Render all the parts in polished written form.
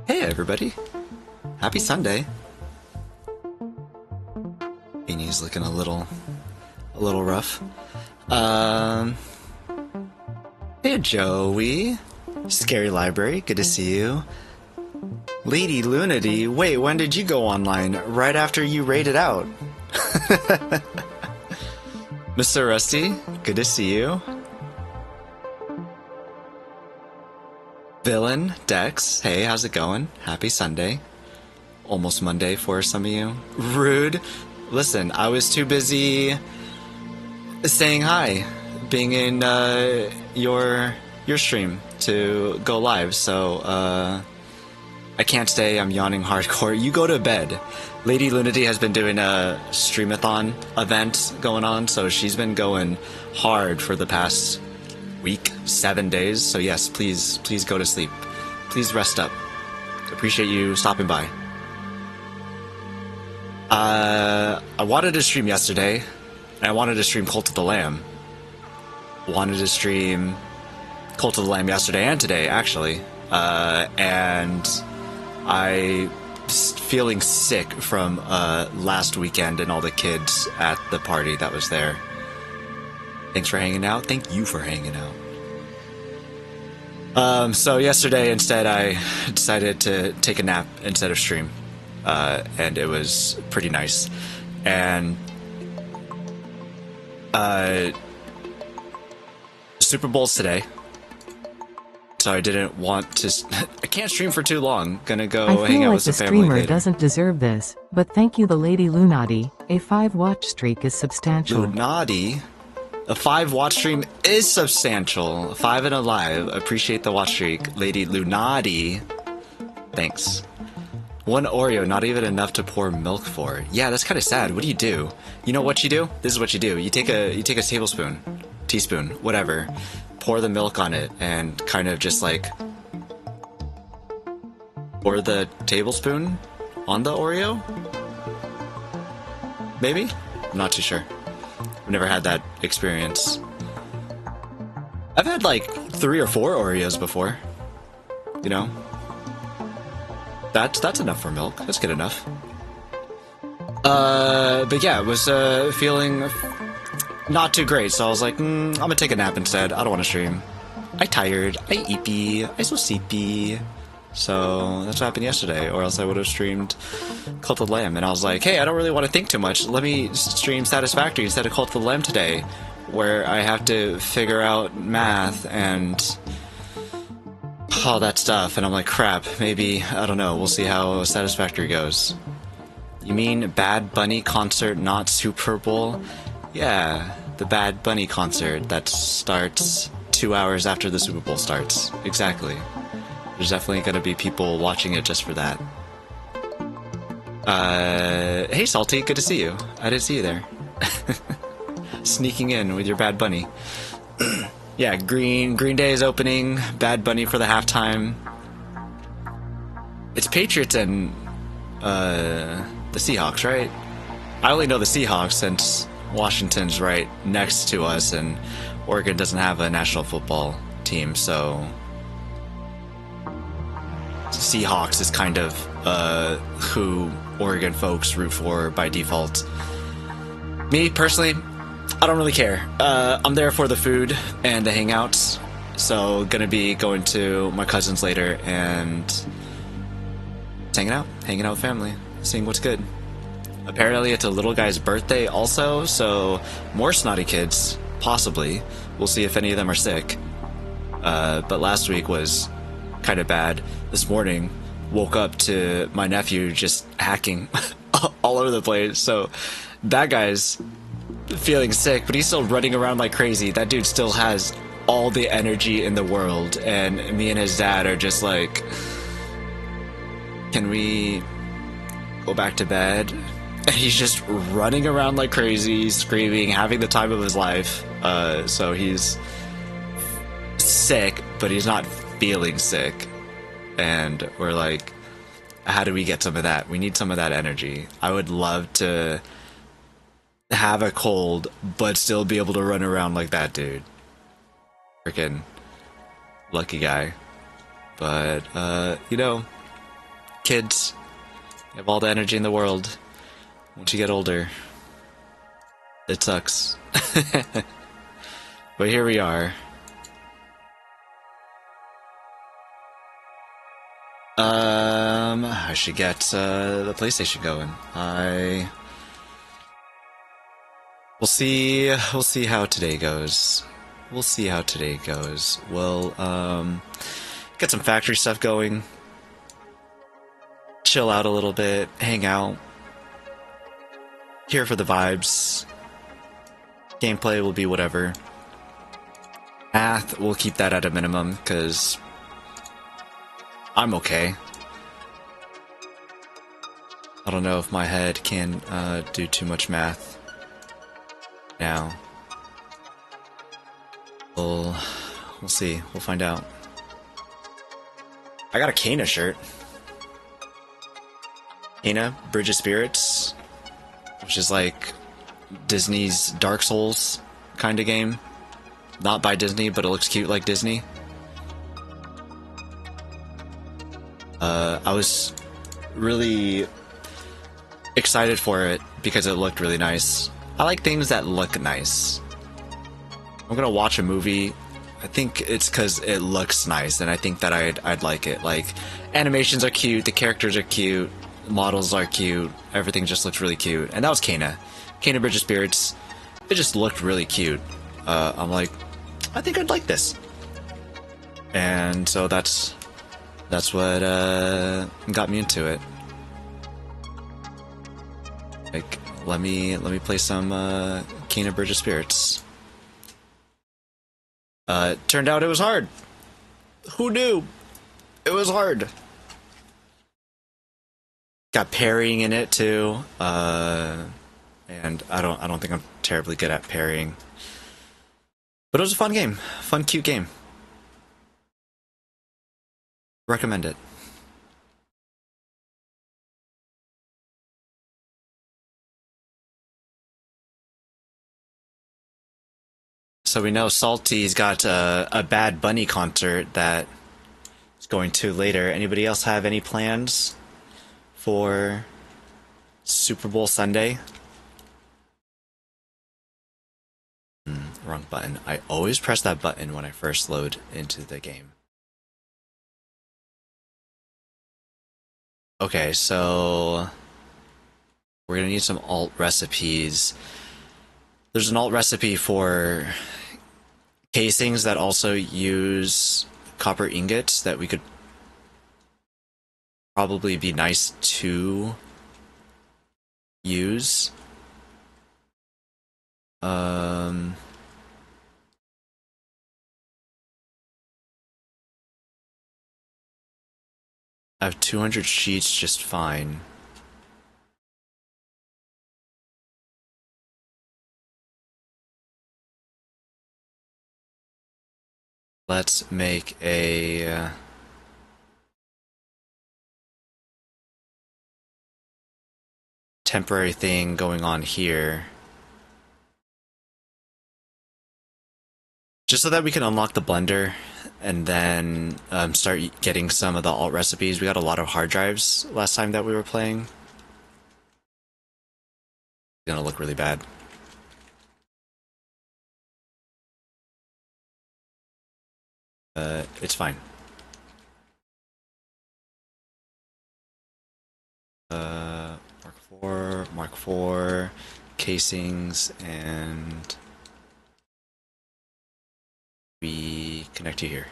Hey everybody, happy Sunday. Beanie's looking a little rough. Hey Joey, Scary Library, good to see you. Lady Lunity, wait, when did you go online? Right after you raided out. Mr. Rusty, good to see you. Villain, Dex, hey, how's it going? Happy Sunday. Almost Monday for some of you. Rude. Listen, I was too busy saying hi, being in your stream to go live, so I can't stay. I'm yawning hardcore. You go to bed. Lady Lunity has been doing a streamathon event going on, so she's been going hard for the past week, 7 days. So yes, please go to sleep. Please rest up. Appreciate you stopping by. I wanted to stream yesterday, and I wanted to stream Cult of the Lamb. Wanted to stream Cult of the Lamb yesterday and today, actually. And I feeling sick from last weekend and all the kids at the party that was there. Thanks for hanging out. Thank you for hanging out. So yesterday, instead, I decided to take a nap instead of stream. And it was pretty nice. And Super Bowl's today. So I didn't want to... I can't stream for too long. Gonna go hang out with some family. I feel like the streamer doesn't deserve this, but thank you the Lady Lunati. A 5-watch streak is substantial. Lunati? A 5-watch stream is substantial. 5 and alive. Appreciate the watch streak. Lady Lunati. Thanks. 1 Oreo, not even enough to pour milk for. Yeah, that's kind of sad. What do you do? You know what you do? This is what you do. You take a tablespoon, teaspoon, whatever, pour the milk on it, and kind of just like pour the tablespoon on the Oreo? Maybe? I'm not too sure. I've never had that experience. I've had like 3 or 4 Oreos before. You know? That's enough for milk. That's good enough. But yeah, I was feeling not too great, so I was like, I'm gonna take a nap instead. I don't want to stream. I tired. I eepy. I so sleepy. So that's what happened yesterday, or else I would have streamed Cult of the Lamb. And I was like, hey, I don't really want to think too much. Let me stream Satisfactory instead of Cult of the Lamb today, where I have to figure out math and all that stuff. And I'm like, crap, maybe, I don't know, we'll see how Satisfactory goes. You mean Bad Bunny concert, not Super Bowl? Yeah, the Bad Bunny concert that starts 2 hours after the Super Bowl starts. Exactly. There's definitely gonna be people watching it just for that. Hey Salty, good to see you. I didn't see you there. Sneaking in with your Bad Bunny. Yeah, Green Day is opening, Bad Bunny for the halftime. It's Patriots and the Seahawks, right? I only know the Seahawks since Washington's right next to us and Oregon doesn't have a national football team, so Seahawks is kind of who Oregon folks root for by default. Me, personally, I don't really care. I'm there for the food and the hangouts, so gonna be going to my cousin's later and hanging out with family, seeing what's good. Apparently it's a little guy's birthday also, so more snotty kids, possibly. We'll see if any of them are sick. But last week was kind of bad. This morning, woke up to my nephew just hacking all over the place, so that guy's feeling sick, but he's still running around like crazy. That dude still has all the energy in the world, and me and his dad are just like, can we go back to bed? And he's just running around like crazy, screaming, having the time of his life. So he's sick, but he's not feeling sick. And we're like, how do we get some of that? We need some of that energy. I would love to have a cold, but still be able to run around like that dude. Freaking lucky guy. But, you know, kids. You have all the energy in the world. Once you get older, it sucks. But here we are. I should get the PlayStation going. We'll see how today goes. We'll see how today goes. We'll get some factory stuff going. Chill out a little bit, hang out. Here for the vibes. Gameplay will be whatever. Math, we'll keep that at a minimum, because I'm okay. I don't know if my head can do too much math now. We'll see. We'll find out. I got a Kana shirt. Kana, Bridge of Spirits, which is like Disney's Dark Souls kind of game. Not by Disney, but it looks cute like Disney. I was really excited for it because it looked really nice. I like things that look nice. I'm gonna watch a movie. I think it's because it looks nice, and I think that I'd like it. Like, animations are cute, the characters are cute, models are cute, everything just looks really cute. And that was Kana. Kana Bridge of Spirits. It just looked really cute. I'm like, I think I'd like this. And so that's what got me into it. Like, let me play some Kana Bridge of Spirits. Turned out it was hard. Who knew? It was hard. Got parrying in it too, and I don't think I'm terribly good at parrying. But it was a fun game, fun, cute game. Recommend it. So we know Salty's got a Bad Bunny concert that is going to later. Anybody else have any plans for Super Bowl Sunday? Wrong button. I always press that button when I first load into the game. Okay, so we're gonna need some alt recipes. There's an alt recipe for casings that also use copper ingots that we could probably be nice to use. I have 200 sheets just fine. Let's make a temporary thing going on here. Just so that we can unlock the blender and then start getting some of the alt recipes. We got a lot of hard drives last time that we were playing. It's gonna look really bad. It's fine. Mark 4, casings, and we connect you here.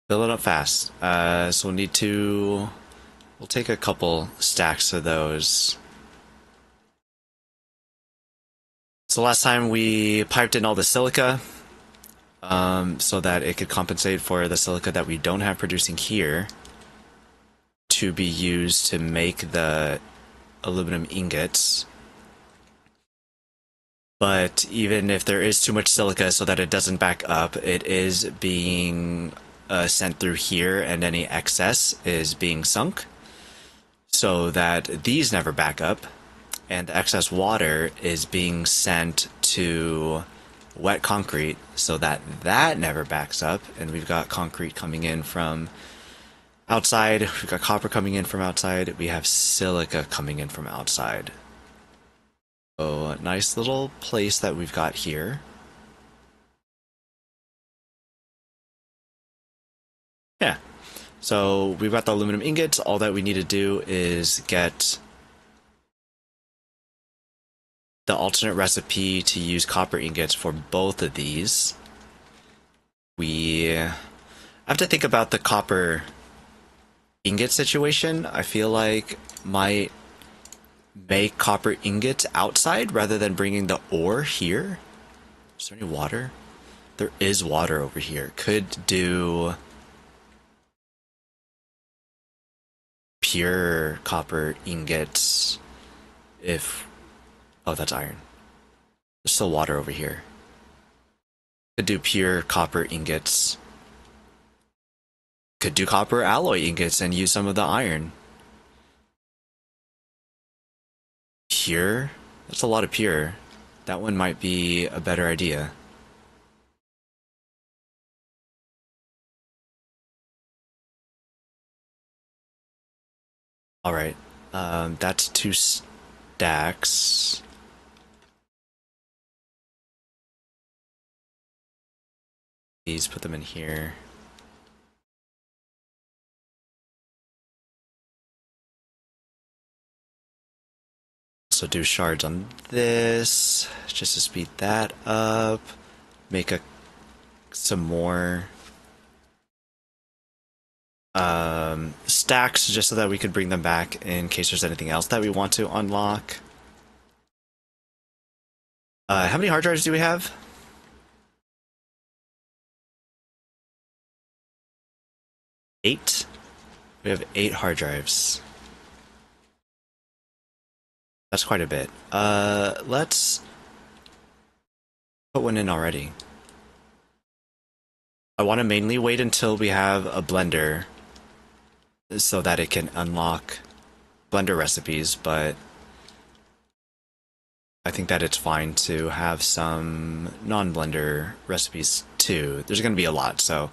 Fill it up fast. So we'll take a couple stacks of those. So last time we piped in all the silica, so that it could compensate for the silica that we don't have producing here to be used to make the aluminum ingots. But even if there is too much silica so that it doesn't back up, it is being sent through here, and any excess is being sunk so that these never back up. and the excess water is being sent to wet concrete so that that never backs up, and we've got concrete coming in from outside, we've got copper coming in from outside, we have silica coming in from outside. So a nice little place that we've got here. Yeah, so we've got the aluminum ingots. All that we need to do is get the alternate recipe to use copper ingots for both of these. We have to think about the copper ingot situation. I feel like might make copper ingots outside rather than bringing the ore here. Is there any water? There is water over here. Could do pure copper ingots if... Oh, that's iron. There's still water over here. Could do pure copper ingots. Could do copper alloy ingots and use some of the iron. Pure? That's a lot of pure. That one might be a better idea. Alright, that's 2 stacks. These, put them in here. So do shards on this, just to speed that up. Make some more stacks just so that we could bring them back in case there's anything else that we want to unlock. How many hard drives do we have? 8? We have 8 hard drives. That's quite a bit. Let's put one in already. I want to mainly wait until we have a blender so that it can unlock blender recipes, but I think that it's fine to have some non-blender recipes too. There's going to be a lot, so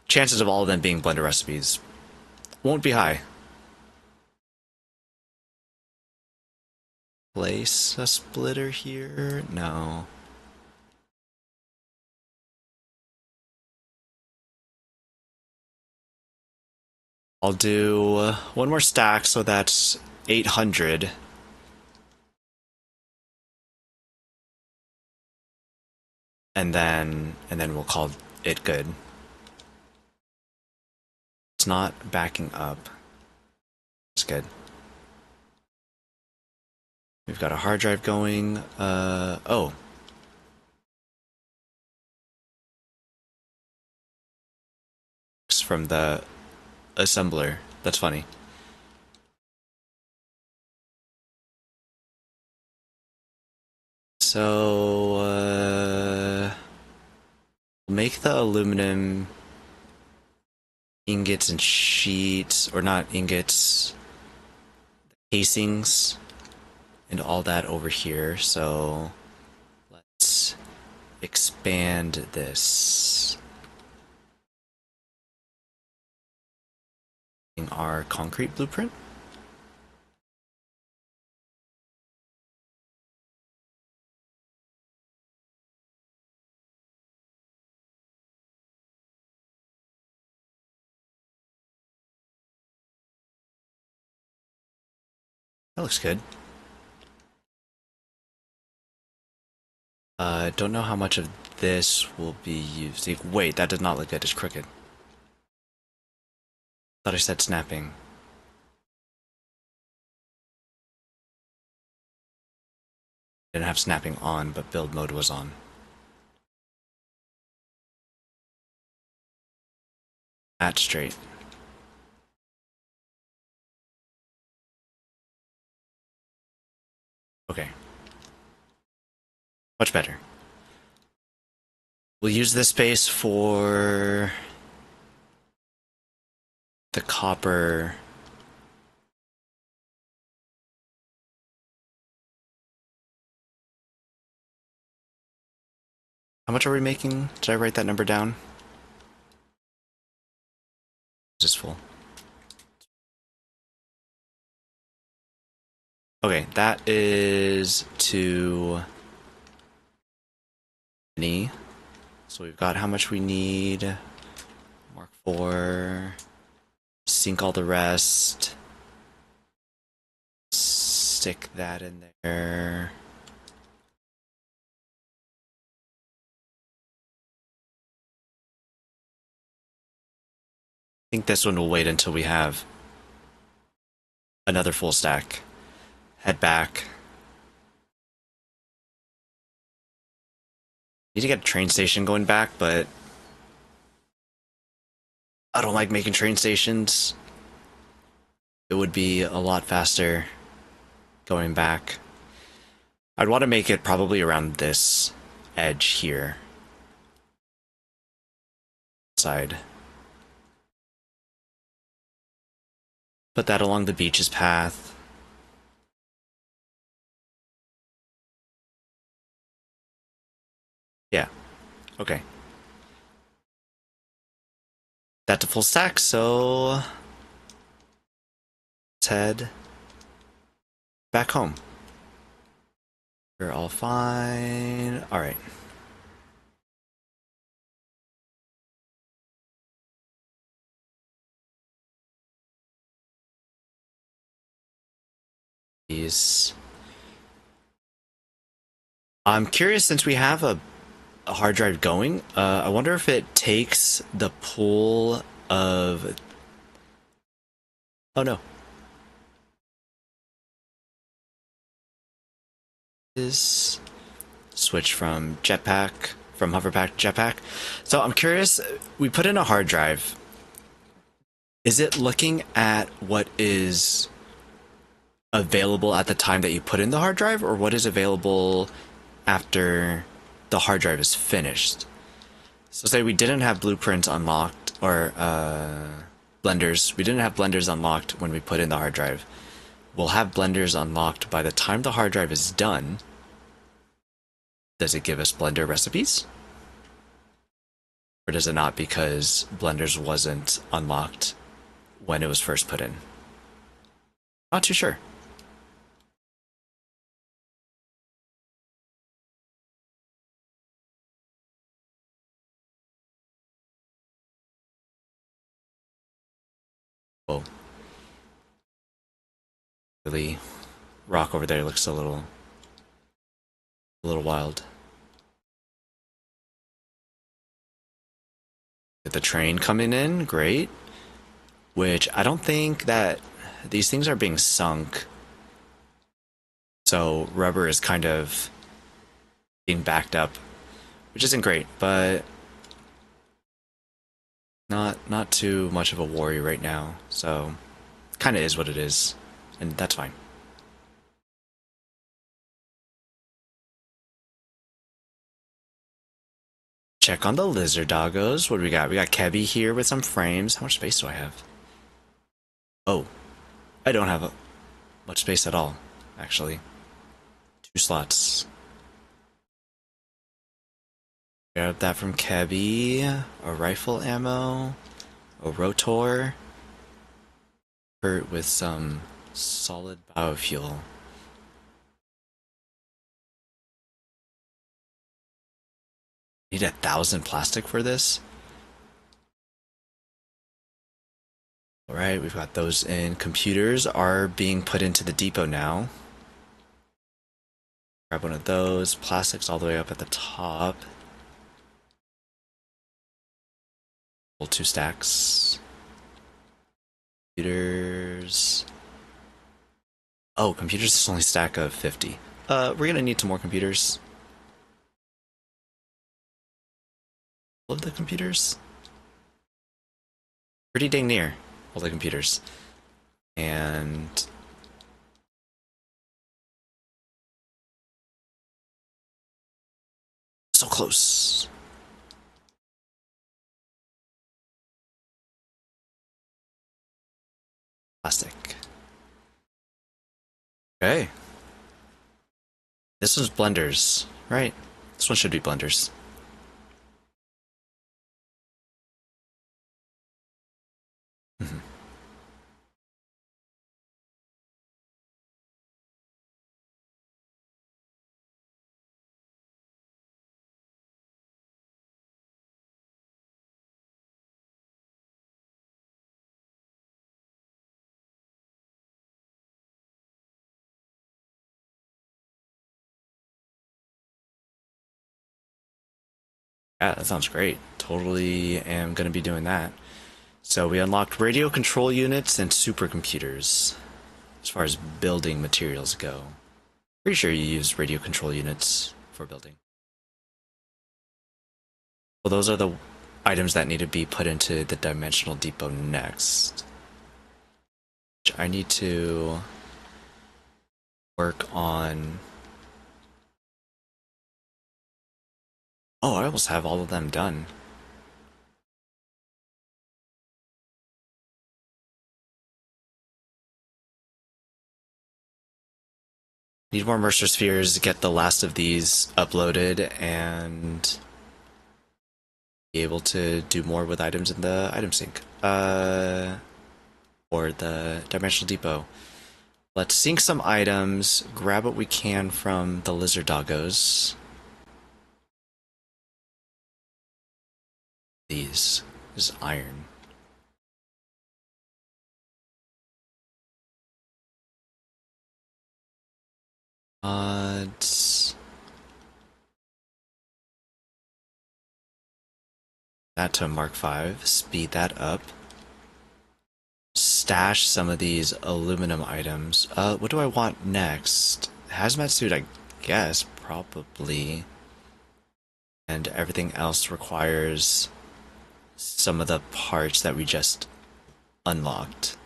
chances of all of them being blender recipes won't be high. Place a splitter here? No. I'll do one more stack, so that's 800. And then we'll call it good. It's not backing up. It's good. We've got a hard drive going. Oh. It's from the assembler. That's funny. So, make the aluminum ingots and sheets, or not ingots, casings, and all that over here. So let's expand this. In our concrete blueprint. That looks good. Don't know how much of this will be used. Wait, that does not look good. It's crooked. Thought I said snapping. Didn't have snapping on, but build mode was on. That's straight. Okay. Much better. We'll use this space for the copper How much are we making? Did I write that number down? Just full. Okay, that is too many. So we've got how much we need. Mark 4. Sync all the rest. Stick that in there. I think this one will wait until we have another full stack. Head back. Need to get a train station going back, but I don't like making train stations. It would be a lot faster going back. I'd want to make it probably around this edge here. Side. Put that along the beach's path. Yeah. Okay. That to full stack, so let's head back home. We're all fine. Alright. I'm curious, since we have a hard drive going, I wonder if it takes the pool of... Oh no. Is switch from hoverpack to jetpack. So I'm curious, we put in a hard drive. Is it looking at what is available at the time that you put in the hard drive, or what is available after the hard drive is finished? So say we didn't have blueprints unlocked, or blenders. We didn't have blenders unlocked when we put in the hard drive. We'll have blenders unlocked by the time the hard drive is done. Does it give us blender recipes? Or does it not, because blenders wasn't unlocked when it was first put in? Not too sure. Oh. Really, rock over there looks a little wild. The train coming in, great. Which I don't think that these things are being sunk. So rubber is kind of being backed up, which isn't great, but not too much of a worry right now. So kind of is what it is, and that's fine. Check on the lizard doggos. What do we got? We got Kebby here with some frames. How much space do I have? Oh, I don't have much space at all, actually. 2 slots. Grab that from Kebby. A rifle ammo. A rotor. Hurt with some solid biofuel. Need 1,000 plastic for this? Alright, we've got those in. Computers are being put into the depot now. Grab one of those. Plastics all the way up at the top. Pull 2 stacks. Computers. Oh, computers is only a stack of 50. We're gonna need some more computers. All of the computers? Pretty dang near all the computers. And so close. Plastic. Okay. This was blenders, right? This one should be blenders. Yeah, that sounds great. Totally am going to be doing that. So we unlocked radio control units and supercomputers as far as building materials go. Pretty sure you use radio control units for building. Well, those are the items that need to be put into the dimensional depot next. I need to work on... Oh, I almost have all of them done. Need more Mercer Spheres to get the last of these uploaded and be able to do more with items in the item sync. Or the Dimensional Depot. Let's sync some items, grab what we can from the lizard doggos. These is iron. That to Mark 5, speed that up. Stash some of these aluminum items. What do I want next? Hazmat suit, I guess, probably. And everything else requires some of the parts that we just unlocked.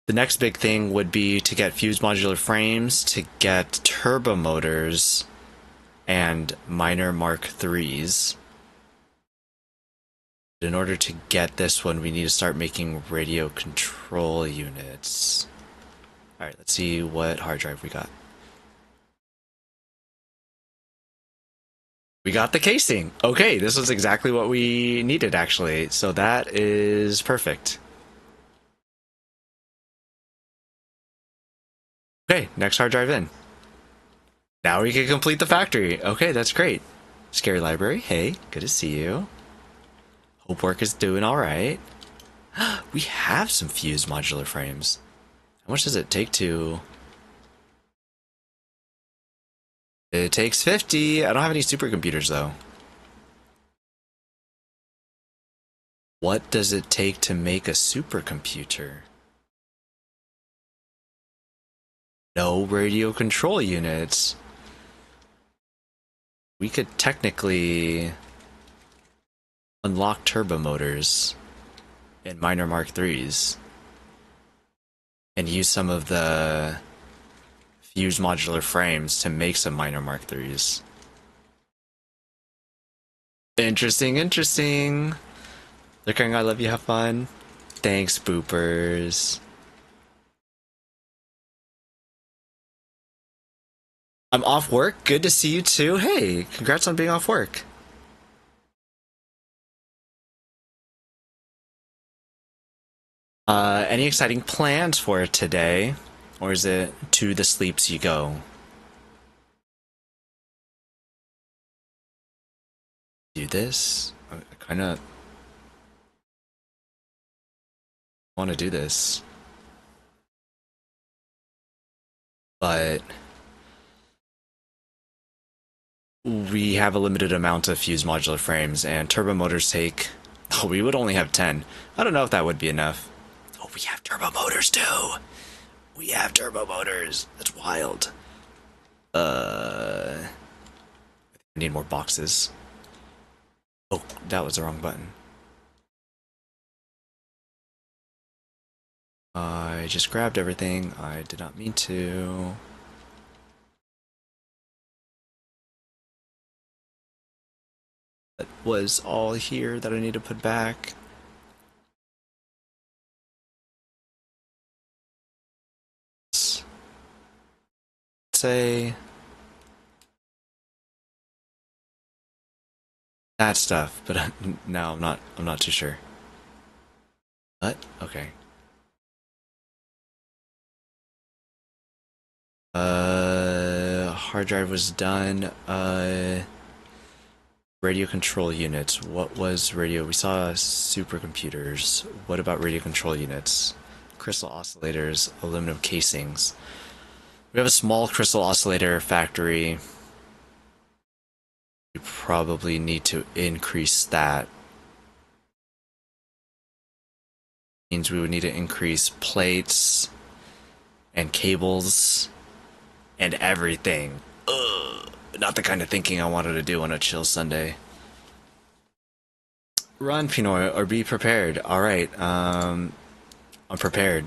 The next big thing would be to get fused modular frames, to get turbo motors, and minor Mark IIIs. In order to get this one, we need to start making radio control units. Alright, let's see what hard drive we got. We got the casing! Okay, this was exactly what we needed, actually. So that is perfect. Okay, next hard drive in. Now we can complete the factory. Okay, that's great. Scary Library, hey, good to see you. Hope work is doing alright. We have some fused modular frames. How much does it take to... It takes 50. I don't have any supercomputers, though. What does it take to make a supercomputer? No radio control units. We could technically unlock turbo motors and minor Mark IIIs and use some of the fused modular frames to make some minor Mark IIIs. Interesting, interesting. Looking, I love you, have fun. Thanks, boopers. I'm off work. Good to see you too. Hey, congrats on being off work. Any exciting plans for today? Or is it to the sleeps you go? Do this? I kinda want to do this. But we have a limited amount of fused modular frames, and turbo motors take... Oh, we would only have 10. I don't know if that would be enough. Oh, we have turbo motors too! We have turbo motors! That's wild. I need more boxes. Oh, that was the wrong button. I just grabbed everything. I did not mean to. That was all here that I need to put back. Let's say that stuff, but now I'm not too sure. What? Okay. Hard drive was done. Radio control units. What was radio? We saw supercomputers. What about radio control units? Crystal oscillators, aluminum casings. We have a small crystal oscillator factory. We probably need to increase that. Means we would need to increase plates and cables and everything. Ugh, not the kind of thinking I wanted to do on a chill Sunday. Run, P-Noy, or be prepared. Alright, I'm prepared.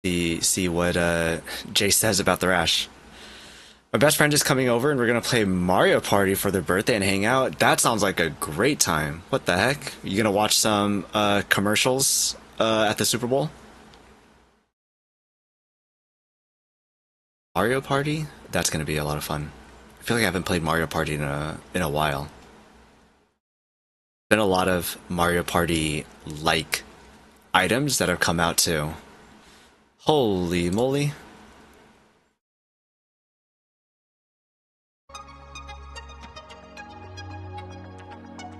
See what Jay says about the rash. My best friend is coming over and we're gonna play Mario Party for their birthday and hang out. That sounds like a great time. What the heck? You gonna watch some commercials at the Super Bowl? Mario Party? That's gonna be a lot of fun. I feel like I haven't played Mario Party in a while. Been a lot of Mario Party like items that have come out too. Holy moly.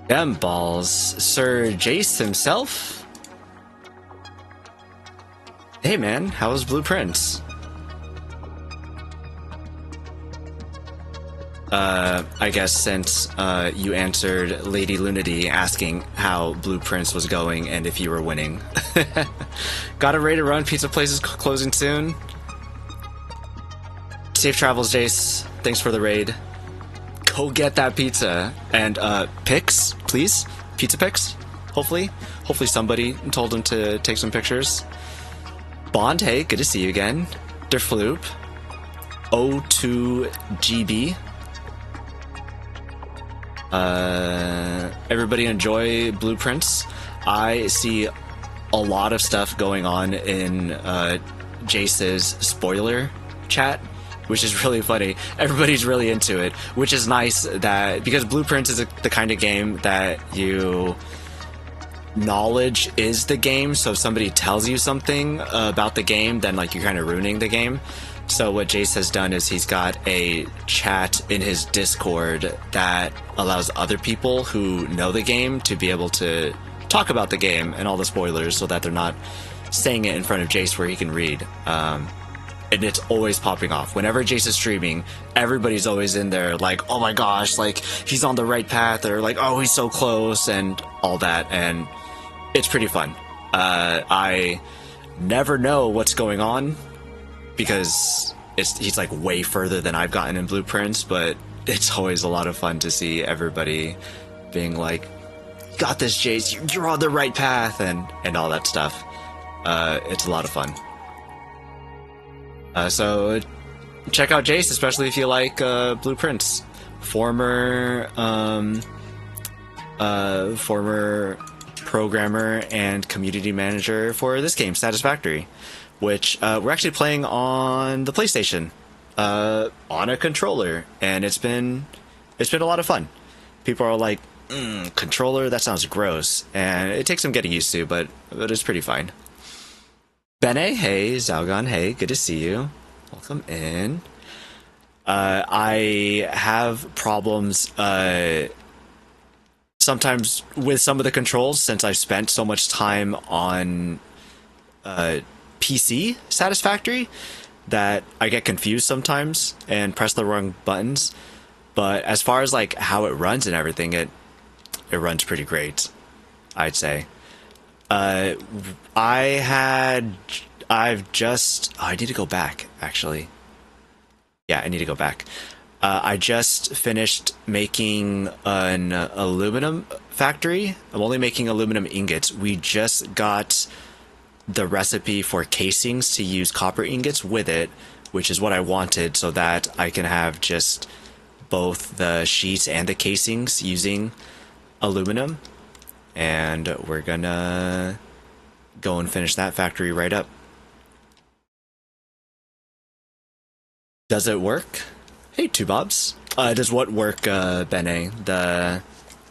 Them balls. Sir Jace himself? Hey man, how's Blueprints? I guess since you answered Lady Lunity asking how Blueprints was going and if you were winning. Got a ready to run, pizza place is closing soon. Safe travels, Jace. Thanks for the raid. Go get that pizza. And pics, please? Pizza pics? Hopefully somebody told him to take some pictures. Bond, hey, good to see you again. Derfloop. O2GB. Everybody enjoy Blueprints. I see a lot of stuff going on in Jace's spoiler chat, which is really funny. Everybody's really into it, which is nice that because Blueprints is the kind of game that you knowledge is the game, so if somebody tells you something about the game, then like you're kind of ruining the game. So what Jace has done is he's got a chat in his Discord that allows other people who know the game to be able to talk about the game and all the spoilers so that they're not saying it in front of Jace where he can read. And it's always popping off. Whenever Jace is streaming, everybody's always in there like, oh my gosh, like he's on the right path, or like, oh, he's so close, and all that. And it's pretty fun. I never know what's going on because he's like way further than I've gotten in Blueprints, but it's always a lot of fun to see everybody being like, you got this, Jace, you're on the right path, and all that stuff. It's a lot of fun. So check out Jace, especially if you like Blueprints. Former programmer and community manager for this game, Satisfactory, which we're actually playing on the PlayStation on a controller, and it's been a lot of fun. People are like, controller, that sounds gross, and it takes some getting used to, but it's pretty fine. Bene, hey. Zalgon, hey, good to see you. Welcome in. I have problems sometimes with some of the controls since I've spent so much time on PC Satisfactory that I get confused sometimes and press the wrong buttons. But as far as like how it runs and everything, it runs pretty great, I'd say. I need to go back, actually. Yeah, I need to go back. I just finished making an aluminum factory. I'm only making aluminum ingots. We just got the recipe for casings to use copper ingots with it, which is what I wanted so that I can have just both the sheets and the casings using aluminum. And we're gonna go and finish that factory right up. Does it work? Hey, Two Bobs. Does what work, Bene? The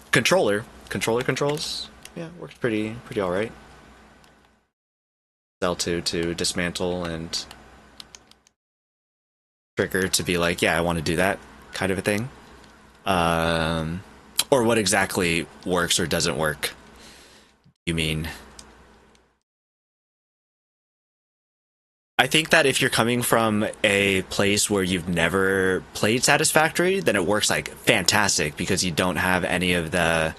controller controls? Yeah, works pretty alright. L2 to dismantle and trigger to be like, yeah, I want to do that kind of a thing. Or what exactly works or doesn't work, you mean? I think that if you're coming from a place where you've never played Satisfactory, then it works like fantastic because you don't have any of the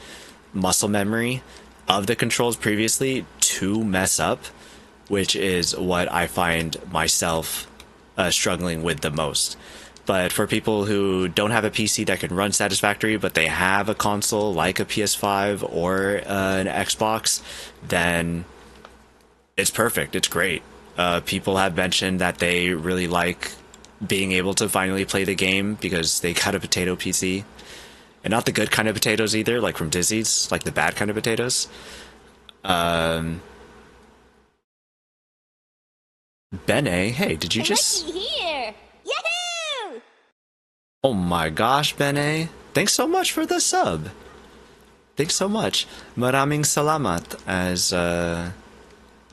muscle memory of the controls previously to mess up, which is what I find myself struggling with the most. But for people who don't have a PC that can run Satisfactory, but they have a console like a PS5 or an Xbox, then it's perfect. It's great. People have mentioned that they really like being able to finally play the game because they got a potato PC. And not the good kind of potatoes either, like from Dizzy's, like the bad kind of potatoes. Bene, hey, did you just... Here! Yahoo! Oh my gosh, Bene. Thanks so much for the sub. Thanks so much. Maraming salamat, as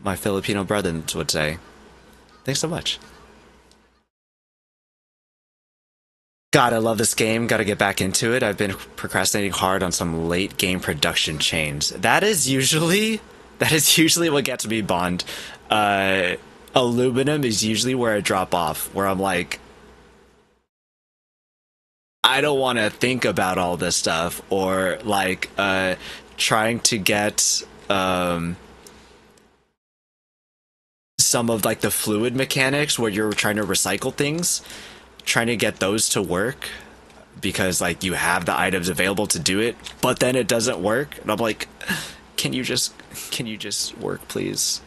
my Filipino brethren would say. Thanks so much. God, I love this game. Got to get back into it. I've been procrastinating hard on some late game production chains. That is usually what gets me, Bond. Aluminum is usually where I drop off, where I'm like, I don't want to think about all this stuff, or like trying to get some of like the fluid mechanics where you're trying to recycle things, trying to get those to work because like you have the items available to do it, but then it doesn't work, and I'm like, can you just work, please?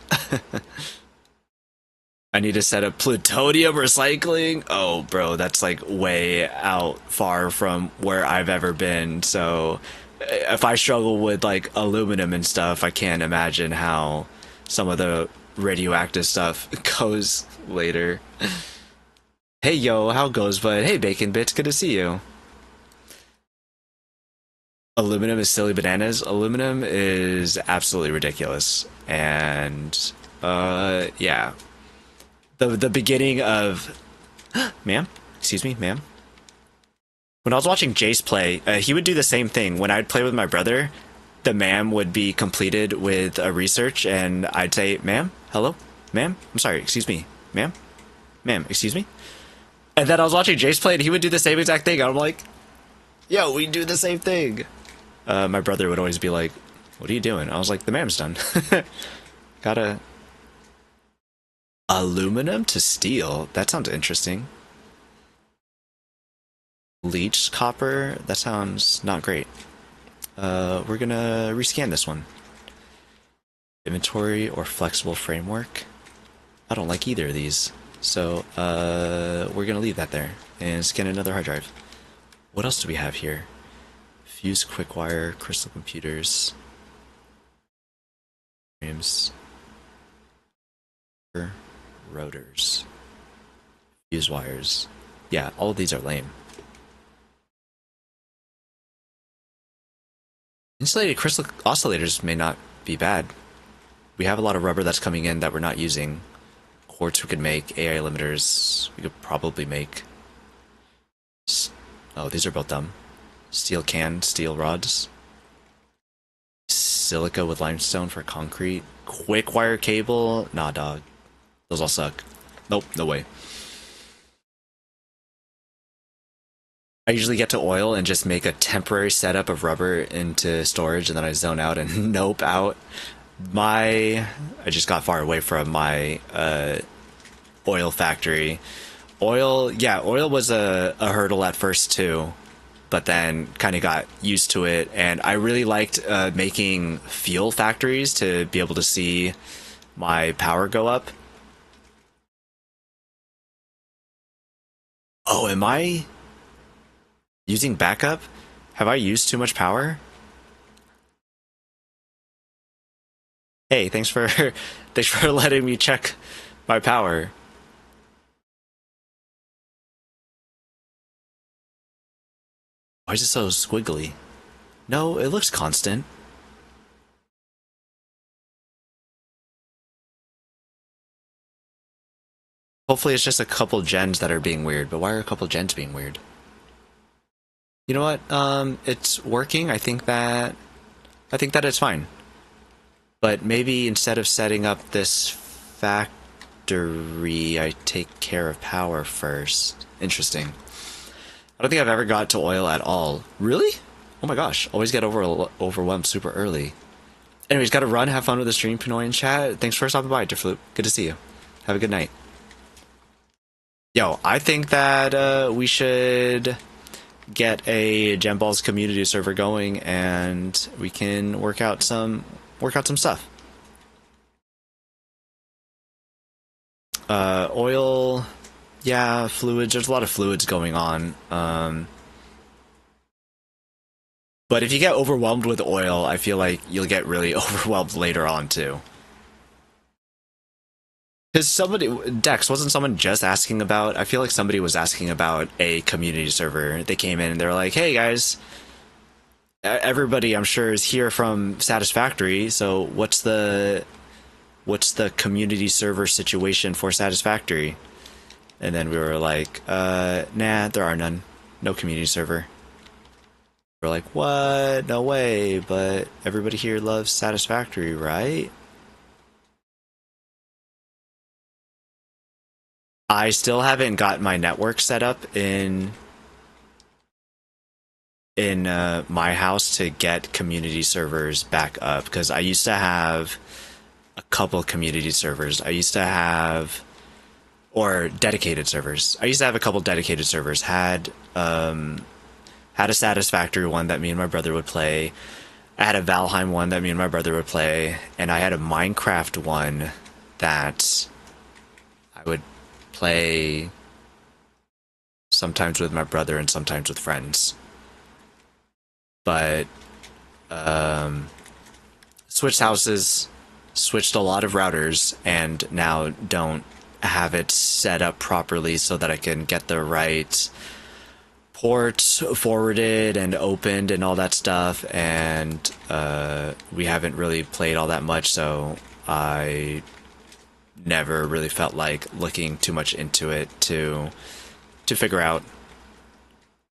I need to set up plutonium recycling. Oh, bro, that's like way out far from where I've ever been. So if I struggle with like aluminum and stuff, I can't imagine how some of the radioactive stuff goes later. Hey, yo, how goes, bud? Hey, Bacon Bits, good to see you. Aluminum is silly bananas. Aluminum is absolutely ridiculous. And, yeah. The beginning of... Ma'am? Excuse me, ma'am? When I was watching Jace play, he would do the same thing. When I'd play with my brother, the ma'am would be completed with a research, and I'd say, ma'am? Hello? Ma'am? I'm sorry, excuse me. Ma'am? Ma'am, excuse me? And then I was watching Jace play, and he would do the same exact thing. I'm like, yo, we do the same thing. My brother would always be like, what are you doing? I was like, the ma'am's done. Gotta... Aluminum to steel? That sounds interesting. Leached copper? That sounds not great. We're gonna rescan this one. Inventory or flexible framework? I don't like either of these. So, we're gonna leave that there and scan another hard drive. What else do we have here? Fuse quick wire, crystal computers, frames, rotors, fuse wires. Yeah, all of these are lame. Insulated crystal oscillators may not be bad. We have a lot of rubber that's coming in that we're not using. Quartz we could make, AI limiters we could probably make. Oh, these are both dumb. Steel can, steel rods. Silica with limestone for concrete. Quick wire cable? Nah, dog. Those all suck. Nope, no way. I usually get to oil and just make a temporary setup of rubber into storage, and then I zone out and nope out. I just got far away from my oil factory. Oil was a hurdle at first too, but then kind of got used to it, and I really liked making fuel factories to be able to see my power go up. Oh, am I using backup? Have I used too much power? Hey, thanks for letting me check my power. Why is it so squiggly? No, it looks constant. Hopefully it's just a couple gens that are being weird, but why are a couple gens being weird? You know what? It's working. I think that it's fine. But maybe instead of setting up this Factory, I take care of power first. Interesting. I don't think I've ever got to oil at all. Really? Oh my gosh, always get overwhelmed super early. Anyways, gotta run, have fun with the stream, P-Noy and chat. Thanks for stopping by, Diffloop. Good to see you. Have a good night. Yo, I think that we should get a Gem Balls community server going and we can work out some stuff. Oil, yeah, fluids, there's a lot of fluids going on. But if you get overwhelmed with oil, I feel like you'll get really overwhelmed later on too. Because Dex, wasn't someone just asking about, I feel like somebody was asking about a community server. They came in and they're like, hey guys, everybody I'm sure is here from Satisfactory, so what's the community server situation for Satisfactory? And then we were like, nah, there are none. No community server. We're like, what? No way, but everybody here loves Satisfactory, right? I still haven't got my network set up in my house to get community servers back up, because I used to have a couple community servers. Or dedicated servers. I used to have a couple dedicated servers. Had a Satisfactory one that me and my brother would play. I had a Valheim one that me and my brother would play, and I had a Minecraft one that I would play sometimes with my brother and sometimes with friends. But switched houses, switched a lot of routers, and now don't have it set up properly so that I can get the right ports forwarded and opened and all that stuff, and we haven't really played all that much, so I never really felt like looking too much into it to figure out.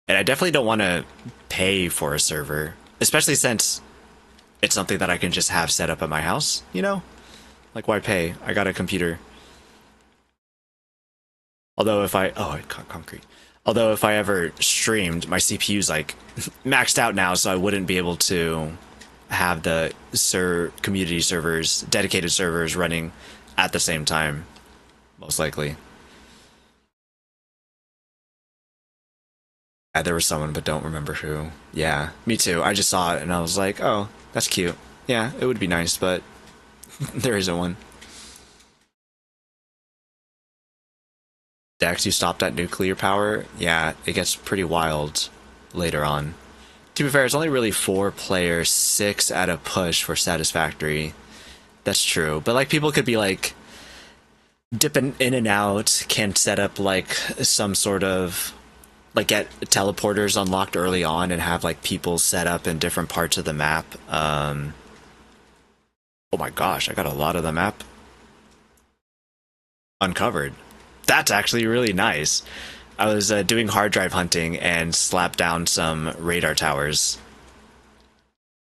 And I definitely don't want to pay for a server, especially since it's something that I can just have set up at my house, you know? Like, why pay? I got a computer. Although if I caught concrete. Although if I ever streamed, my CPU's like maxed out now, so I wouldn't be able to have the community servers, dedicated servers running at the same time, most likely. Yeah, there was someone, but don't remember who. Yeah, me too. I just saw it and I was like, oh, that's cute. Yeah, it would be nice, but there isn't one. Dex, you stopped at nuclear power? Yeah, it gets pretty wild later on. To be fair, it's only really 4 players, 6 at a push for Satisfactory. That's true. But like, people could be like dipping in and out, can set up like some sort of like get teleporters unlocked early on and have like people set up in different parts of the map. Oh my gosh, I got a lot of the map uncovered. That's actually really nice. I was doing hard drive hunting and slapped down some radar towers.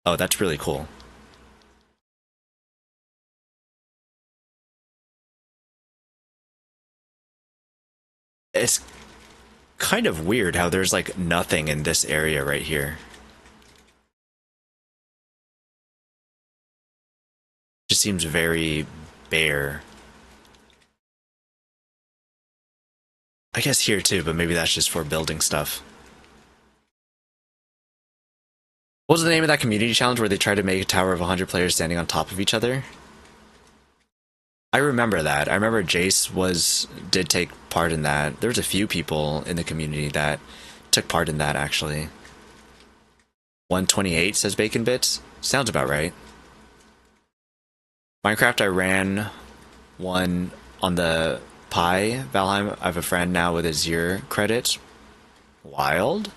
Oh, that's really cool. It's kind of weird how there's like nothing in this area right here. Just seems very bare. I guess here too, but maybe that's just for building stuff. What was the name of that community challenge where they tried to make a tower of 100 players standing on top of each other? I remember that. I remember Jace did take part in that. There was a few people in the community that took part in that, actually. 128 says Bacon Bits. Sounds about right. Minecraft, I ran one on the Pi. Valheim, I have a friend now with a 0 credits. Wild.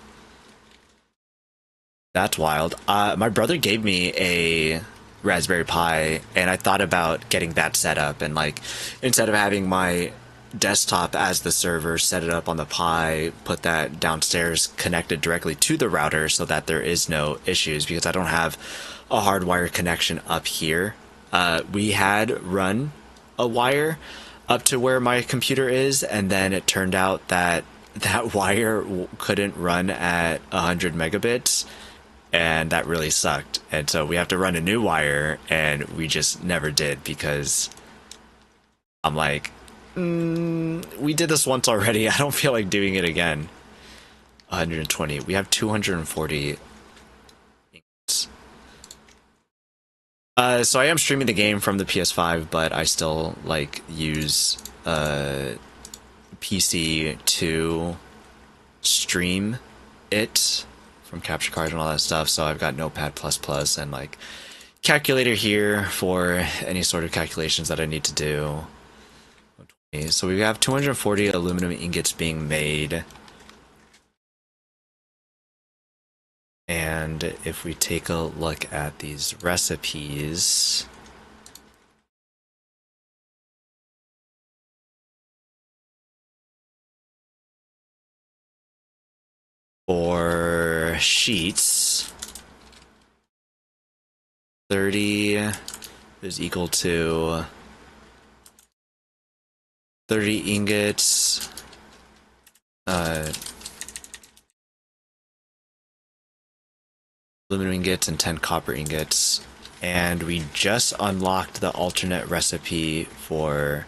That's wild. My brother gave me a Raspberry Pi, and I thought about getting that set up, and like, instead of having my desktop as the server, set it up on the Pi, put that downstairs connected directly to the router so that there is no issues, because I don't have a hardwired connection up here. We had run a wire, up to where my computer is, and then it turned out that that wire couldn't run at 100 megabits, and that really sucked. And so we have to run a new wire, and we just never did because I'm like, we did this once already. I don't feel like doing it again. 120. We have 240. So I am streaming the game from the PS5, but I still like use PC to stream it from capture card and all that stuff. So I've got Notepad++ and like calculator here for any sort of calculations that I need to do. So we have 240 aluminum ingots being made. And if we take a look at these recipes, for sheets, 30 is equal to 30 ingots, aluminum ingots and 10 copper ingots, and we just unlocked the alternate recipe for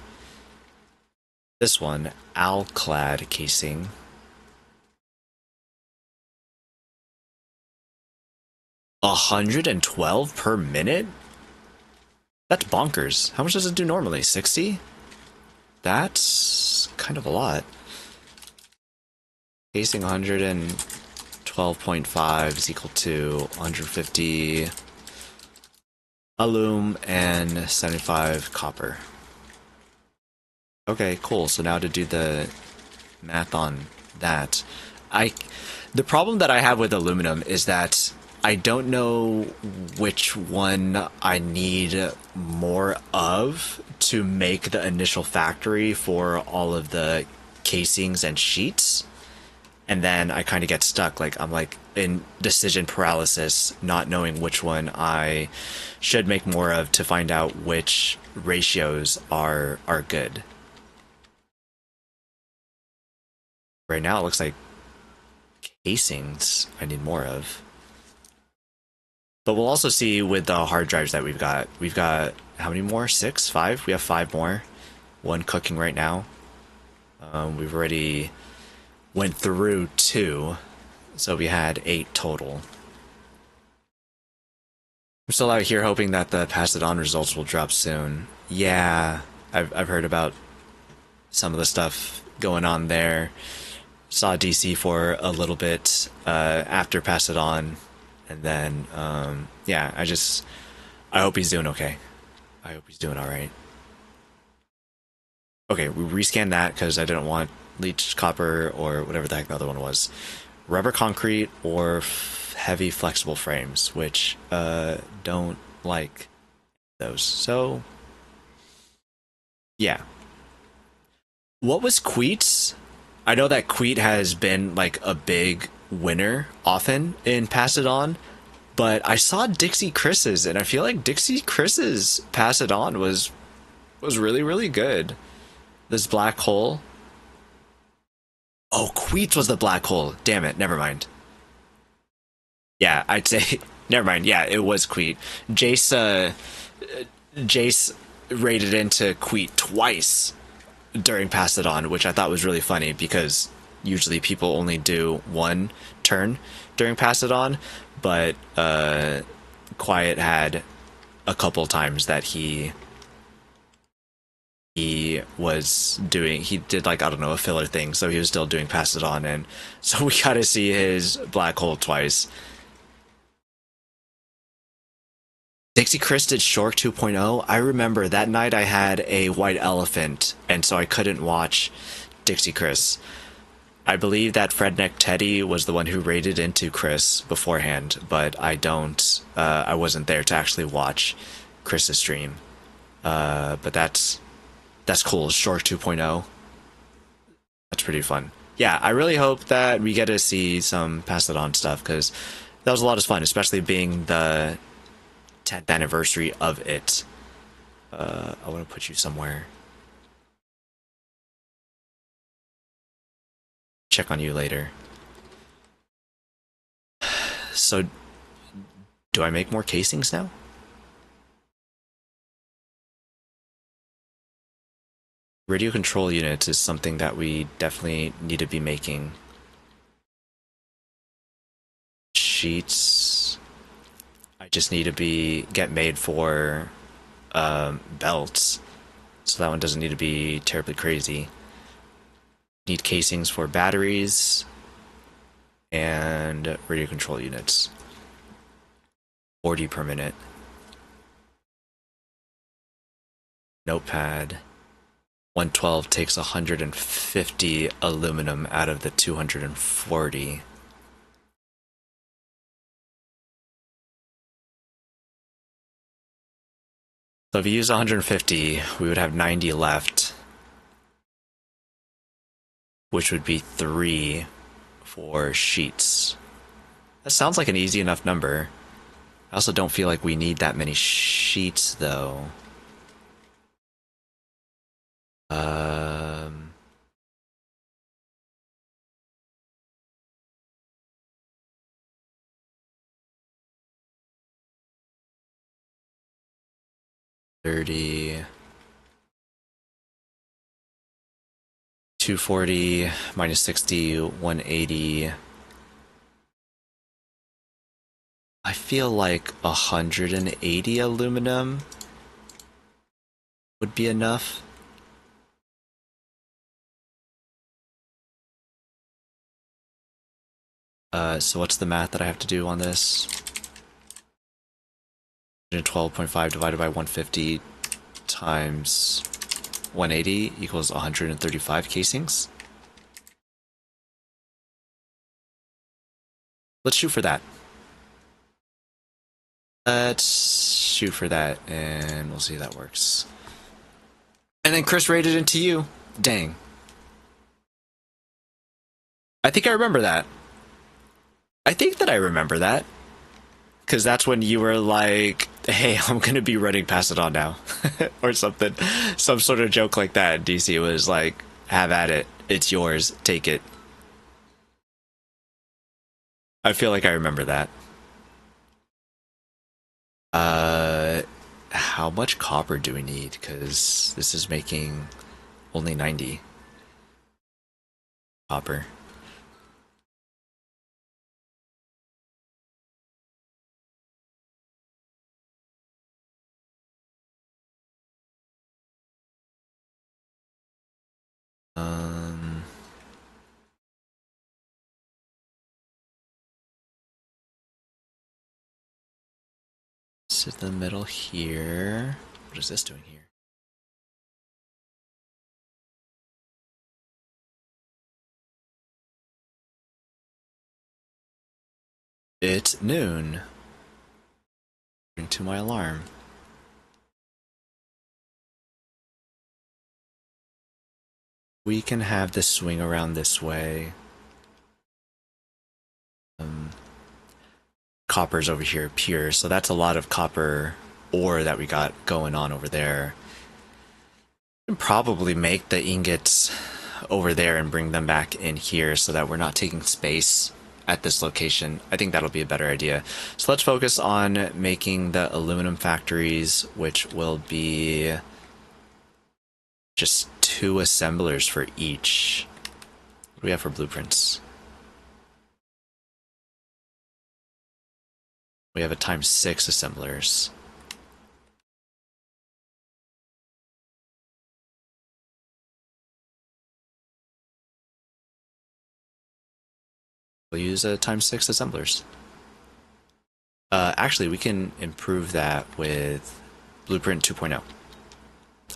this one, alclad casing. $112 per minute? That's bonkers. How much does it do normally? 60? That's kind of a lot. Casing 112.5 is equal to 150 alum and 75 copper. Okay, cool. So now to do the math on that, the problem that I have with aluminum is that I don't know which one I need more of to make the initial factory for all of the casings and sheets. And then I kind of get stuck. Like, I'm like in decision paralysis, not knowing which one I should make more of to find out which ratios are good. Right now it looks like casings I need more of. But we'll also see with the hard drives that we've got. We've got how many more? 6? 5? We have 5 more. 1 cooking right now. We've already went through 2, so we had 8 total. I'm still out here hoping that the Pass It On results will drop soon. Yeah, I've heard about some of the stuff going on there. Saw DC for a little bit after Pass It On. And then, yeah, I hope he's doing okay. I hope he's doing alright. Okay, we rescanned that because I didn't want leached copper or whatever the heck the other one was. Rubber concrete or heavy flexible frames, which don't like those. So, yeah. What was Queet's? I know that Queet has been like a big winner often in Pass It On, but I saw Dixie Chris's, and I feel like Dixie Chris's Pass It On was really, really good. This black hole. Oh, Queet's was the black hole. Damn it, never mind. Yeah, I'd say never mind. Yeah, it was Queet. Jace raided into Queet twice during Pass It On, which I thought was really funny because usually people only do 1 turn during Pass It On, but Quiet had a couple times that he did like, I don't know, a filler thing, so he was still doing Pass It On, and so we got to see his black hole twice. Dixie Chris did Shork 2.0. I remember that night I had a white elephant, and so I couldn't watch Dixie Chris. I believe that Fredneck Teddy was the one who raided into Chris beforehand, but I wasn't there to actually watch Chris's stream. But that's cool. Short 2.0. That's pretty fun. Yeah, I really hope that we get to see some Pass It On stuff, because that was a lot of fun, especially being the 10th anniversary of it. I want to put you somewhere. check on you later. So, do I make more casings now? Radio control units is something that we definitely need to be making. Sheets. I just need to get made for belts, so that one doesn't need to be terribly crazy. Need casings for batteries and radio control units. 40 per minute. Notepad. 112 takes 150 aluminum out of the 240. So if you use 150, we would have 90 left, which would be 3 for sheets. That sounds like an easy enough number. I also don't feel like we need that many sheets, though. $30, 240 minus 60, 180. I feel like 180 aluminum would be enough. So what's the math that I have to do on this? 112.5 divided by 150 times 180 equals 135 casings. Let's shoot for that. Let's shoot for that, and we'll see if that works. And then Chris rated into you. Dang. I think I remember that. I think that I remember that. Because that's when you were like, hey, I'm going to be running past it on now. Or something. Some sort of joke like that. And DC was like, have at it. It's yours. Take it. I feel like I remember that. How much copper do we need? Because this is making only 90 copper. Sit in the middle here. What is this doing here? It's noon. According to my alarm. We can have this swing around this way. Copper's over here, pure, so that's a lot of copper ore that we got going on over there. We can probably make the ingots over there and bring them back in here so that we're not taking space at this location. I think that'll be a better idea. So let's focus on making the aluminum factories, which will be just 2 assemblers for each. What do we have for blueprints? We have a ×6 assemblers. We'll use a ×6 assemblers. Actually, we can improve that with Blueprint 2.0.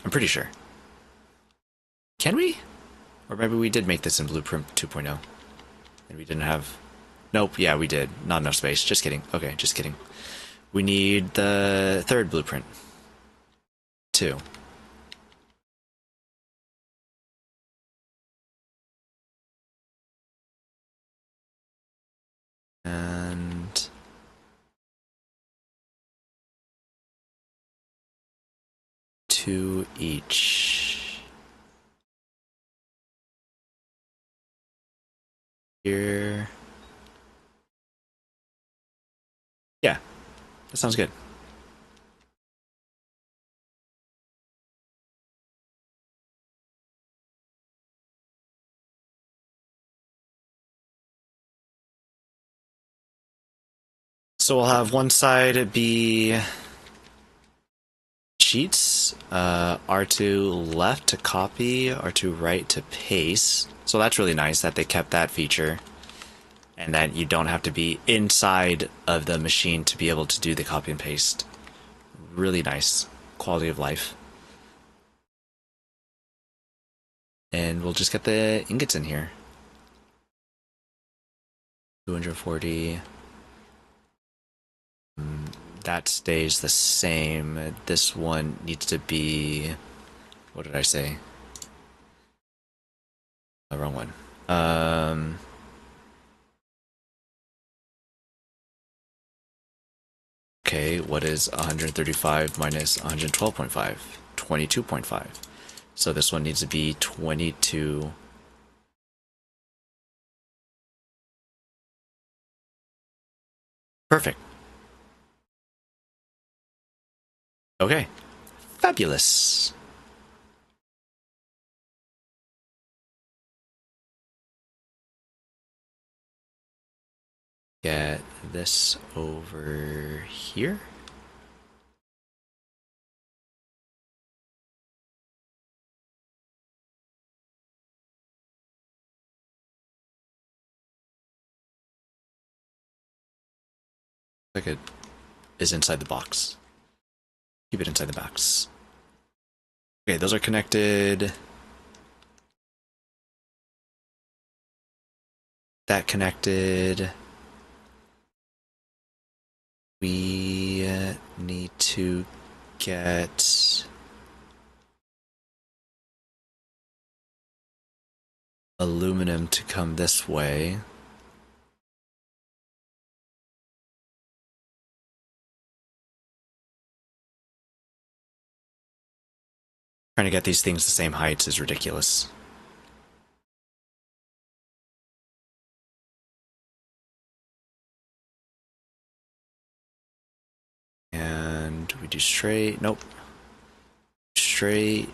I'm pretty sure. Can we? Or maybe we did make this in Blueprint 2.0. And we didn't have... Nope, yeah, we did. Not enough space. Just kidding. Okay, just kidding. We need the 3rd blueprint. 2. And... 2 each. here. Yeah, that sounds good. So we'll have one side be sheets, R2 left to copy, R2 right to paste. So that's really nice that they kept that feature, and that you don't have to be inside of the machine to be able to do the copy and paste. Really nice quality of life. And we'll just get the ingots in here. 240. That stays the same. This one needs to be... What did I say? The wrong one. Okay, what is 135 minus 112.5? 22.5. So this one needs to be 22. Perfect. Okay. Fabulous. Get this over here. Like it is inside the box. Keep it inside the box. Okay, those are connected. That connected. We need to get aluminum to come this way. Trying to get these things the same heights is ridiculous. And we do straight. Nope. Straight. Does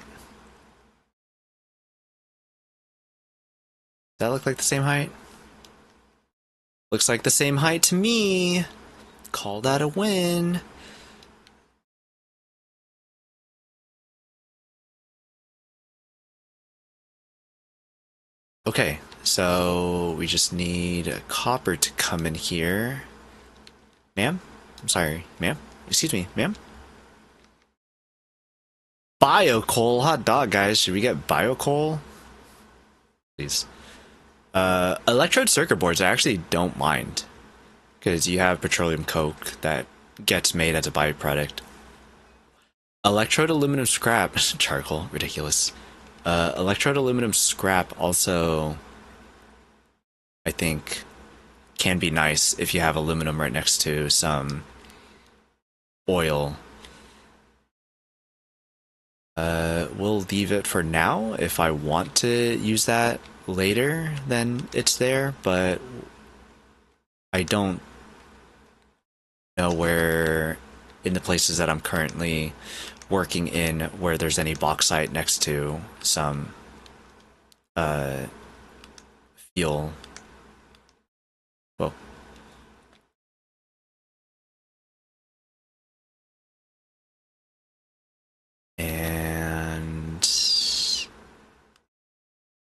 that look like the same height? Looks like the same height to me. Call that a win. Okay, so we just need a copper to come in here. Ma'am? I'm sorry, ma'am? Excuse me, ma'am? Bio coal, hot dog, guys. Should we get bio coal? Please. Electrode circuit boards I actually don't mind, because you have petroleum coke that gets made as a byproduct. Electrode aluminum scrap, charcoal, ridiculous. Electrode aluminum scrap also, I think, can be nice if you have aluminum right next to some oil. We'll leave it for now. If I want to use that later, then it's there, but I don't know where in the places that I'm currently working in where there's any bauxite next to some fuel. Whoa. And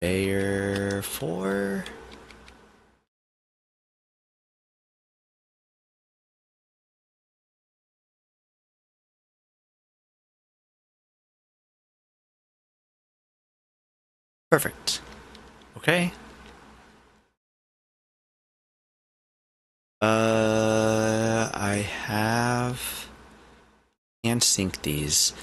layer 4. Perfect. Okay. Can't sync these.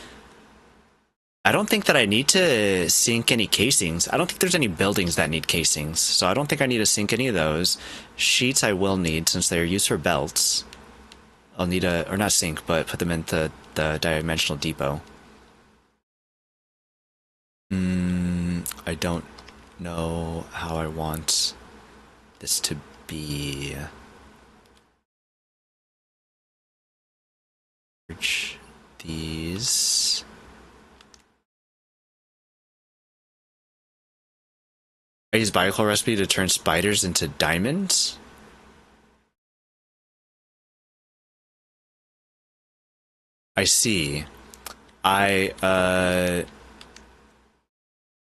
I don't think that I need to sync any casings. I don't think there's any buildings that need casings, so I don't think I need to sync any of those. Sheets I will need, since they're used for belts. I'll need or not sync, but put them into the dimensional depot. I don't know how I want this to be? These. I use biocoal recipe to turn spiders into diamonds. I see. I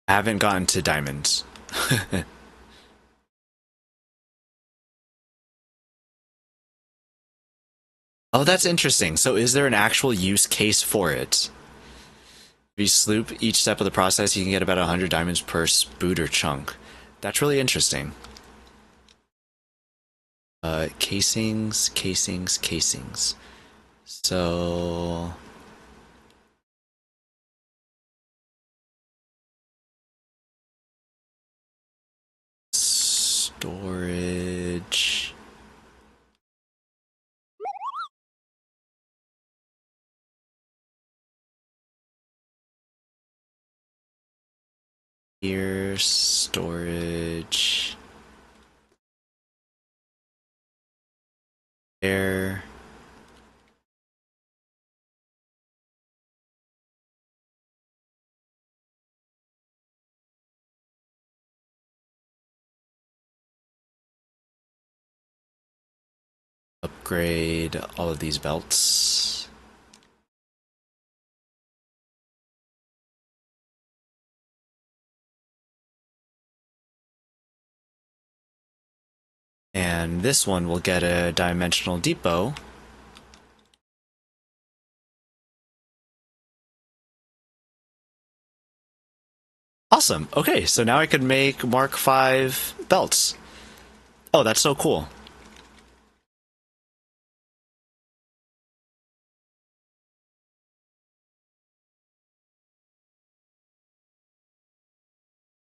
haven't gotten to diamonds. Oh, that's interesting. So is there an actual use case for it? If you sloop each step of the process, you can get about 100 diamonds per spoot or chunk. That's really interesting. Casings. So... storage... Here, storage... There... Upgrade all of these belts. And this one will get a dimensional depot. Awesome. Okay, so now I can make Mark V belts. Oh, that's so cool.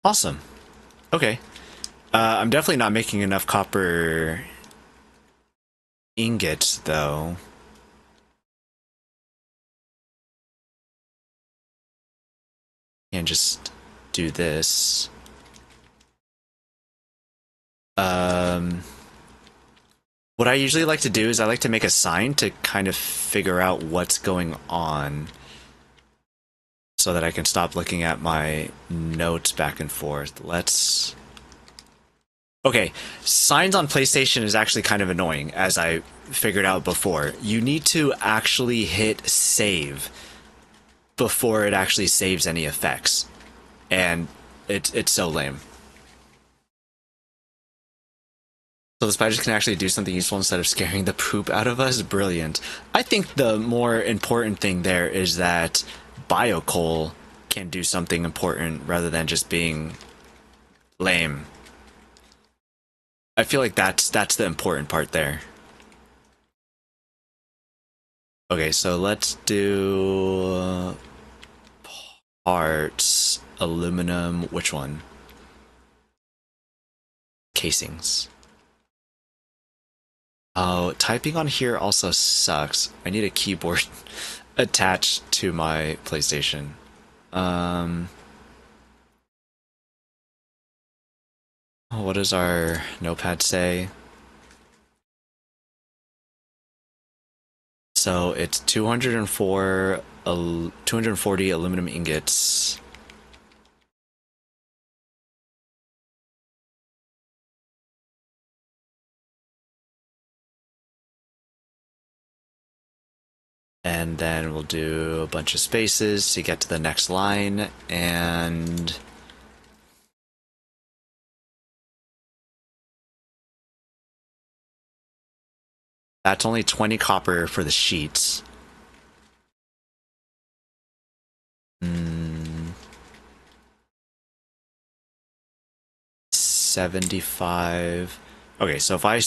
Awesome. Okay. I'm definitely not making enough copper ingots, though. And just do this. What I usually like to do is I like to make a sign to kind of figure out what's going on, so that I can stop looking at my notes back and forth. Let's... Okay, signs on PlayStation is actually kind of annoying, as I figured out before. You need to actually hit save before it actually saves any effects. And it's so lame. So the spiders can actually do something useful instead of scaring the poop out of us? Brilliant. I think the more important thing there is that biocoal can do something important rather than just being lame. I feel like that's the important part there. Okay, so let's do parts, aluminum, which one? Casings. Oh, typing on here also sucks. I need a keyboard attached to my PlayStation. What does our notepad say? So it's 240 aluminum ingots. And then we'll do a bunch of spaces to get to the next line, and that's only 20 copper for the sheets. 75. Okay, so if I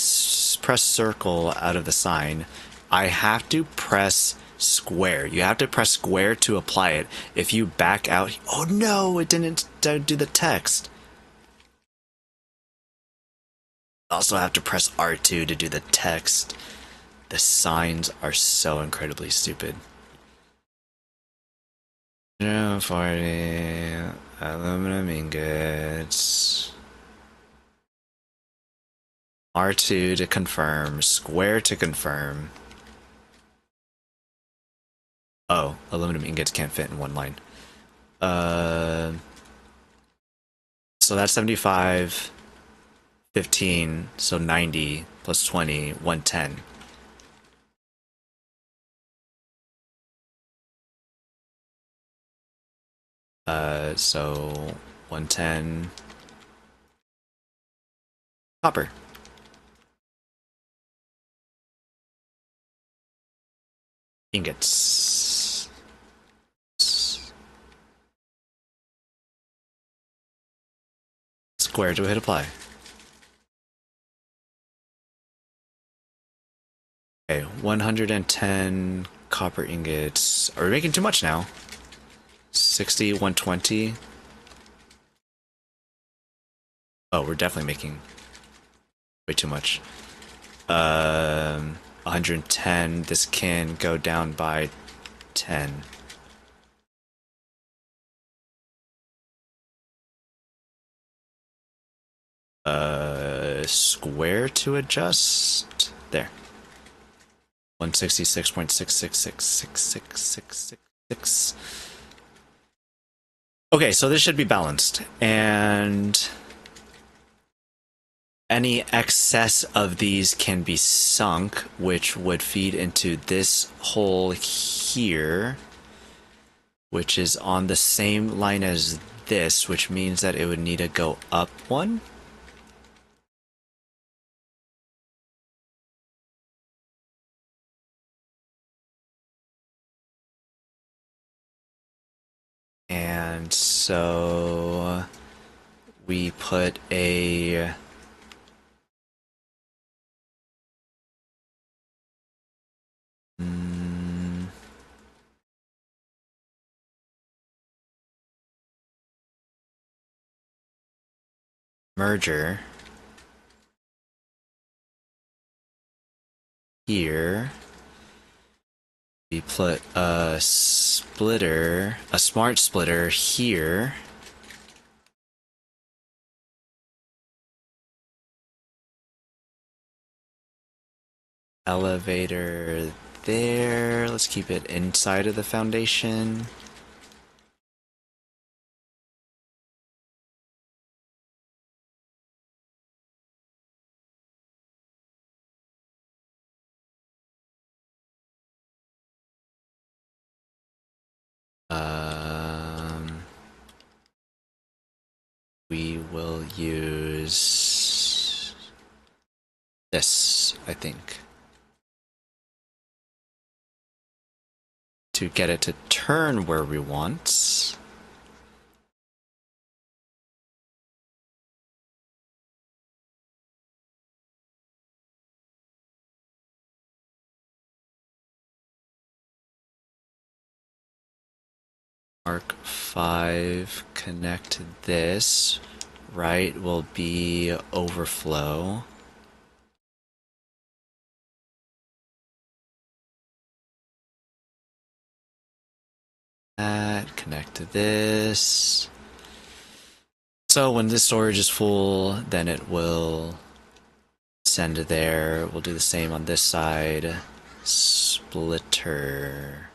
press circle out of the sign, I have to press square. You have to press square to apply it. If you back out... Oh no, it didn't do the text. Also have to press R2 to do the text. The signs are so incredibly stupid. 40 aluminum ingots. R2 to confirm, square to confirm. Oh, aluminum ingots can't fit in one line. So that's 75, 15, so 90 plus 20, 110. So 110 copper. Ingots. Square to hit apply. Okay, 110 copper ingots. Are we making too much now? 60, 120. Oh, we're definitely making way too much. 110. This can go down by 10. Square to adjust. There. 166.66666666. Okay, so this should be balanced, and any excess of these can be sunk, which would feed into this hole here, which is on the same line as this, which means that it would need to go up one. And so we put a merger here. We put a splitter, a smart splitter here. Elevator there. Let's keep it inside of the foundation. We will use this, I think, to get it to turn where we want. Mark 5, connect this, right, will be overflow. That, connect to this. So when this storage is full, then it will send there. We'll do the same on this side. Splitter.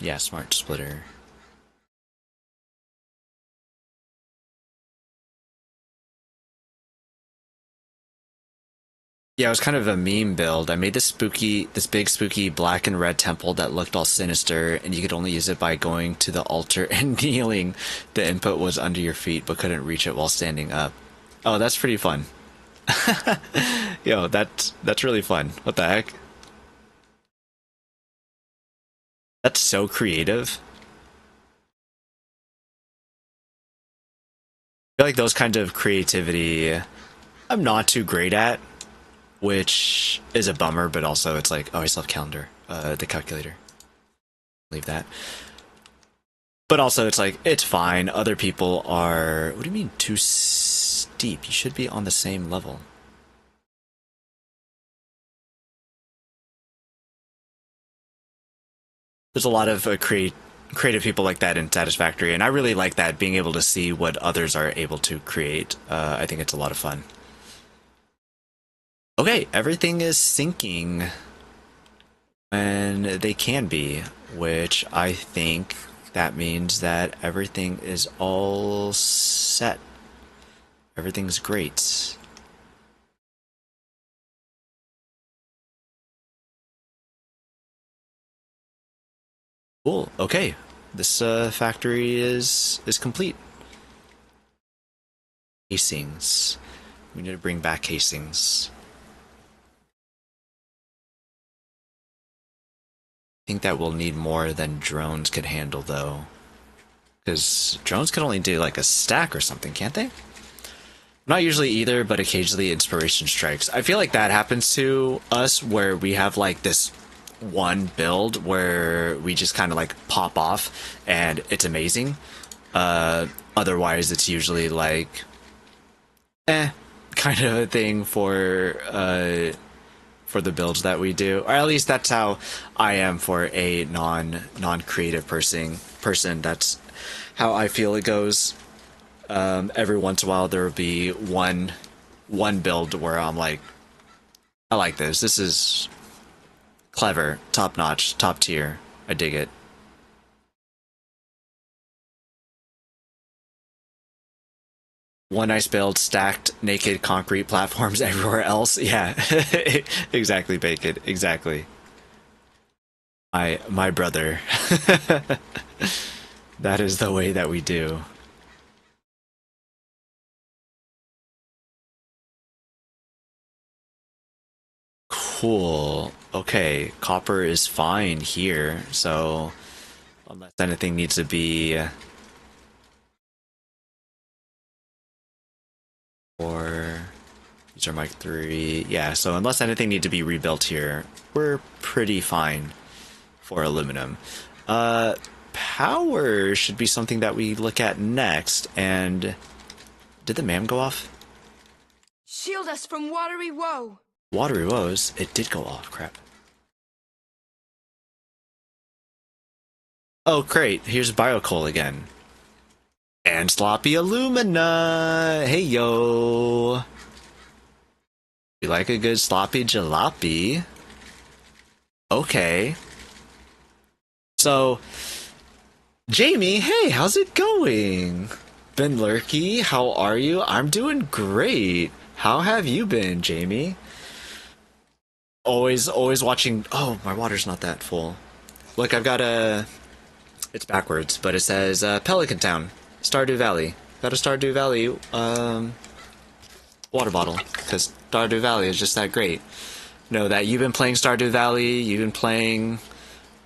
Yeah, smart splitter. Yeah, it was kind of a meme build. I made this big spooky black and red temple that looked all sinister, and you could only use it by going to the altar and kneeling. The input was under your feet, but couldn't reach it while standing up. Oh, that's pretty fun. Yo, that's really fun. What the heck? That's so creative. I feel like those kinds of creativity I'm not too great at, which is a bummer, but also it's like, oh, I still have calendar, the calculator. Leave that. But also it's like, it's fine. Other people are, what do you mean too steep? You should be on the same level. There's a lot of creative people like that in Satisfactory, and I really like that, being able to see what others are able to create. I think it's a lot of fun. Okay, everything is syncing when they can be, which I think that means that everything is all set. Everything's great. Cool. Okay, this factory is complete. Casings. We need to bring back casings. I think that we'll need more than drones could handle, though, because drones can only do like a stack or something, can't they? Not usually either, but occasionally inspiration strikes. I feel like that happens to us, where we have like this one build where we just kind of like pop off and it's amazing. Otherwise it's usually like kind of a thing for the builds that we do, or at least that's how I am for a non-creative person. That's how I feel it goes. Every once in a while there will be one build where I'm like, I like this. This is clever, top notch, top tier. I dig it. One nice build, stacked naked concrete platforms everywhere else. Yeah, exactly, Bacon. Exactly. My brother. That is the way that we do. Cool. Okay, copper is fine here, so unless anything needs to be or these are Mic 3. Yeah, so unless anything needs to be rebuilt here, we're pretty fine for aluminum. Power should be something that we look at next. And did the MAM go off? Shield us from watery woe. Watery woes? It did go off. Crap. Oh, great. Here's Biocoal again. And Sloppy Alumina! Hey, yo! You like a good sloppy jalopy? Okay. So, Jamie, hey, how's it going? Ben Lurky, how are you? I'm doing great. How have you been, Jamie? Always watching... Oh, my water's not that full. Look, I've got a... It's backwards, but it says Pelican Town, Stardew Valley. Got a Stardew Valley water bottle, because Stardew Valley is just that great. Know that you've been playing Stardew Valley, you've been playing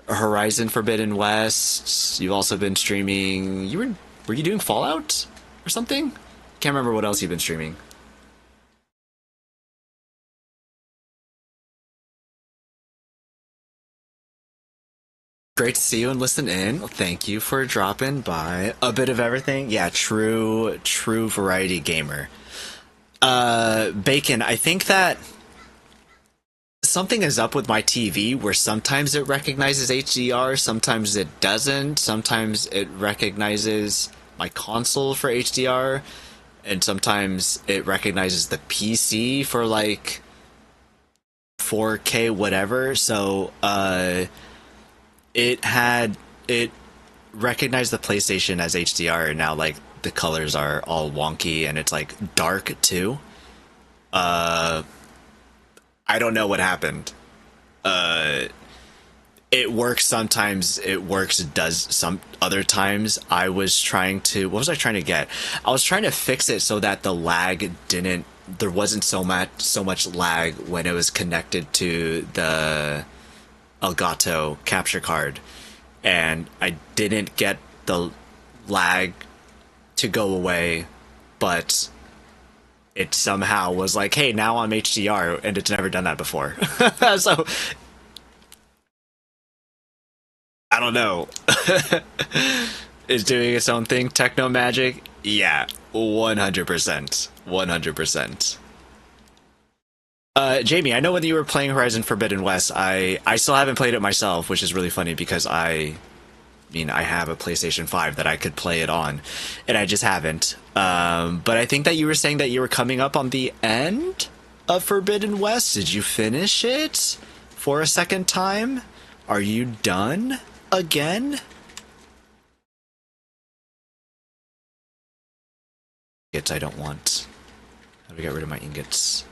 Horizon Forbidden West, you've also been streaming... Were you doing Fallout or something? Can't remember what else you've been streaming. Great to see you and listen in. Thank you for dropping by. A bit of everything. Yeah, true variety gamer. Bacon, I think that something is up with my TV where sometimes it recognizes HDR, sometimes it doesn't, sometimes it recognizes my console for HDR, and sometimes it recognizes the PC for like 4K whatever. So it recognized the PlayStation as HDR, and now like the colors are all wonky and it's like dark too. I don't know what happened. It works sometimes, it works, it does some other times. I was trying to... What was I trying to get? I was trying to fix it so that the lag didn't... There wasn't so much lag when it was connected to the Elgato capture card. And I didn't get the lag to go away, but it somehow was like, hey, now I'm HDR, and it's never done that before. So, I don't know. It's doing its own thing. Techno magic? Yeah, 100%. 100%. Jamie, I know when you were playing Horizon Forbidden West, I still haven't played it myself, which is really funny because I mean, I have a PlayStation 5 that I could play it on, and I just haven't. But I think that you were saying that you were coming up on the end of Forbidden West. Did you finish it for a second time? Are you done again? Ingots I don't want. How do I get rid of my ingots?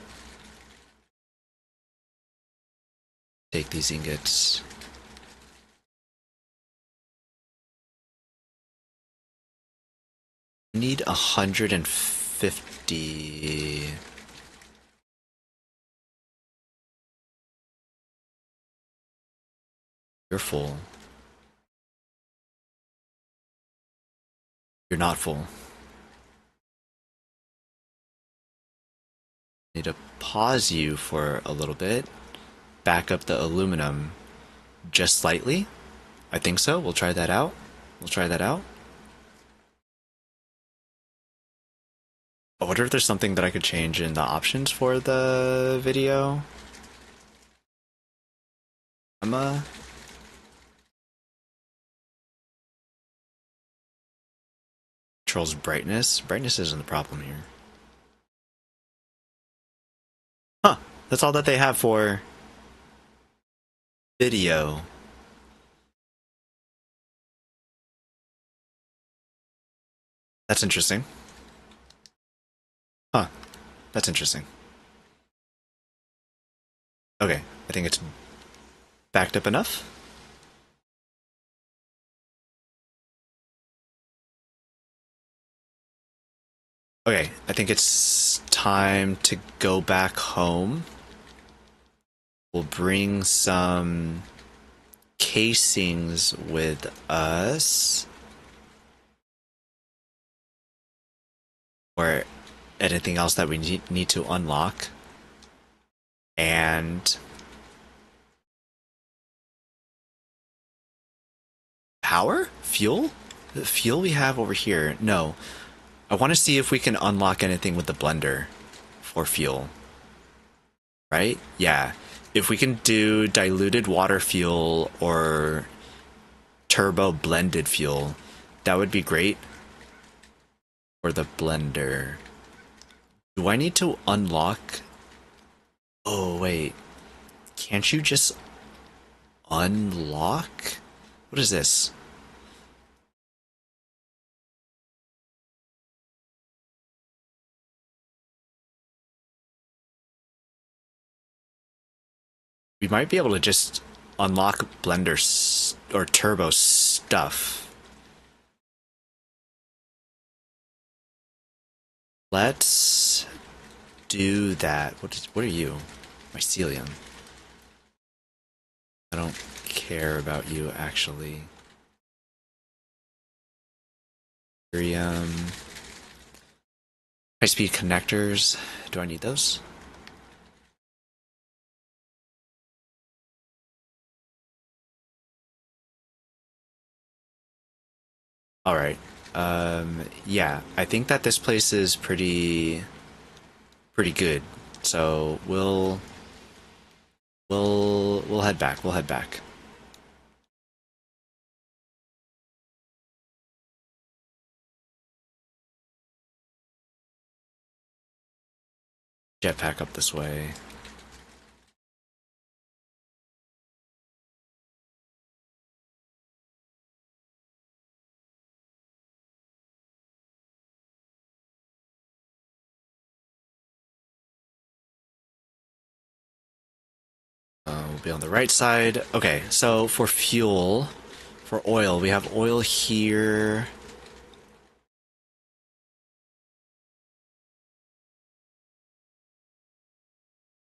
Take these ingots. I need 150. You're full. You're not full. Need to pause you for a little bit. Back up the aluminum just slightly. I think so. We'll try that out. We'll try that out. I wonder if there's something that I could change in the options for the video. Controls brightness. Brightness isn't the problem here. Huh. That's all that they have for video. That's interesting. Huh. That's interesting. Okay. I think it's backed up enough. Okay. I think it's time to go back home. We'll bring some casings with us. Or anything else that we need to unlock. And power? Fuel? The fuel we have over here. No. I want to see if we can unlock anything with the blender for fuel. Right? Yeah. If we can do diluted water fuel or turbo blended fuel, that would be great. For the blender. Do I need to unlock? Oh, wait. Can't you just unlock? What is this? We might be able to just unlock blender or turbo stuff. Let's do that. What are you? Mycelium. I don't care about you, actually. High-speed connectors. Do I need those? All right. Yeah, I think that this place is pretty good. So we'll head back. We'll head back. Jetpack up this way. We'll be on the right side. Okay, so for fuel, for oil, we have oil here.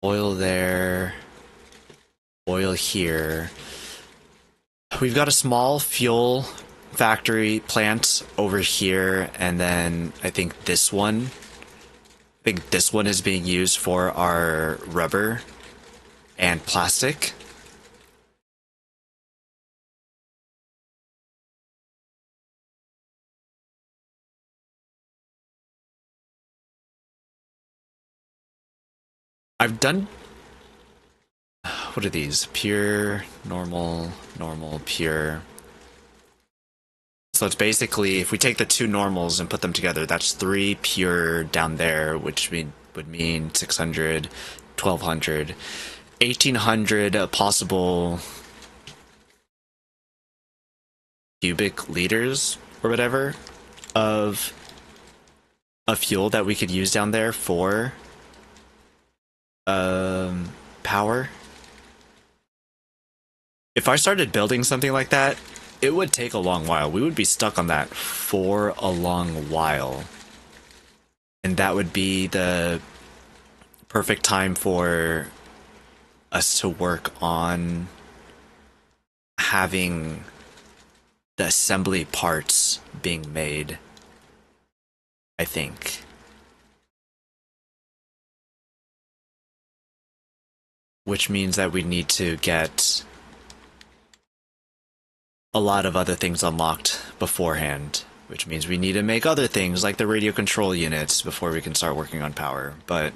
Oil there. Oil here. We've got a small fuel factory plant over here, and then I think this one is being used for our rubber and plastic. I've done... What are these? Pure, normal, normal, pure. So it's basically, if we take the two normals and put them together, that's 3 pure down there, which would mean 600, 1200, 1800 possible cubic liters or whatever of fuel that we could use down there for power. If I started building something like that, it would take a long while. We would be stuck on that for a long while. And that would be the perfect time for us to work on having the assembly parts being made, I think. Which means that we need to get a lot of other things unlocked beforehand, which means we need to make other things like the radio control units before we can start working on power. But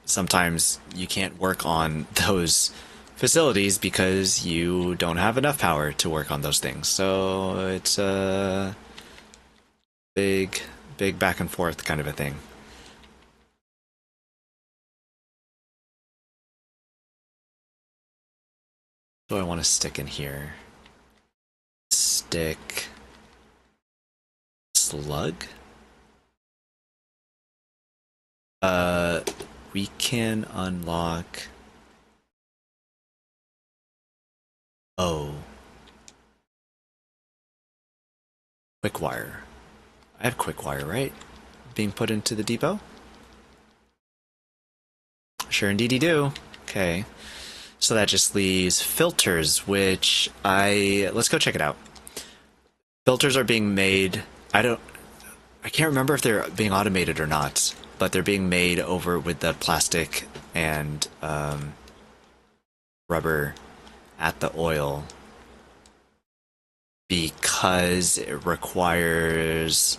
sometimes you can't work on those facilities because you don't have enough power to work on those things. So it's a big back and forth kind of a thing. What do I want to stick in here? Stick slug? We can unlock... Oh. Quick wire. I have quick wire, right? Being put into the depot? Sure indeedy do. Okay. So that just leaves filters, which let's go check it out. Filters are being made. I can't remember if they're being automated or not, but they're being made over with the plastic and rubber at the oil because it requires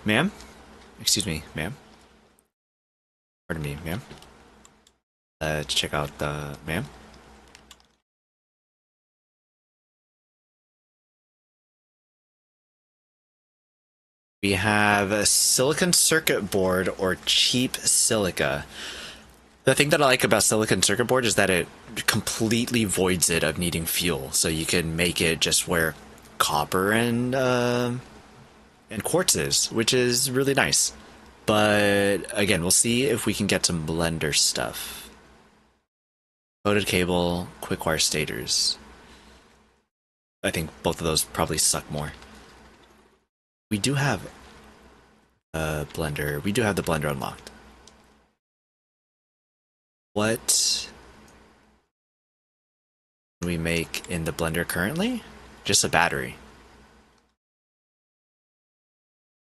Ma'am? Excuse me, ma'am. Pardon me, ma'am. Let's check out the... Ma'am? We have a silicon circuit board or cheap silica. The thing that I like about silicon circuit board is that it completely voids it of needing fuel. So you can make it just where copper and quartz is, which is really nice. But again, we'll see if we can get some blender stuff. Coated cable, quick wire stators. I think both of those probably suck more. We do have a blender. We do have the blender unlocked. What can we make in the blender currently? Just a battery.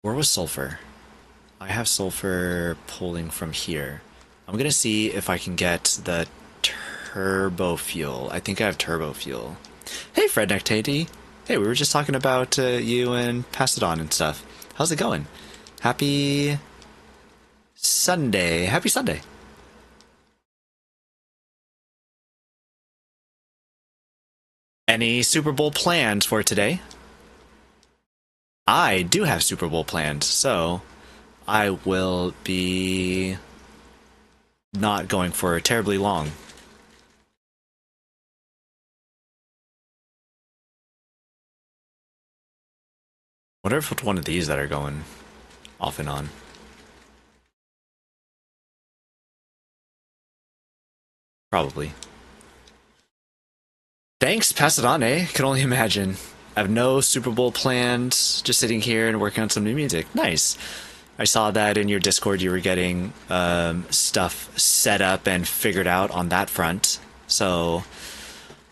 Where was sulfur? I have sulfur pulling from here. I'm gonna see if I can get the turbo fuel. I think I have turbo fuel. Hey, Fredneck Tatey. Hey, we were just talking about you and Pass It On and stuff. How's it going? Happy Sunday. Happy Sunday. Any Super Bowl plans for today? I do have Super Bowl plans, so I will be not going for terribly long. Wonder if it's one of these that are going off and on. Probably. Thanks, pass it on, eh? Can only imagine. I have no Super Bowl planned, just sitting here and working on some new music. Nice. I saw that in your Discord you were getting stuff set up and figured out on that front. So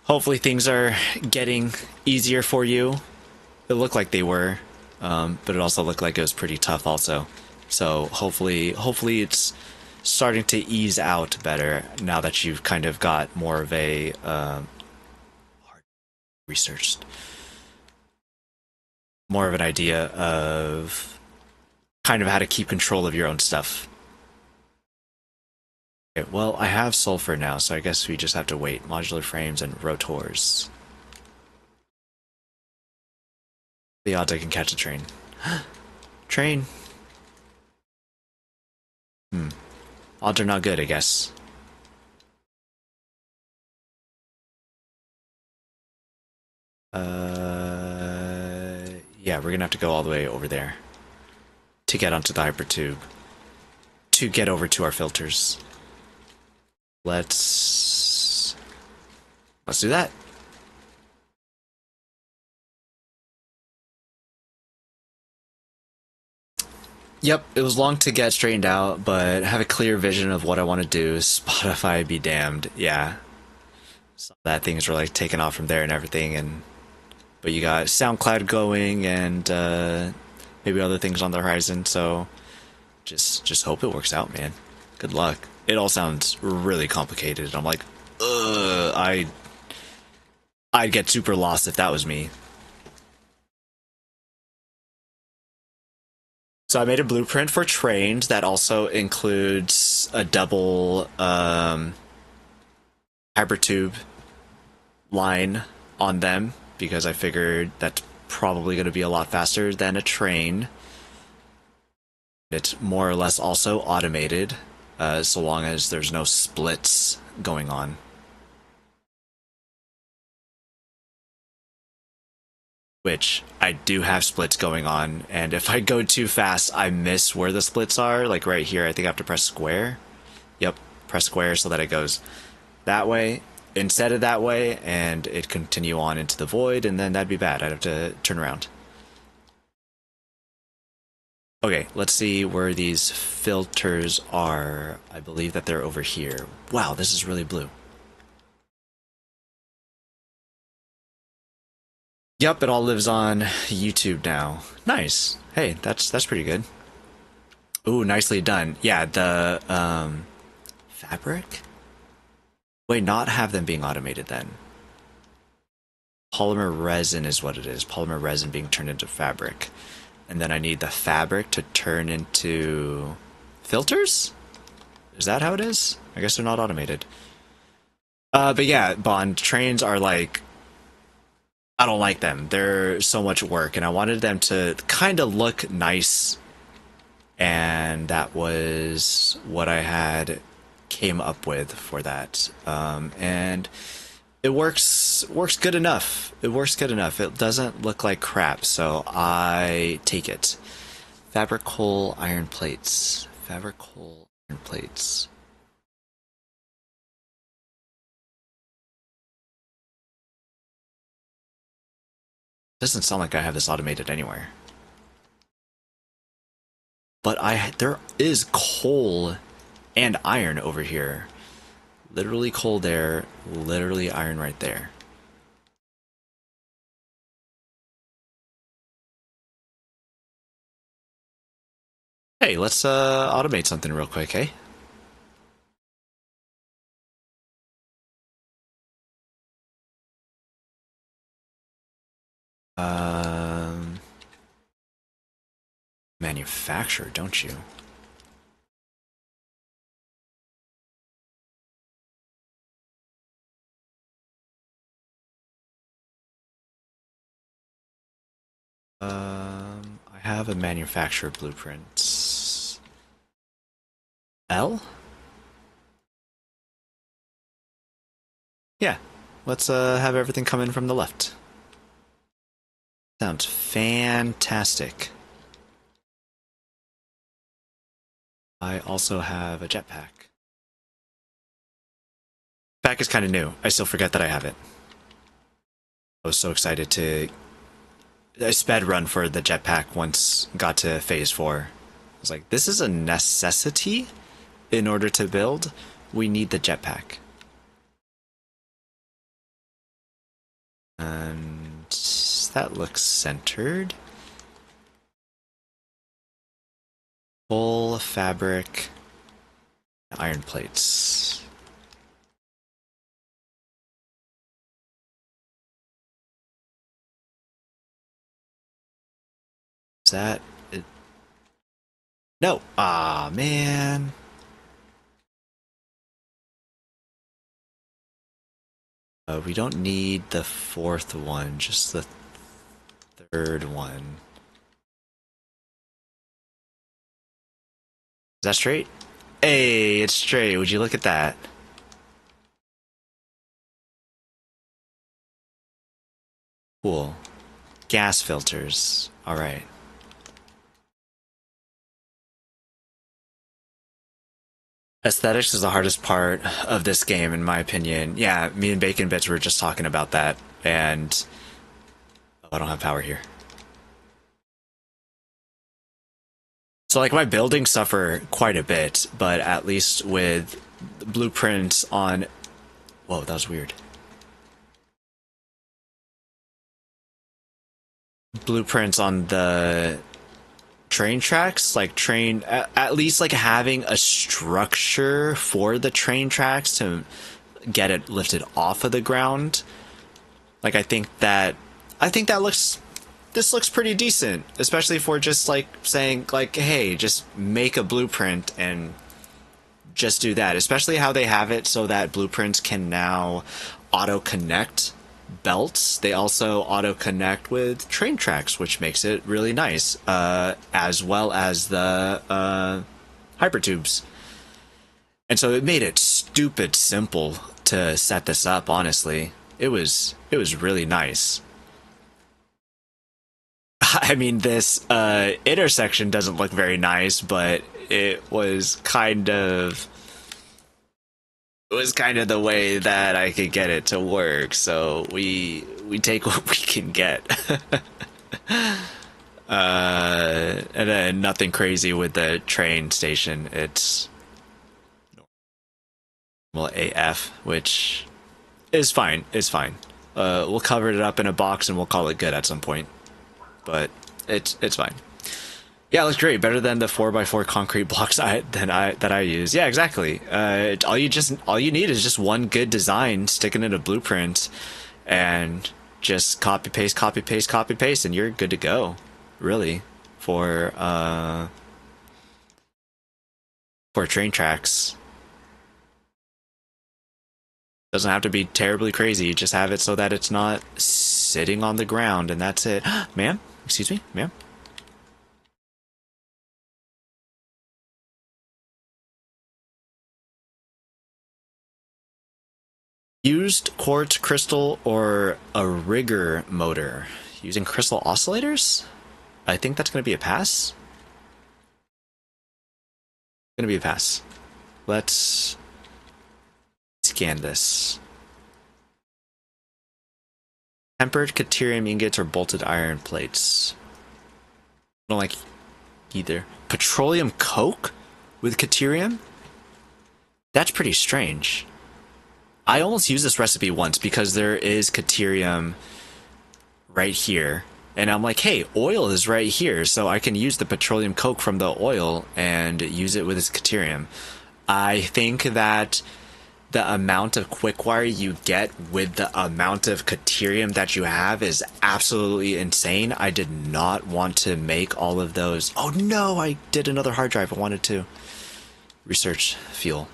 hopefully things are getting easier for you. It looked like they were. But it also looked like it was pretty tough also. So hopefully it's starting to ease out better now that you've kind of got more of a researched, more of an idea of kind of how to keep control of your own stuff. Okay, well, I have sulfur now, so I guess we just have to wait. Modular frames and rotors. The odds I can catch a train. Train. Odds are not good, I guess. Yeah, we're gonna have to go all the way over there to get onto the hypertube. To get over to our filters. Let's do that. Yep, it was long to get straightened out, but have a clear vision of what I want to do. Spotify be damned. Yeah. So that things were like taken off from there and everything, and but you got SoundCloud going and maybe other things on the horizon, so just hope it works out, man. Good luck. It all sounds really complicated. I'm like, I'd get super lost if that was me. So I made a blueprint for trains that also includes a double hypertube line on them because I figured that's probably going to be a lot faster than a train. It's more or less also automated, so long as there's no splits going on. Which I do have splits going on, and if I go too fast, I miss where the splits are. Like right here, I think I have to press square. Yep, press square so that it goes that way instead of that way, and it continue on into the void, and then that'd be bad. I'd have to turn around. Okay, let's see where these filters are. I believe that they're over here. Wow, this is really blue. Yep, it all lives on YouTube now. Nice. Hey, that's pretty good. Ooh, nicely done. Yeah, the fabric? Wait, not have them being automated then. Polymer resin is what it is. Polymer resin being turned into fabric. And then I need the fabric to turn into filters? Is that how it is? I guess they're not automated. But yeah, Bond, trains are like, I don't like them. They're so much work, and I wanted them to kind of look nice, and that was what I had came up with for that. And it works good enough. It works good enough. It doesn't look like crap, so I take it. Fabric hole iron plates. Fabric hole iron plates. Doesn't sound like I have this automated anywhere. But there is coal and iron over here. Literally coal there, literally iron right there. Hey, let's automate something real quick, hey? Um, Manufacture, don't you? I have a manufacturer blueprint. L? Yeah, let's have everything come in from the left. Sounds fantastic. I also have a jetpack. Pack is kind of new. I still forget that I have it. I was so excited to a sped run for the jetpack once got to phase 4. I was like, this is a necessity in order to build. We need the jetpack. And that looks centered. Full fabric, iron plates. Is that it? No. Ah, man. We don't need the fourth one, just the third one. Is that straight? Hey, it's straight. Would you look at that? Cool. Gas filters. Alright. Aesthetics is the hardest part of this game, in my opinion. Yeah, me and Bacon Bits were just talking about that, and... Oh, I don't have power here. So, like, my buildings suffer quite a bit, but at least with blueprints on... Whoa, that was weird. Blueprints on the train tracks, like at least like having a structure for the train tracks to get it lifted off of the ground. Like I think that this looks pretty decent, especially for just like saying like, hey, just make a blueprint and just do that. Especially how they have it so that blueprints can now auto connect belts. They also auto connect with train tracks, which makes it really nice, as well as the hypertubes. And so it made it stupid simple to set this up. Honestly, it was really nice. I mean, this intersection doesn't look very nice, but it was kind of the way that I could get it to work. So we take what we can get. And then nothing crazy with the train station. It's normal AF, which is fine. It's fine. We'll cover it up in a box and we'll call it good at some point. But it's fine. Yeah, it looks great. Better than the 4x4 concrete blocks that I use. Yeah, exactly. All you need is just one good design, stick it in a blueprint, and just copy paste, copy paste, copy paste, and you're good to go. Really, for train tracks. Doesn't have to be terribly crazy. Just have it so that it's not sitting on the ground, and that's it. Ma'am, excuse me, ma'am. Used quartz crystal or a rigger motor using crystal oscillators? I think that's going to be a pass. Going to be a pass. Let's scan this. Tempered Caterium ingots or bolted iron plates. I don't like either. Petroleum coke with Caterium? That's pretty strange. I almost used this recipe once because there is Caterium right here. And I'm like, hey, oil is right here, so I can use the petroleum coke from the oil and use it with this Caterium. I think that the amount of quick wire you get with the amount of Caterium that you have is absolutely insane. I did not want to make all of those. Oh no, I did another hard drive. I wanted to research fuel.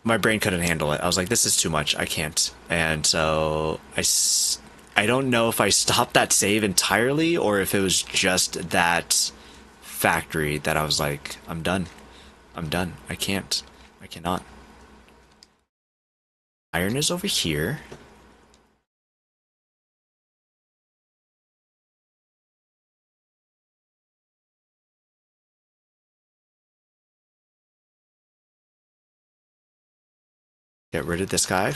My brain couldn't handle it. I was like, this is too much. I can't. And so I don't know if I stopped that save entirely or if it was just that factory that I was like, I'm done. I'm done. I can't. I cannot. Iron is over here. Get rid of this guy.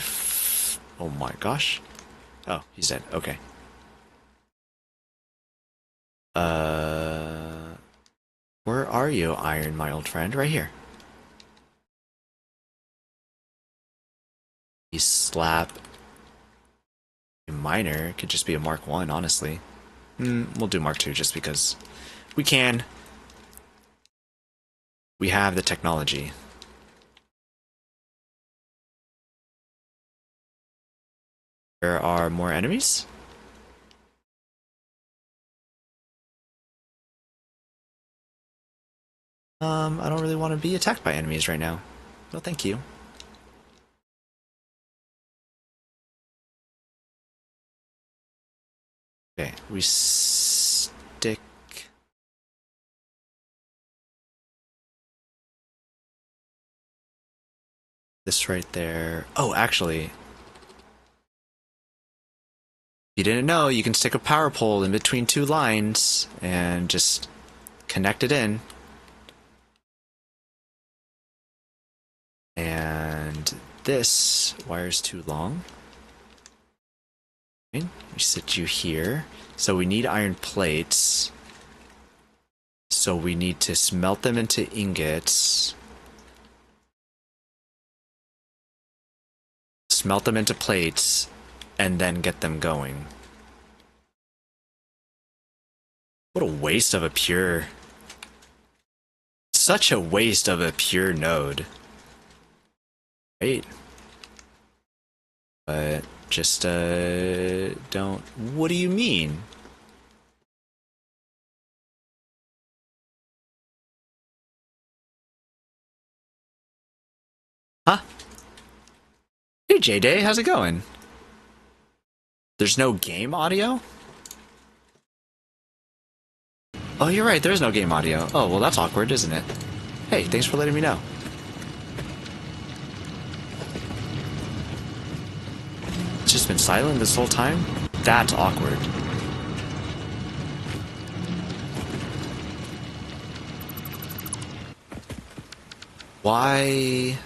Oh my gosh. Oh, he's dead. Okay. Where are you, Iron, my old friend? Right here. You slap a miner. It could just be a Mark 1, honestly. We'll do Mark 2 just because we can. We have the technology. There are more enemies? I don't really want to be attacked by enemies right now. No, thank you. Okay, we stick this right there. Oh, actually, if you didn't know, you can stick a power pole in between two lines and just connect it in. And this wire's too long. We sit you here. So we need iron plates. So we need to smelt them into ingots. Smelt them into plates. And then get them going. What a waste of a pure... Such a waste of a pure node. Right? But just, don't... What do you mean? Huh? Hey, J-Day, how's it going? There's no game audio? Oh, you're right, there's no game audio. Oh, well, that's awkward, isn't it? Hey, thanks for letting me know. It's just been silent this whole time? That's awkward. Why...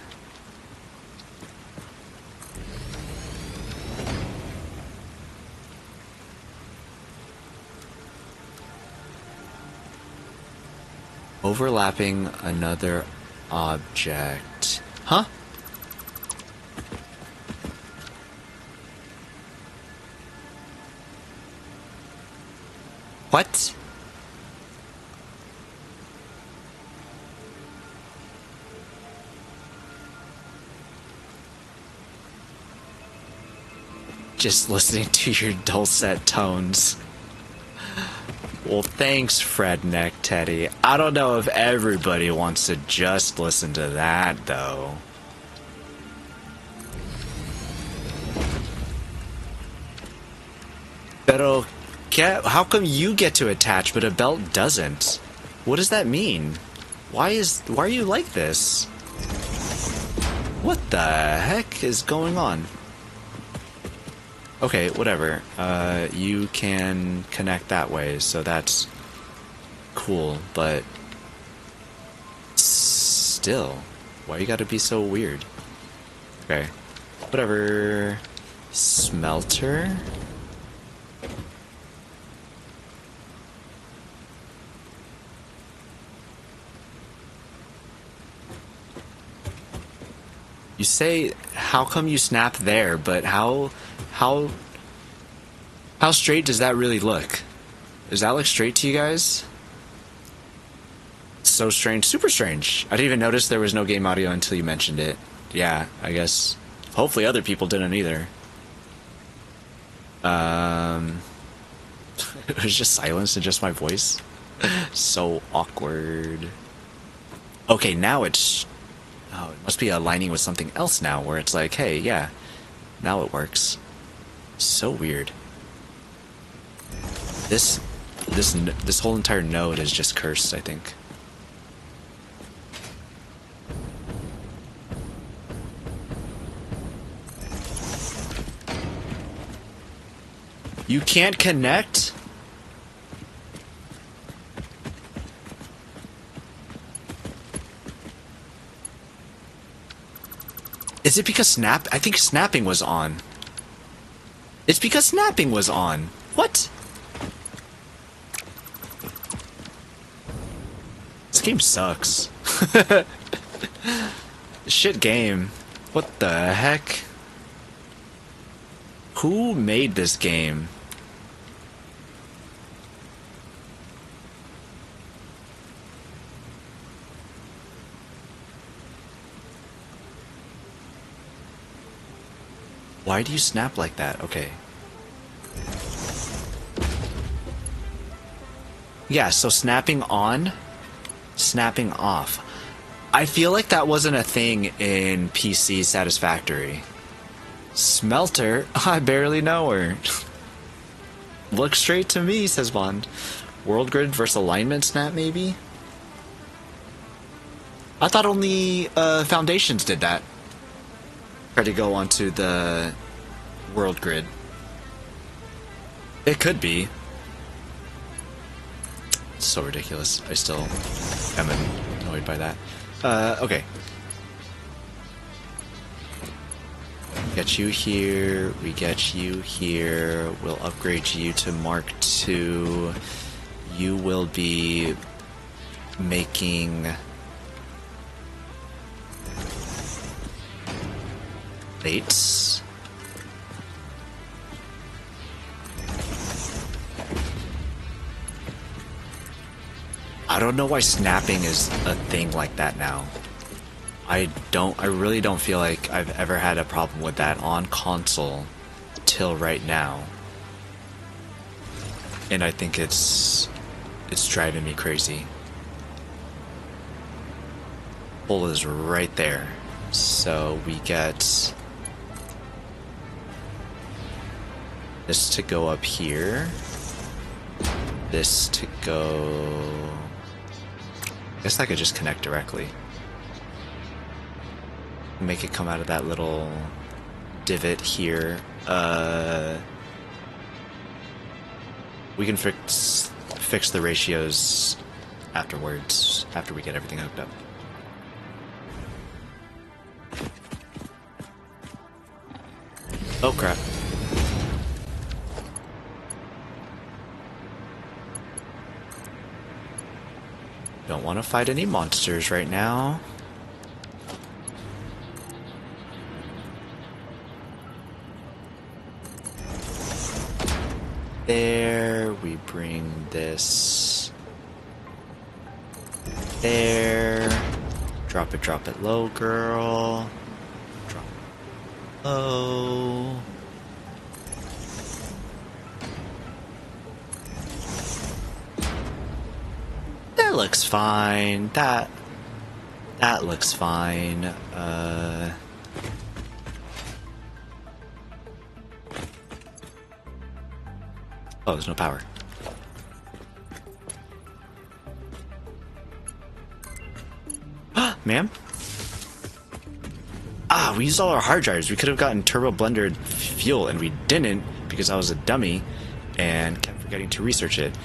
Overlapping another object. Huh? What? Just listening to your dulcet tones. Well, thanks, Fredneck Teddy. I don't know if everybody wants to just listen to that, though. Pero, how come you get to attach, but a belt doesn't? What does that mean? Why are you like this? What the heck is going on? Okay, whatever. You can connect that way, so that's cool, but still, why you gotta be so weird? Okay, whatever. Smelter? You say, how come you snap there, but how straight does that really look? Does that look straight to you guys? So strange, super strange. I didn't even notice there was no game audio until you mentioned it. Yeah, I guess. Hopefully other people didn't either. It was just silence and just my voice. So awkward. Okay, now it's... Oh, it must be aligning with something else now, where it's like, hey, yeah, now it works. So weird. This whole entire node is just cursed, I think. You can't connect? Is it because I think snapping was on. It's because snapping was on. What? This game sucks. Shit game. What the heck? Who made this game? Why do you snap like that? Okay. Yeah, so snapping on, snapping off. I feel like that wasn't a thing in PC Satisfactory. Smelter? I barely know her. Looks straight to me, says Bond. World grid versus alignment snap, maybe? I thought only Foundations did that. Try to go onto the world grid. It could be. It's so ridiculous. I still am annoyed by that. Okay. Get you here, we get you here, we'll upgrade you to Mark II. You will be making plates. I don't know why snapping is a thing like that now. I really don't feel like I've ever had a problem with that on console till right now. And I think it's driving me crazy. Pull is right there. So we get this to go up here. This to go... I guess I could just connect directly. Make it come out of that little divot here. We can fix the ratios afterwards, after we get everything hooked up. Oh crap. Don't want to fight any monsters right now. There, we bring this there. Drop it low, girl. Drop it low. That looks fine. That looks fine. Oh, there's no power. Ma'am? Ah, we used all our hard drives. We could have gotten turbo blended fuel, and we didn't because I was a dummy and kept forgetting to research it.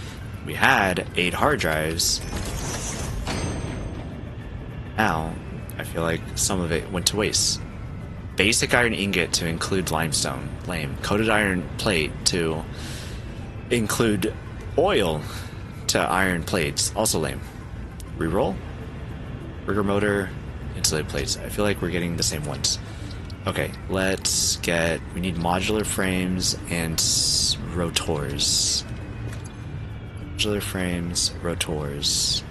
We had 8 hard drives. Now, I feel like some of it went to waste. Basic iron ingot to include limestone. Lame. Coated iron plate to include oil to iron plates. Also lame. Reroll? Rigger motor, insulated plates. I feel like we're getting the same ones. Okay, let's get... We need modular frames and rotors. Modular frames, rotors.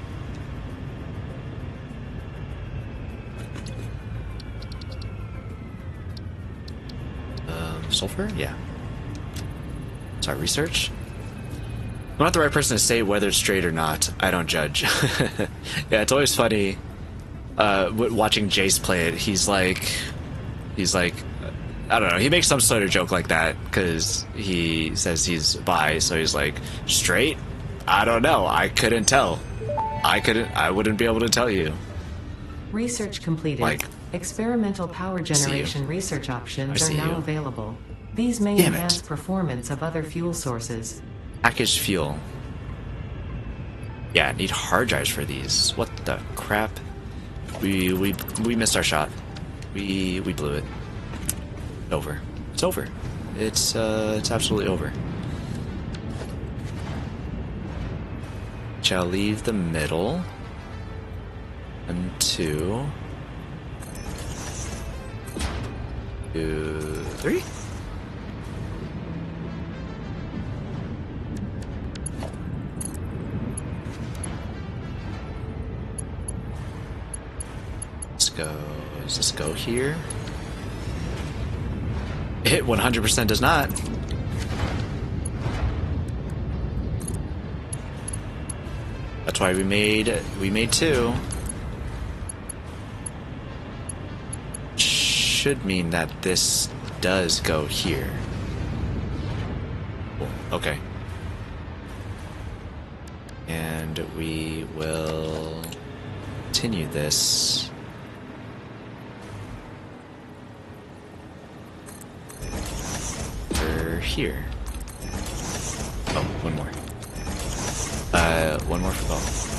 Sulfur? Yeah. Sorry, research? I'm not the right person to say whether it's straight or not. I don't judge. Yeah, it's always funny watching Jace play it. He's like, I don't know. He makes some sort of joke like that because he says he's bi. So he's like, straight? I don't know. I couldn't tell. I wouldn't be able to tell you. Research completed. Like, experimental power generation research options are now available. These may Damn enhance it. performance of other fuel sources. Packaged fuel. Yeah, I need hard drives for these. What the crap? We missed our shot. We blew it. Over. It's over. It's absolutely over. Shall leave the middle. 1, 2, 2, 3. Let's go. Does this go here? It 100% does not. That's why we made 2. Should mean that this does go here. Cool. Okay. And we will continue this. Over here. Oh, one more. One more for both.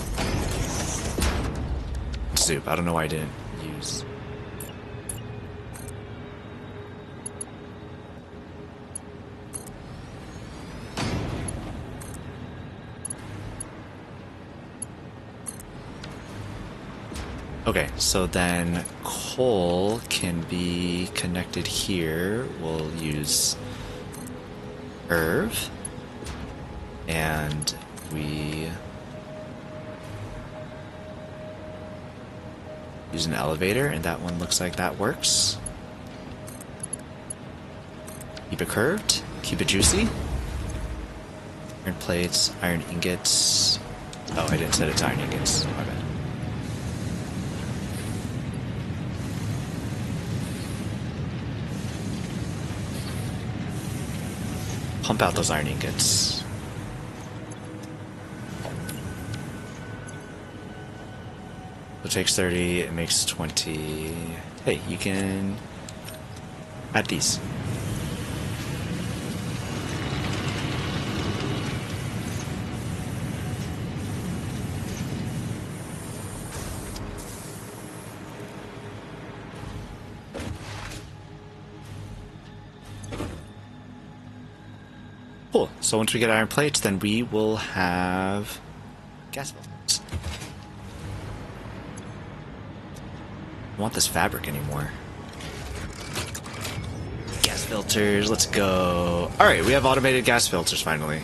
Soup. I don't know why I didn't use. Okay, so then coal can be connected here. We'll use Irv. And we use an elevator, and that one looks like that works. Keep it curved, keep it juicy. Iron plates, iron ingots. Oh, I didn't set it to iron ingots. My bad. Pump out those iron ingots. It takes 30, it makes 20. Hey, you can add these. Cool. So once we get iron plates, then we will have gas filters. I don't want this fabric anymore. Gas filters, let's go. Alright, we have automated gas filters finally.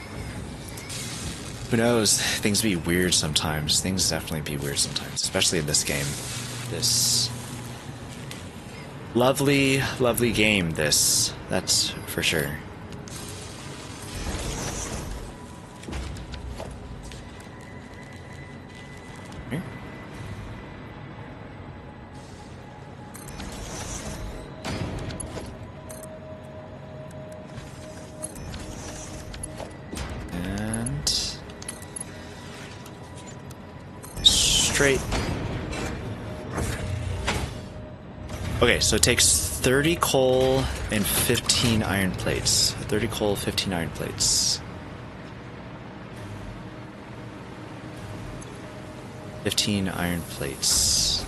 Who knows? Things be weird sometimes. Things definitely be weird sometimes, especially in this game. This lovely, lovely game, this. That's for sure. Here. And straight. Okay, so it takes 30 coal and 15 iron plates. 30 coal, 15 iron plates. 15 iron plates.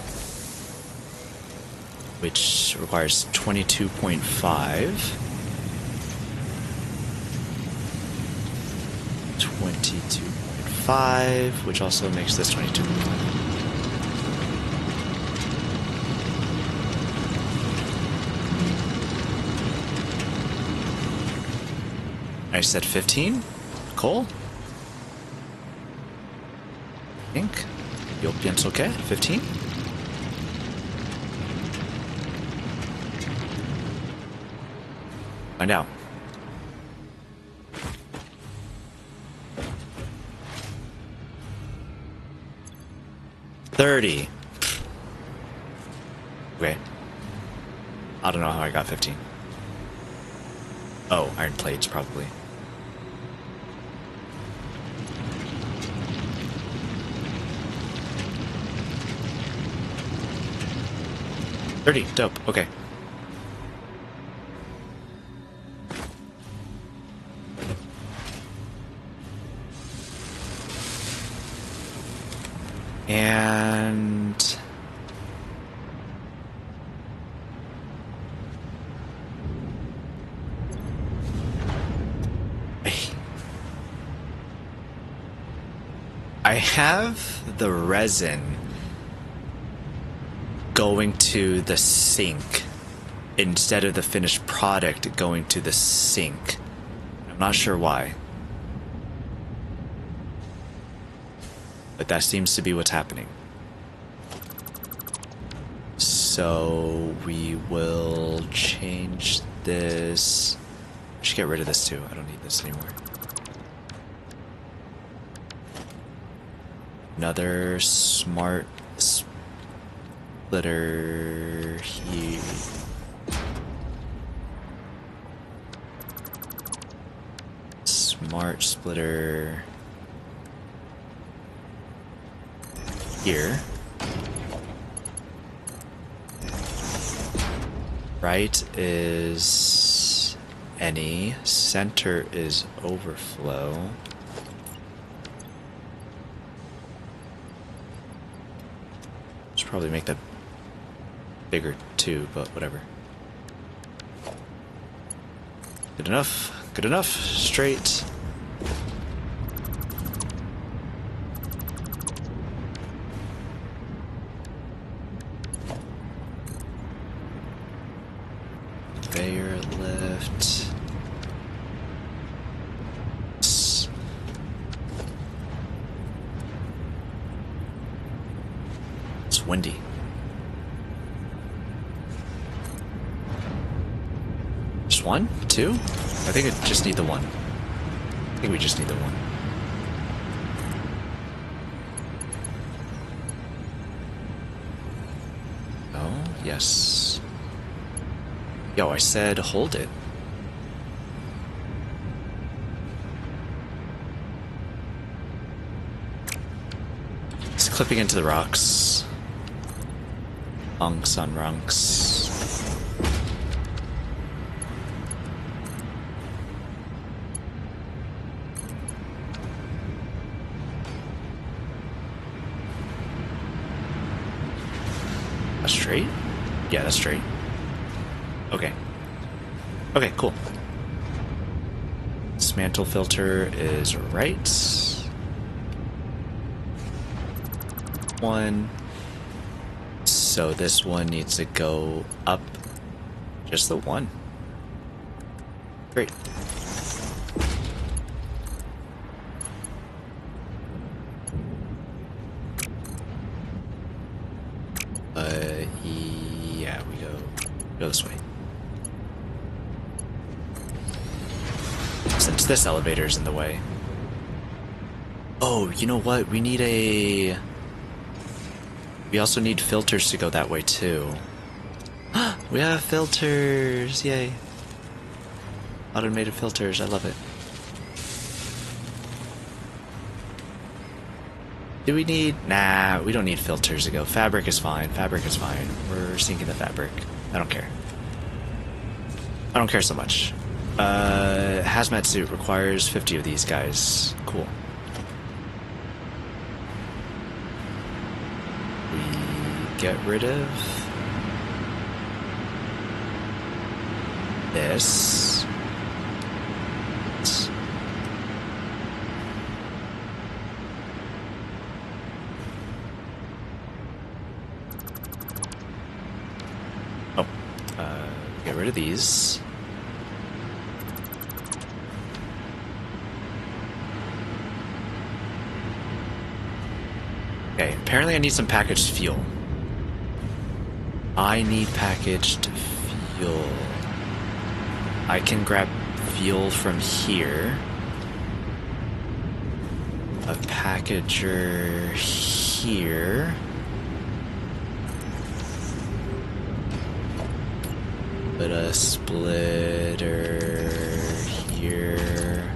Which requires 22.5. 22.5, which also makes this 22.5. I said 15? Coal? I think. Yo pienso que 15? Find out. $30. Okay. I don't know how I got 15. Oh, iron plates, probably. $30. Dope. Okay. And I have the resin going to the sink instead of the finished product going to the sink. I'm not sure why. But that seems to be what's happening. So we will change this. I should get rid of this too. I don't need this anymore. Another smart splitter here. Smart splitter. here. Right is any. Center is overflow. Should probably make that bigger too, but whatever. Good enough. Good enough. Straight. Conveyor lift. It's windy. Just one? Two? I think I just need the one. I think we just need the one. Oh, yes. Yo, I said hold it. It's clipping into the rocks. Runks on runks. That's straight? Yeah, that's straight. Okay. Okay, cool. This mantle filter is right. One. So this one needs to go up just the one. Great. Yeah, we go this way. Since this elevator's in the way. Oh, you know what? We need a... We also need filters to go that way, too. We have filters! Yay. Automated filters, I love it. Do we need... Nah, we don't need filters to go. Fabric is fine. Fabric is fine. We're sinking the fabric. I don't care. I don't care so much. Hazmat suit requires 50 of these guys. Cool. We get rid of this. Oh, get rid of these. Okay, apparently I need some packaged fuel. I need packaged fuel. I can grab fuel from here. A packager here. Put a splitter here.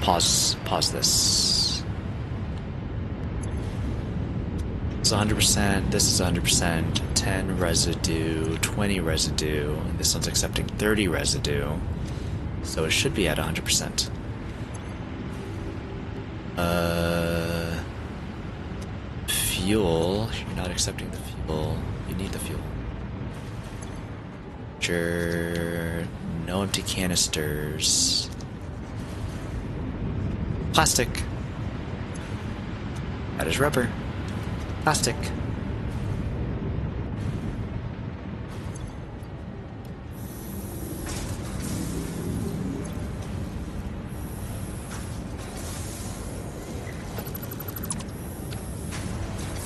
Pause this. This is 100%, this is 100%, 10 residue, 20 residue, and this one's accepting 30 residue, so it should be at 100%. Fuel, you're not accepting the fuel, you need the fuel. Sure, no empty canisters. Plastic. That is rubber. Plastic.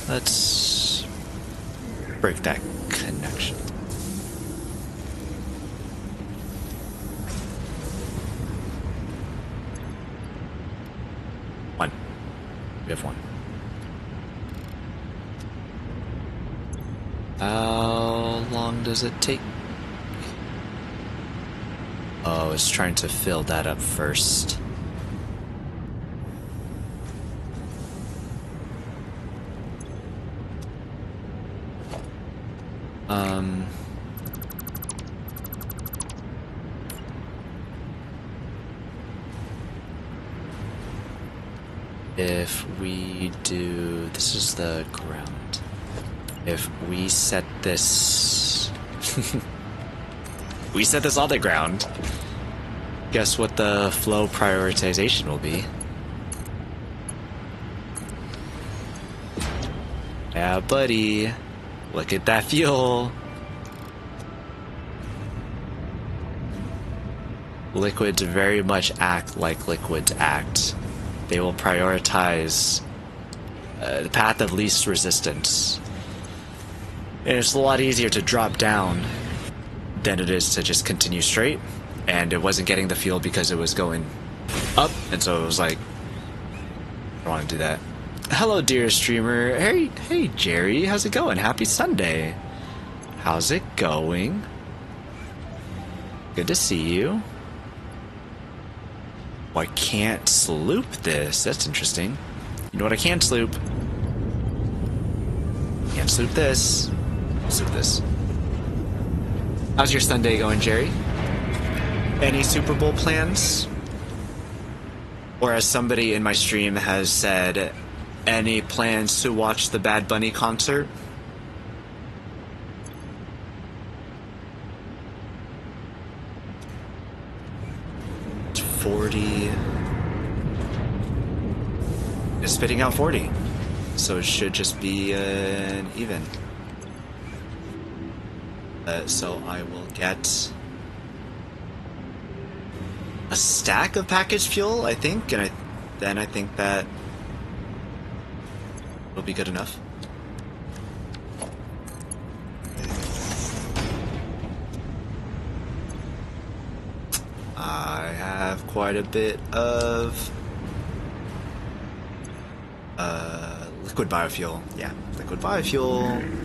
Let's break that connection. One. We have one. How long does it take? Oh, it's trying to fill that up first. If we do, this is the ground. If we set this, we set this on the ground, guess what the flow prioritization will be? Yeah, buddy. Look at that fuel. Liquids very much act like liquids act. They will prioritize the path of least resistance. And it's a lot easier to drop down than it is to just continue straight. And it wasn't getting the fuel because it was going up, and so it was like, I don't want to do that. Hello, dear streamer. Hey, Jerry. How's it going? Happy Sunday. How's it going? Good to see you. Oh, I can't sloop this. That's interesting. You know what I can't sloop? Can't sloop this. Sloop this. How's your Sunday going, Jerry? Any Super Bowl plans? Or as somebody in my stream has said, any plans to watch the Bad Bunny concert? It's 40. It's spitting out 40. So it should just be an even. So I will get a stack of packaged fuel, I think, and then I think that will be good enough. I have quite a bit of liquid biofuel. Yeah, liquid biofuel.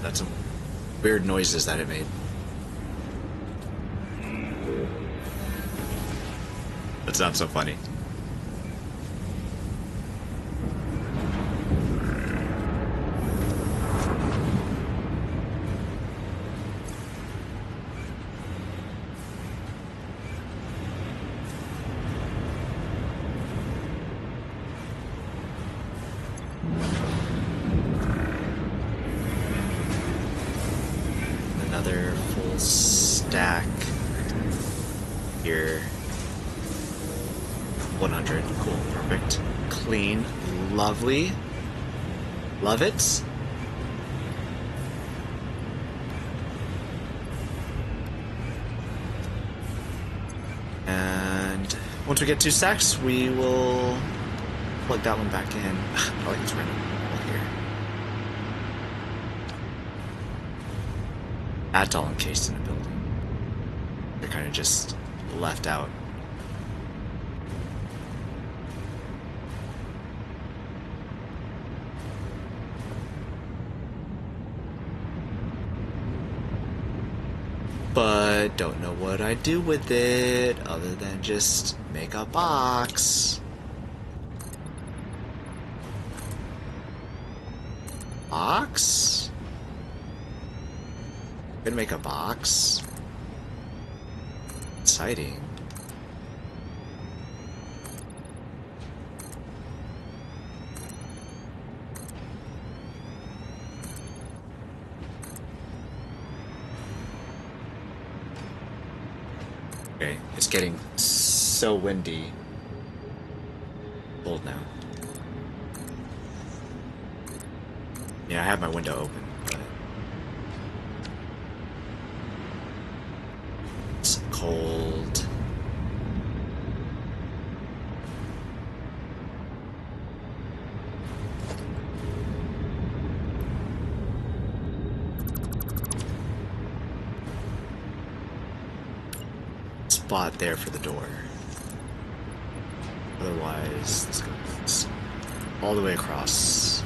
That's some weird noises that it made. That's not so funny. Another full stack here. 100. Cool. Perfect. Clean. Lovely. Love it. And once we get 2 stacks, we will plug that one back in. I like this random wall here. That's all encased in a building. They're kind of just left out. But don't know what I'd do with it other than just make a box. Box? Gonna make a box. Exciting. Okay, it's getting so windy. Cold now. Yeah, I have my window open, but it's cold. Spot there for the door. Otherwise, this goes all the way across.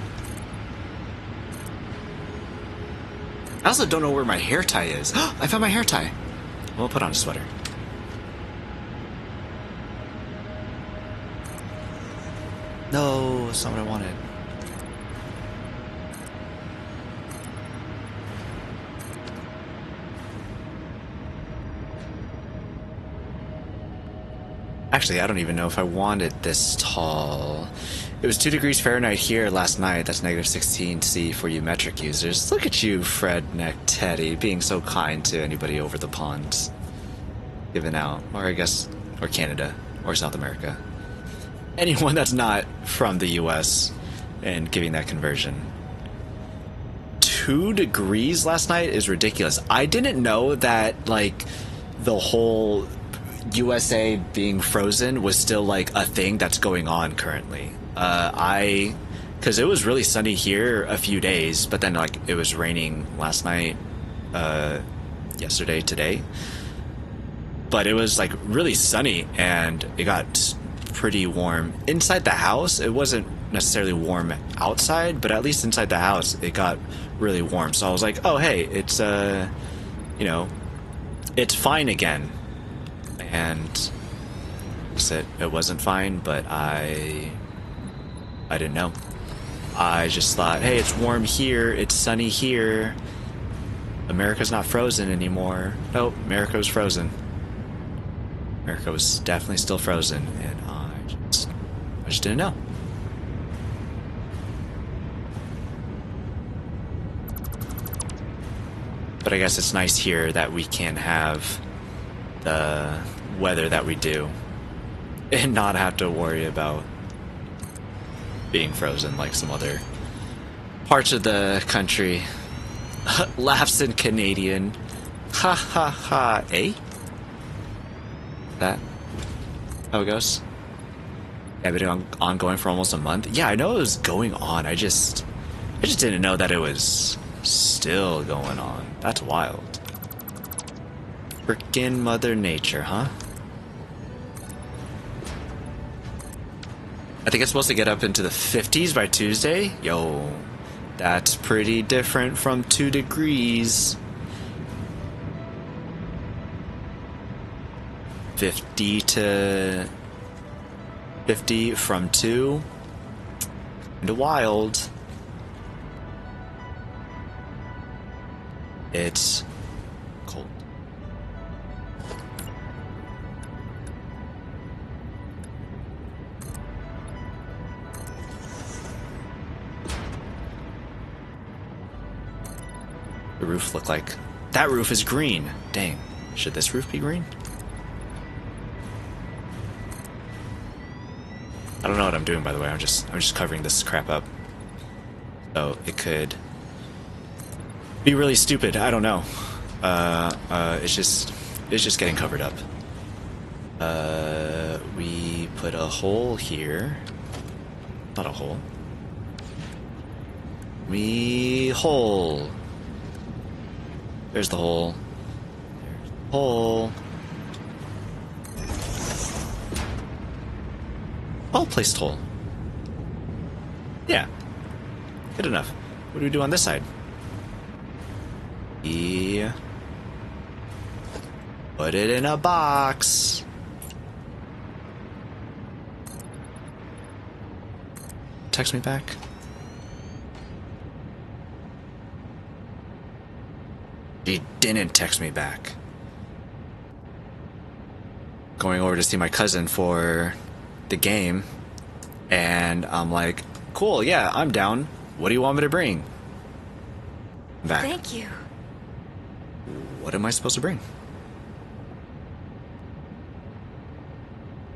I also don't know where my hair tie is. I found my hair tie. We'll put on a sweater. No, that's not what I wanted. Actually, I don't even know if I wanted this tall. It was 2 degrees Fahrenheit here last night. That's negative 16°C for you metric users. Look at you, Fredneck Teddy, being so kind to anybody over the pond. Giving out. Or I guess, or Canada, or South America. Anyone that's not from the US and giving that conversion. 2 degrees last night is ridiculous. I didn't know that, like, the whole USA being frozen was still like a thing that's going on currently. Because it was really sunny here a few days, but then like it was raining last night, yesterday, today. But it was like really sunny and it got pretty warm inside the house. It wasn't necessarily warm outside, but at least inside the house it got really warm. So I was like, oh hey, it's you know, it's fine again. And it wasn't fine, but I didn't know. I just thought, hey, it's warm here, it's sunny here. America's not frozen anymore. Nope, America was frozen. America was definitely still frozen, and I just didn't know. But I guess it's nice here that we can have the weather that we do and not have to worry about being frozen like some other parts of the country. Laughs in Canadian. Ha ha ha. Eh? That how it goes? Yeah, been ongoing for almost a month. Yeah, I know it was going on. I just didn't know that it was still going on. That's wild. Frickin' Mother Nature, huh? I think it's supposed to get up into the 50s by Tuesday. Yo, that's pretty different from 2 degrees. 50 to 50 from 2. Kinda wild. It's cold. The roof looked like... That roof is green. Dang. Should this roof be green? I don't know what I'm doing, by the way. I'm just covering this crap up. So it could be really stupid. I don't know. It's just getting covered up. We put a hole here. Not a hole. Hole. There's the hole. There's the hole. Well-placed hole. Yeah. Good enough. What do we do on this side? Yeah. Put it in a box. Text me back. She didn't text me back. Going over to see my cousin for the game, and I'm like, cool, yeah, I'm down. What do you want me to bring? Back. Thank you. What am I supposed to bring?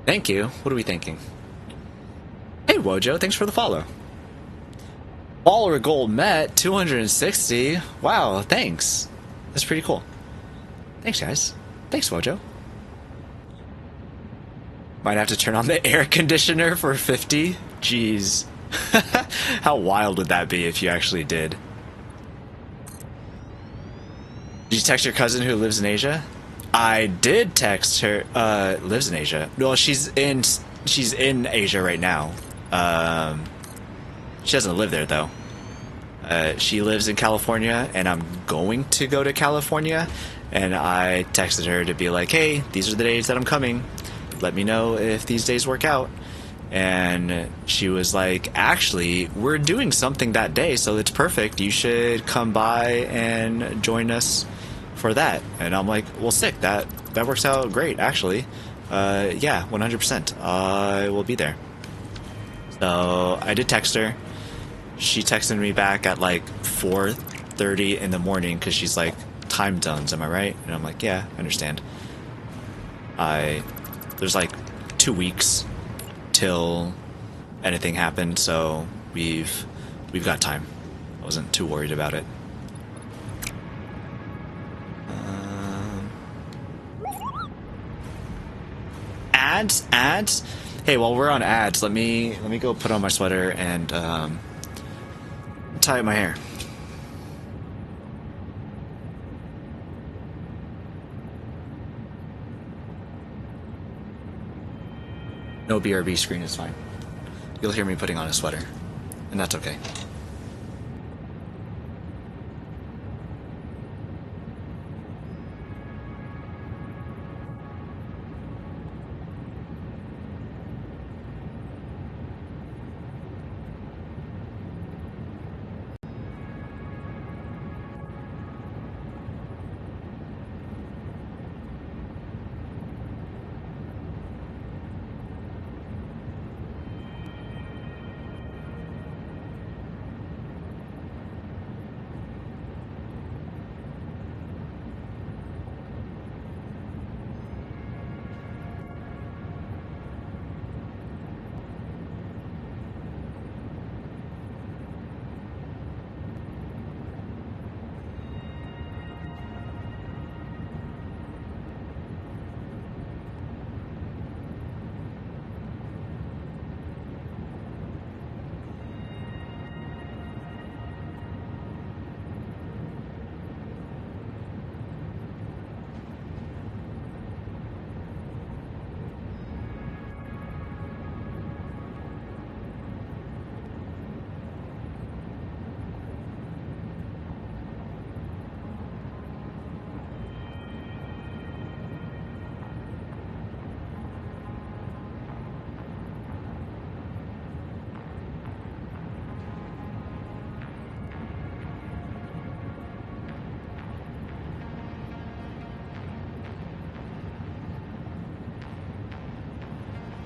Thank you. What are we thinking? Hey, Wojo, thanks for the follow. Baller goal met, 260. Wow, thanks. That's pretty cool. Thanks, guys. Thanks, Wojo. Might have to turn on the air conditioner for 50. Jeez. How wild would that be if you actually did? Did you text your cousin who lives in Asia? I did text her. Lives in Asia. Well, she's in she's in Asia right now. She doesn't live there though. She lives in California, and I'm going to go to California. And I texted her to be like, "Hey, these are the days that I'm coming. Let me know if these days work out." And she was like, "Actually, we're doing something that day, so it's perfect. You should come by and join us for that." And I'm like, "Well, sick. That works out great, actually. Yeah, 100%. I will be there." So I did text her. She texted me back at like 4:30 in the morning because she's like, "Time zones, am I right?" And I'm like, "Yeah, I understand." There's like 2 weeks till anything happened, so we've got time. I wasn't too worried about it. Ads. Hey, while we're on ads, let me go put on my sweater and tie up my hair. No BRB screen is fine. You'll hear me putting on a sweater, and that's okay.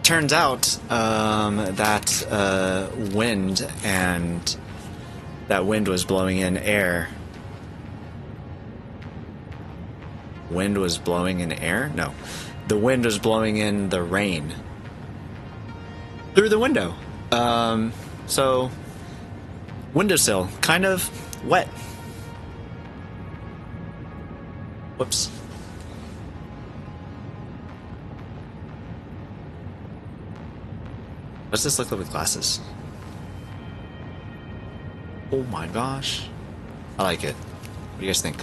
Turns out that wind was blowing in air. Wind was blowing in air? No. The wind was blowing in the rain through the window. So windowsill, kind of wet. Whoops. What's this look like with glasses? Oh my gosh. I like it. What do you guys think?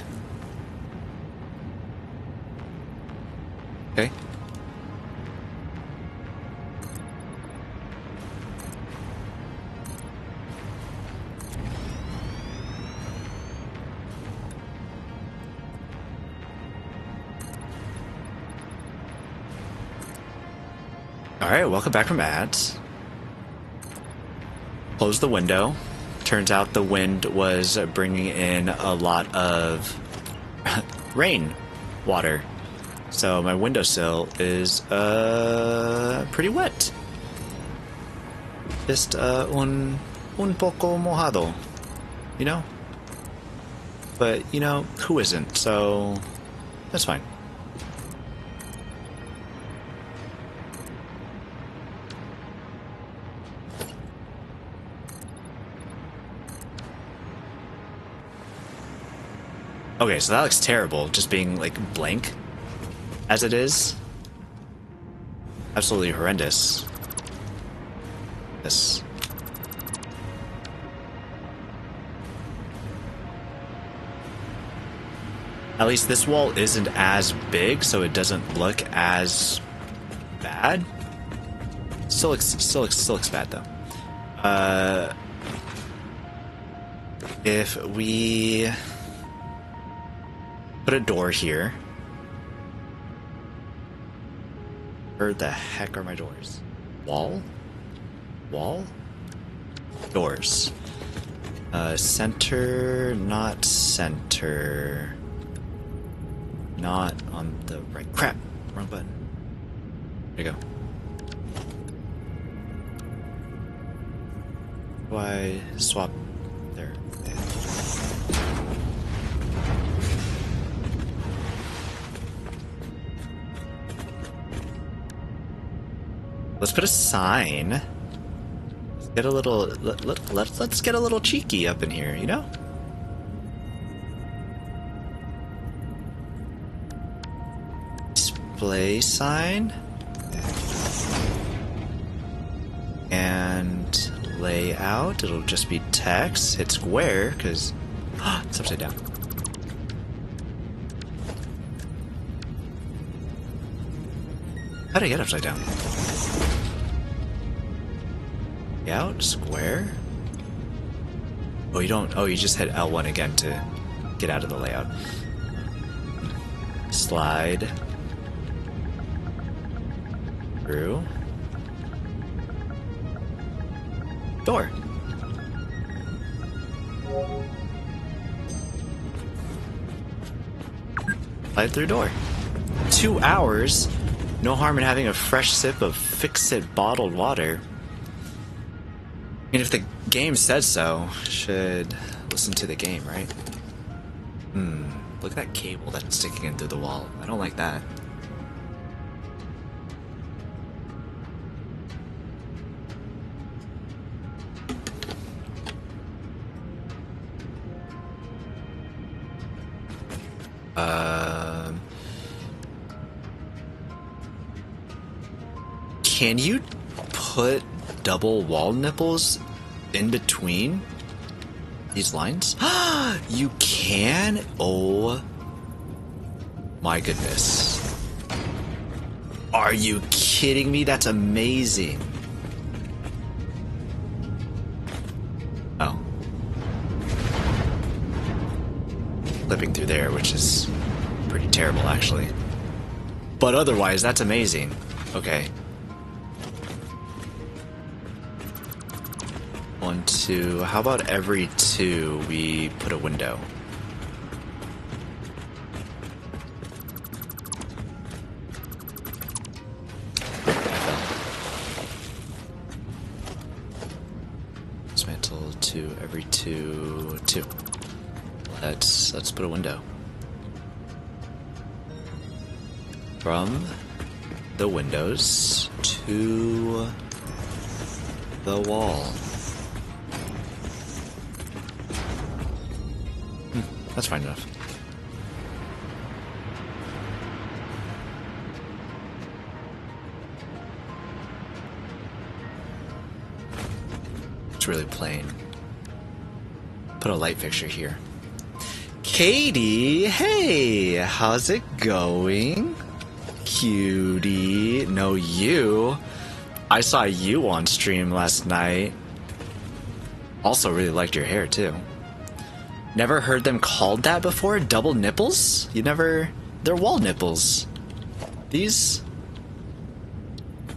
Okay. Alright, welcome back from ads. Close the window. Turns out the wind was bringing in a lot of rain water. So my windowsill is pretty wet. Just un poco mojado, you know? But, you know, who isn't? So that's fine. Okay, so that looks terrible, just being, like, blank as it is. Absolutely horrendous. This. At least this wall isn't as big, so it doesn't look as bad. Still looks bad though. If we put a door here. Where the heck are my doors? Wall? Wall? Doors. Center, not center. Not on the right. Crap! Wrong button. There you go. Why swap there? Let's put a sign. Let's get a little. Let's get a little cheeky up in here, you know? Display sign. And layout. It'll just be text. Hit square because it's upside down. How did I get upside down? Layout, square. Oh, you don't. Oh, you just hit L1 again to get out of the layout. Slide through. Door. Slide through door. 2 hours. No harm in having a fresh sip of fix-it bottled water. I mean, if the game says so, should listen to the game, right? Look at that cable that's sticking in through the wall. I don't like that. Can you put double wall nipples in between these lines? You can? Oh my goodness. Are you kidding me? That's amazing. Oh. Flipping through there, which is pretty terrible actually. But otherwise, that's amazing. Okay. 1, 2. How about every 2 we put a window? Dismantle 2, every 2, 2. Let's put a window. From the windows to the wall. That's fine enough. It's really plain. Put a light fixture here. Katie, hey, how's it going? Cutie. No, you. I saw you on stream last night. Also really liked your hair too. Never heard them called that before? Double nipples? You never... They're wall nipples. These...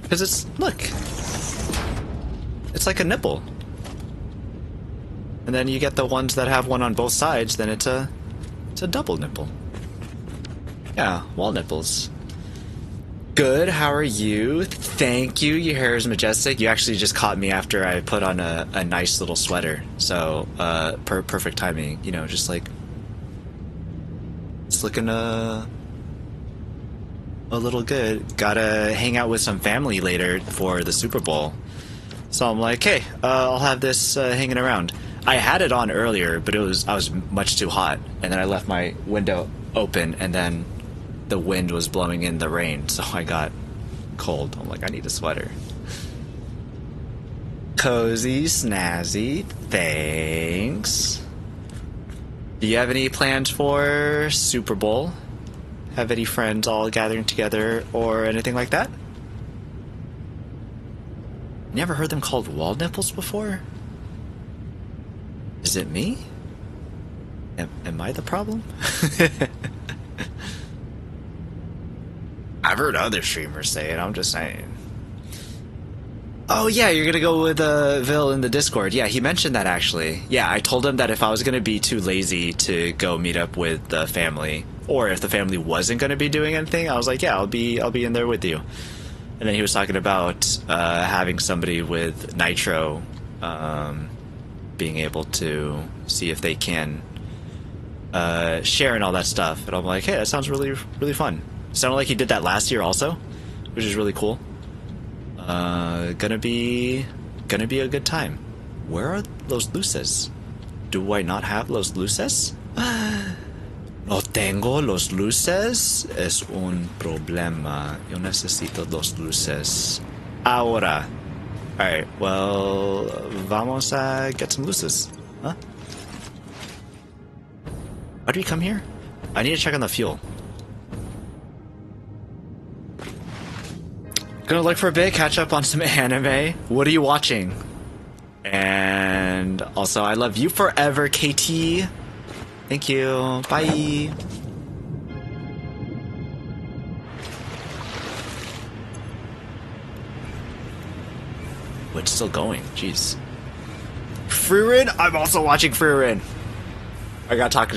Because it's... Look. It's like a nipple. And then you get the ones that have one on both sides, then it's a double nipple. Yeah, wall nipples. Good, how are you? Thank you, your hair is majestic. You actually just caught me after I put on a nice little sweater. So, perfect timing. You know, just like... It's looking, a little good. Gotta hang out with some family later for the Super Bowl. So I'm like, hey, I'll have this hanging around. I had it on earlier, but I was much too hot. And then I left my window open, and then the wind was blowing in the rain, so I got cold. I'm like, I need a sweater. Cozy, snazzy, thanks. Do you have any plans for Super Bowl? Have any friends all gathering together or anything like that? Never heard them called wall nipples before? Is it me? Am I the problem? I've heard other streamers say it, I'm just saying. Oh yeah, you're gonna go with Vil in the Discord. Yeah, he mentioned that actually. Yeah, I told him that if I was gonna be too lazy to go meet up with the family, or if the family wasn't gonna be doing anything, I was like, yeah, I'll be in there with you. And then he was talking about having somebody with Nitro, being able to see if they can share and all that stuff. And I'm like, hey, that sounds really, really fun. Sounded like he did that last year also, which is really cool. Gonna be a good time. Where are los luces? Do I not have los luces? No tengo los luces. Es un problema. Yo necesito los luces. Ahora. Alright, well, vamos a get some luces. Huh? Why do we come here? I need to check on the fuel. Gonna look for a bit, catch up on some anime. What are you watching? And also, I love you forever, KT. Thank you. Bye. Oh, it's still going. Jeez. Frurin? I'm also watching Frurin. I gotta talk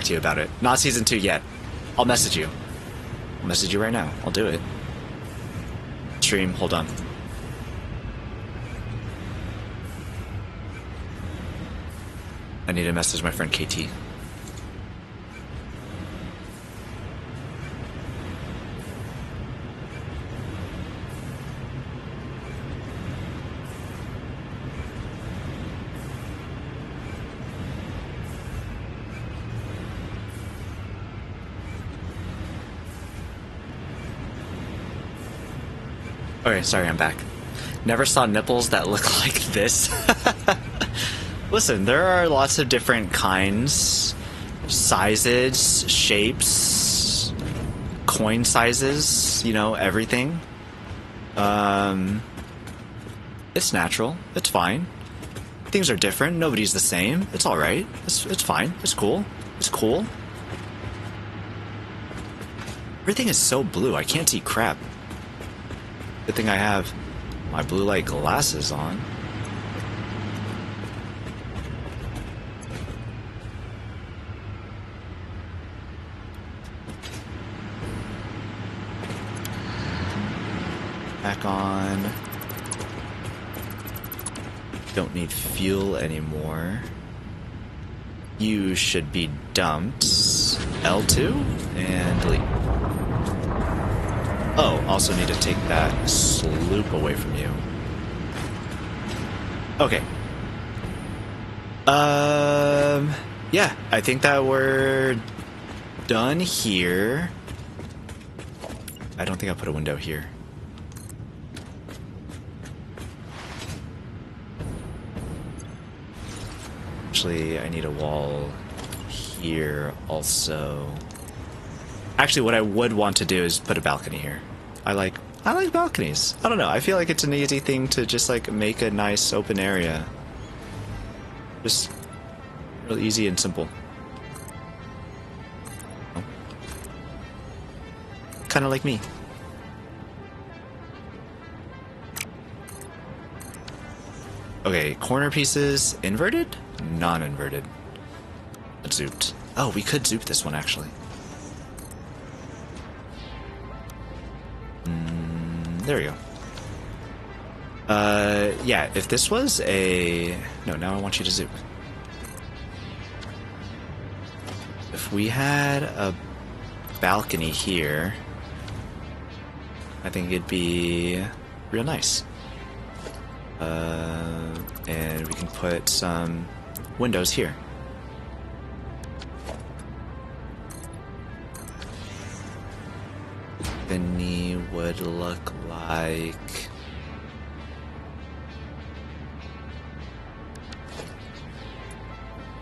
to you about it. Not season 2 yet. I'll message you. I'll message you right now. I'll do it. Stream, hold on. I need to message my friend KT. Okay, sorry, I'm back. Never saw nipples that look like this. Listen, there are lots of different kinds, sizes, shapes, coin sizes, you know, everything. It's natural. It's fine. Things are different. Nobody's the same. It's alright. It's fine. It's cool. It's cool. Everything is so blue, I can't see crap. Good thing I have my blue light glasses on. Back on. Don't need fuel anymore. You should be dumped. L2 and delete. Oh, also need to take that sloop away from you. Okay. Yeah, I think that we're done here. I don't think I put a window here. Actually, I need a wall here also. Actually, what I would want to do is put a balcony here. I like balconies. I don't know. I feel like it's an easy thing to just like make a nice open area. Just real easy and simple. Oh. Kind of like me. Okay, corner pieces inverted? Non-inverted. Zooped. Oh, we could zoop this one actually. There we go. Yeah, if this was a... No, now I want you to zoom. If we had a balcony here, I think it'd be real nice. And we can put some windows here. Balcony would look like...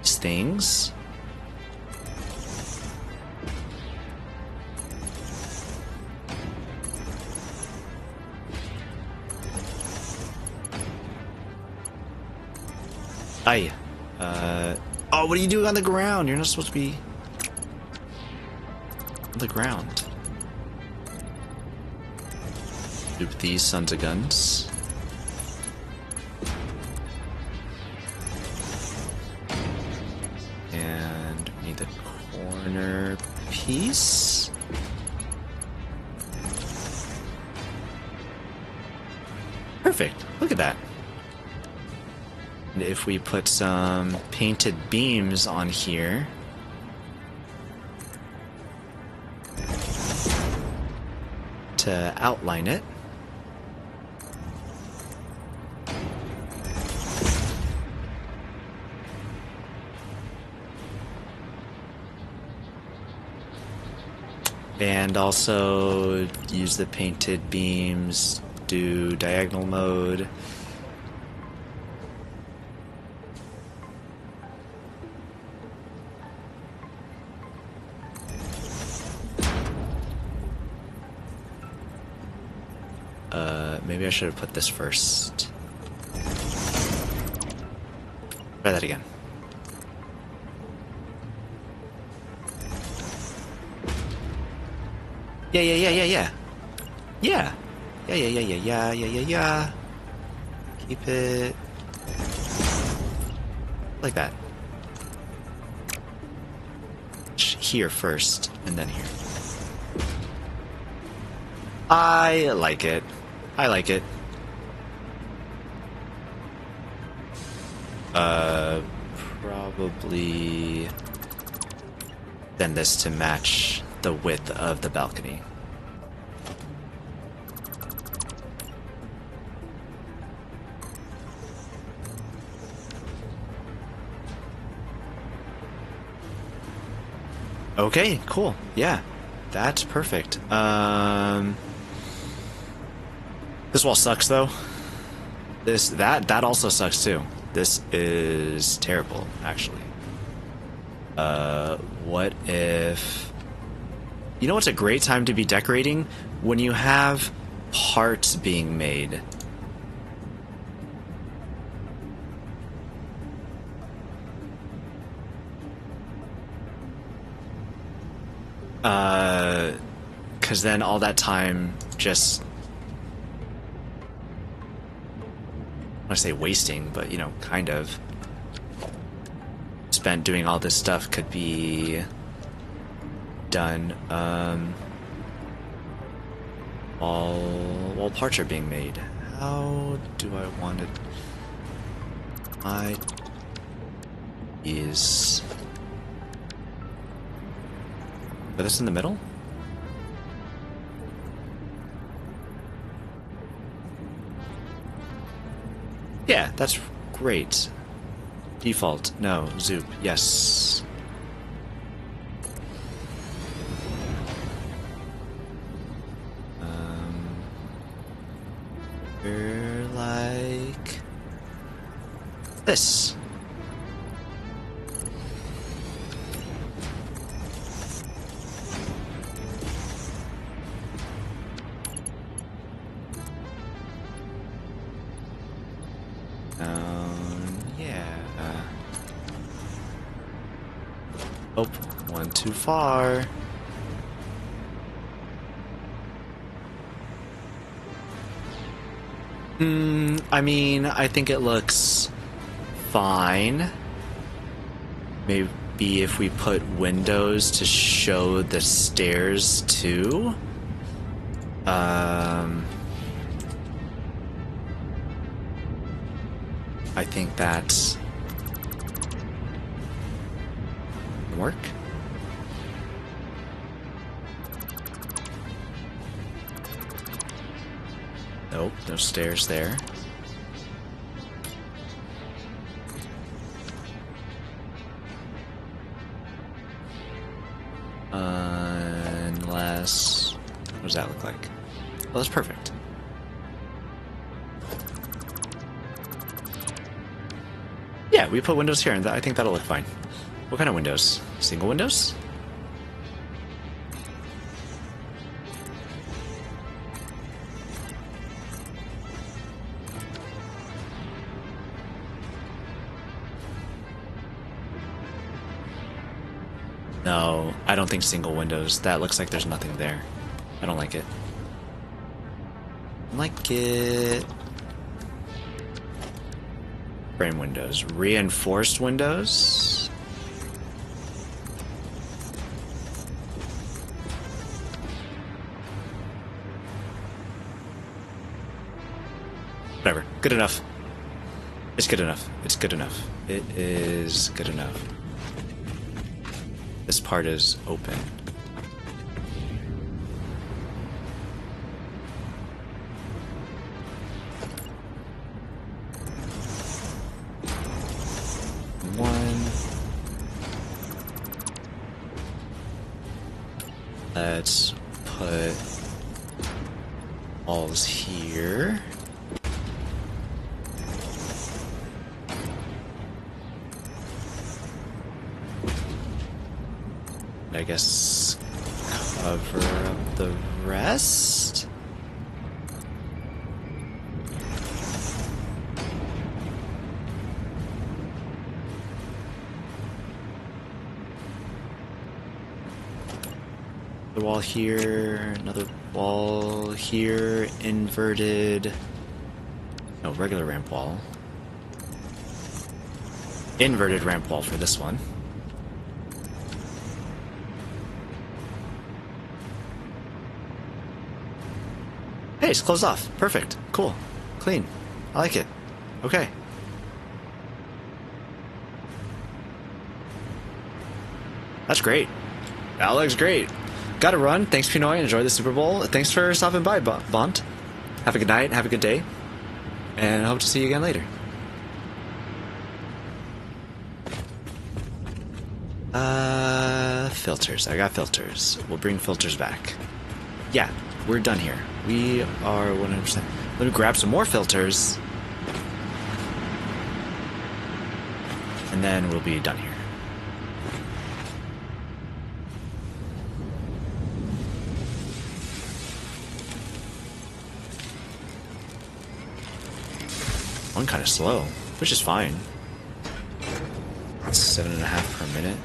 these things. Aye. Oh, what are you doing on the ground? You're not supposed to be on the ground. Loop these sons of guns. And we need the corner piece. Perfect. Look at that. And if we put some painted beams on here, to outline it, and also use the painted beams, do diagonal mode. Maybe I should have put this first. Try that again. Yeah. Yeah. Keep it like that. Here first, and then here. I like it. I like it. Probably bend this to match the width of the balcony. Okay, cool. Yeah, that's perfect. This wall sucks though. That also sucks too. This is terrible, actually. What if... You know what's a great time to be decorating? When you have parts being made. Because then all that time just... I want to say wasting, but, you know, kind of spent doing all this stuff could be done while parts are being made. How do I want it? Put this in the middle? Yeah, that's great. Default, no. Zoop, yes. We're like this. Oh, one too far. I mean, I think it looks fine. Maybe if we put windows to show the stairs too. I think that's work. Nope, no stairs there. Unless... what does that look like? Well, that's perfect. Yeah, we put windows here, and I think that'll look fine. What kind of windows? Single windows? No, I don't think single windows. That looks like there's nothing there. I don't like it. Like it. Frame windows. Reinforced windows. Whatever. Good enough. It's good enough. It's good enough. It is good enough. This part is open. Let's put walls here. I guess cover up the rest. The wall here, another wall here, inverted, no, regular ramp wall. Inverted ramp wall for this one. Hey, it's closed off. Perfect. Cool. Clean. I like it. Okay. That's great. That looks great. Gotta run. Thanks, P-Noy. Enjoy the Super Bowl. Thanks for stopping by, Bont. Have a good night. Have a good day. And I hope to see you again later. Filters. I got filters. We'll bring filters back. Yeah, we're done here. We are 100%. Let me grab some more filters. And then we'll be done here. One kind of slow, which is fine. It's 7.5 per minute.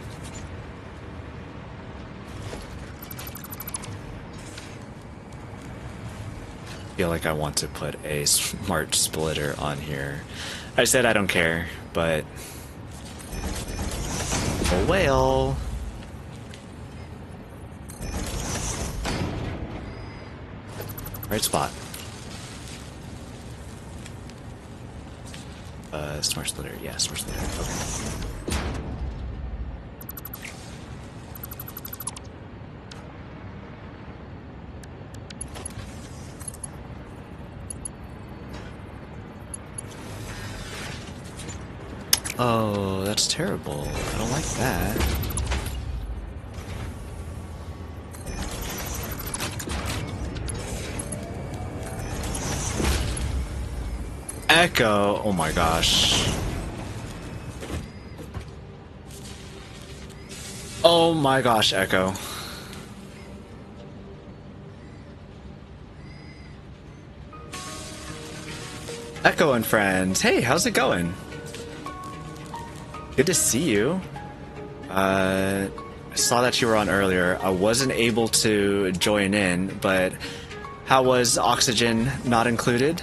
I feel like I want to put a smart splitter on here. I said I don't care, but oh well. Right spot. Smart splitter. Yeah, smart splitter. Okay. Oh, that's terrible. I don't like that. Echo. Oh my gosh. Oh my gosh, Echo. Echo and friends. Hey, how's it going? Good to see you. I saw that you were on earlier. I wasn't able to join in, but how was Oxygen Not Included?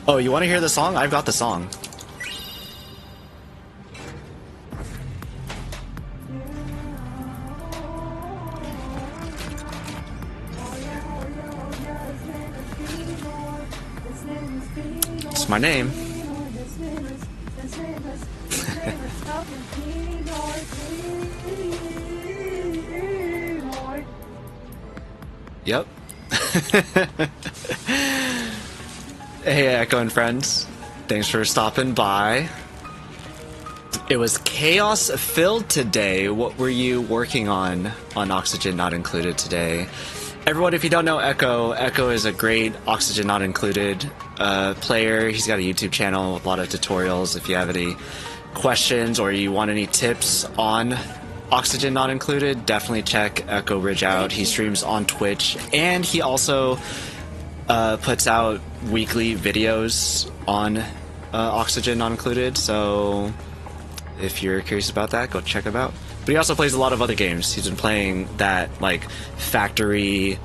Oh, you want to hear the song? I've got the song. It's my name. Yep. Hey, Echo and friends. Thanks for stopping by. It was chaos filled today. What were you working on Oxygen Not Included today? Everyone, if you don't know Echo is a great Oxygen Not Included player. He's got a YouTube channel with a lot of tutorials. If you have any questions or you want any tips on Oxygen Not Included, definitely check Echo Ridge out. He streams on Twitch, and he also puts out weekly videos on Oxygen Not Included. So if you're curious about that, go check him out. But he also plays a lot of other games. He's been playing that like Factory,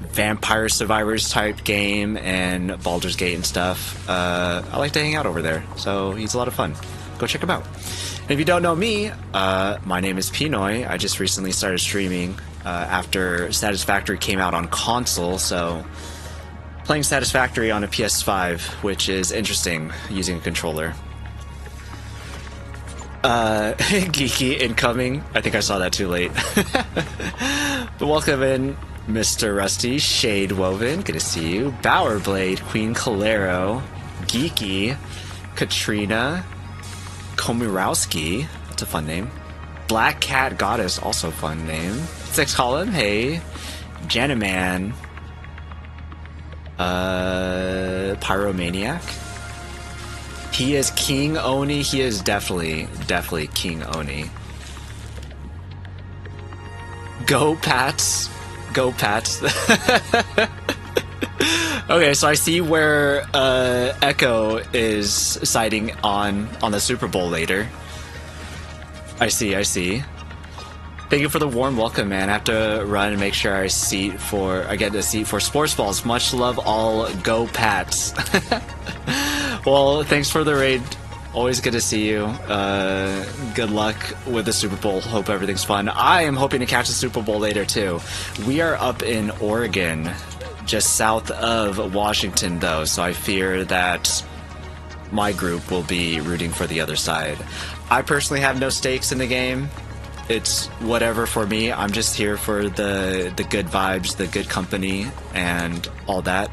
Vampire Survivors type game, and Baldur's Gate and stuff. I like to hang out over there, so he's a lot of fun. Go check him out. And if you don't know me, my name is P-Noy. I just recently started streaming after Satisfactory came out on console, so playing Satisfactory on a PS5, which is interesting using a controller. Geeky incoming. I think I saw that too late. But welcome in, Mr. Rusty, Shade Woven, good to see you. Bowerblade, Queen Calero, Geeky, Katrina, Komurowski, that's a fun name. Black Cat Goddess, also a fun name. Six Column, hey. Janaman, Pyromaniac. He is King Oni. He is definitely King Oni. Go Pats. Go Pats. Okay, so I see where Echo is siding on the Super Bowl later. I see. Thank you for the warm welcome, man. I have to run and make sure I get a seat for Sports Balls. Much love, all. Go Pats. Well, thanks for the raid. Always good to see you. Good luck with the Super Bowl. Hope everything's fun. I am hoping to catch the Super Bowl later, too. We are up in Oregon, just south of Washington, though, so I fear that my group will be rooting for the other side. I personally have no stakes in the game. It's whatever for me. I'm just here for the good vibes, the good company, and all that.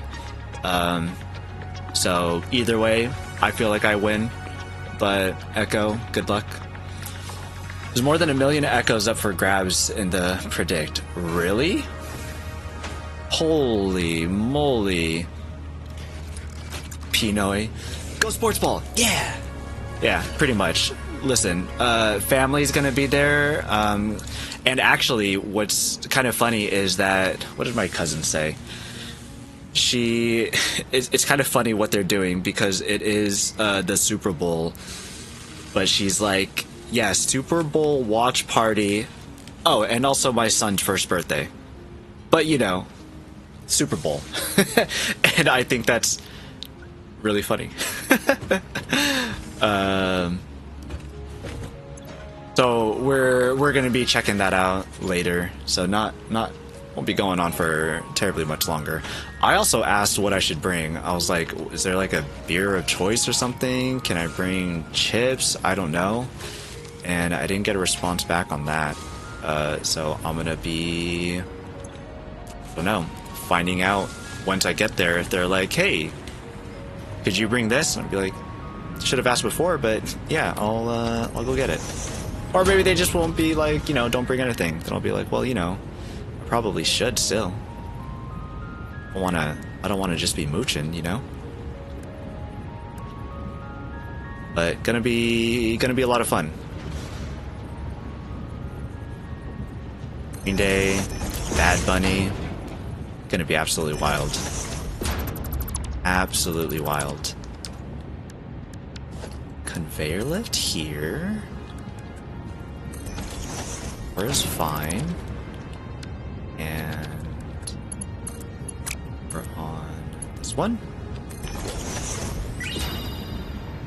So either way, I feel like I win. But Echo, good luck. There's more than 1 million Echoes up for grabs in the predict. Really? Holy moly. P-Noy. Go Sports Ball! Yeah! Yeah, pretty much. Listen, family's gonna be there. And actually, what's kind of funny is that... What did my cousin say? It's kind of funny what they're doing because it is the Super Bowl, but she's like, yeah, Super Bowl watch party. Oh, and also my son's first birthday, but you know, Super Bowl. And I think that's really funny. So we're gonna be checking that out later, so won't be going on for terribly much longer. I also asked what I should bring. I was like, is there like a beer of choice or something? Can I bring chips? I don't know. And I didn't get a response back on that. So I'm gonna be, I don't know, finding out once I get there if they're like, hey, could you bring this? And I'd be like, should have asked before, but yeah, I'll go get it. Or maybe they just won't be like, you know, don't bring anything. Then I'll be like, well, you know, probably should still. I don't wanna just be mooching, you know? But gonna be a lot of fun. Green Day, Bad Bunny, gonna be absolutely wild. Absolutely wild. Conveyor lift here. Is fine. And we're on this one.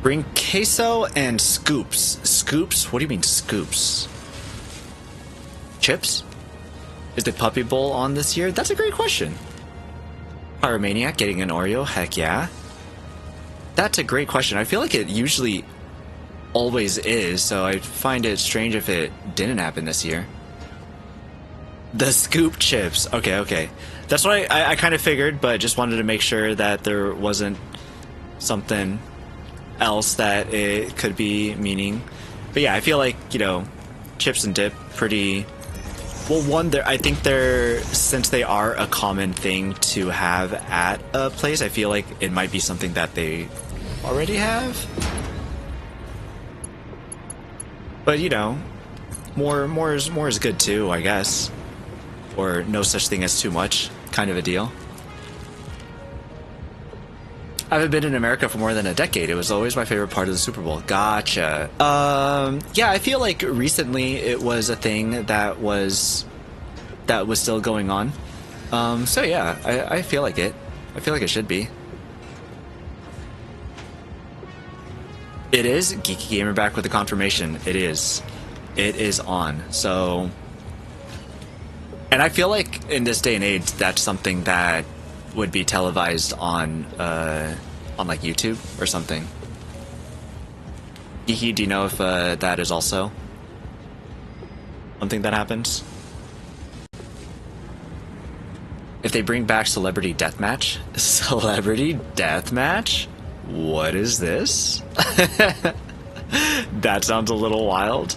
Bring queso and scoops. Scoops? What do you mean scoops? Chips? Is the Puppy Bowl on this year? That's a great question. Pyromaniac getting an Oreo? Heck yeah. That's a great question. I feel like it usually always is, so I find it strange if it didn't happen this year. The scoop chips. Okay. That's what I kind of figured, but just wanted to make sure that there wasn't something else that it could be meaning. But yeah, I feel like, you know, chips and dip, pretty... Well, one, I think since they are a common thing to have at a place, I feel like it might be something that they already have. But, you know, more is good too, I guess. Or no such thing as too much, kind of a deal. I haven't been in America for more than a decade. It was always my favorite part of the Super Bowl. Gotcha. Yeah, I feel like recently it was a thing that was still going on. So yeah, I feel like it. I feel like it should be. It is. Geeky Gamer back with the confirmation. It is. It is on. So, and I feel like in this day and age, that's something that would be televised on like YouTube or something. Geeky, do you know if that is also something that happens? If they bring back Celebrity Deathmatch? Celebrity Deathmatch? What is this? That sounds a little wild.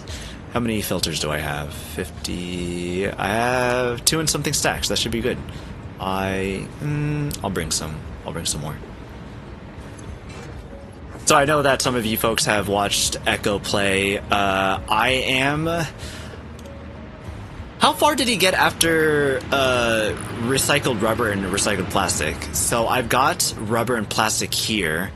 How many filters do I have? 50. I have 2 and something stacks. That should be good. I'll bring some. I'll bring some more. So I know that some of you folks have watched Echo play. I am. How far did he get after recycled rubber and recycled plastic? So I've got rubber and plastic here.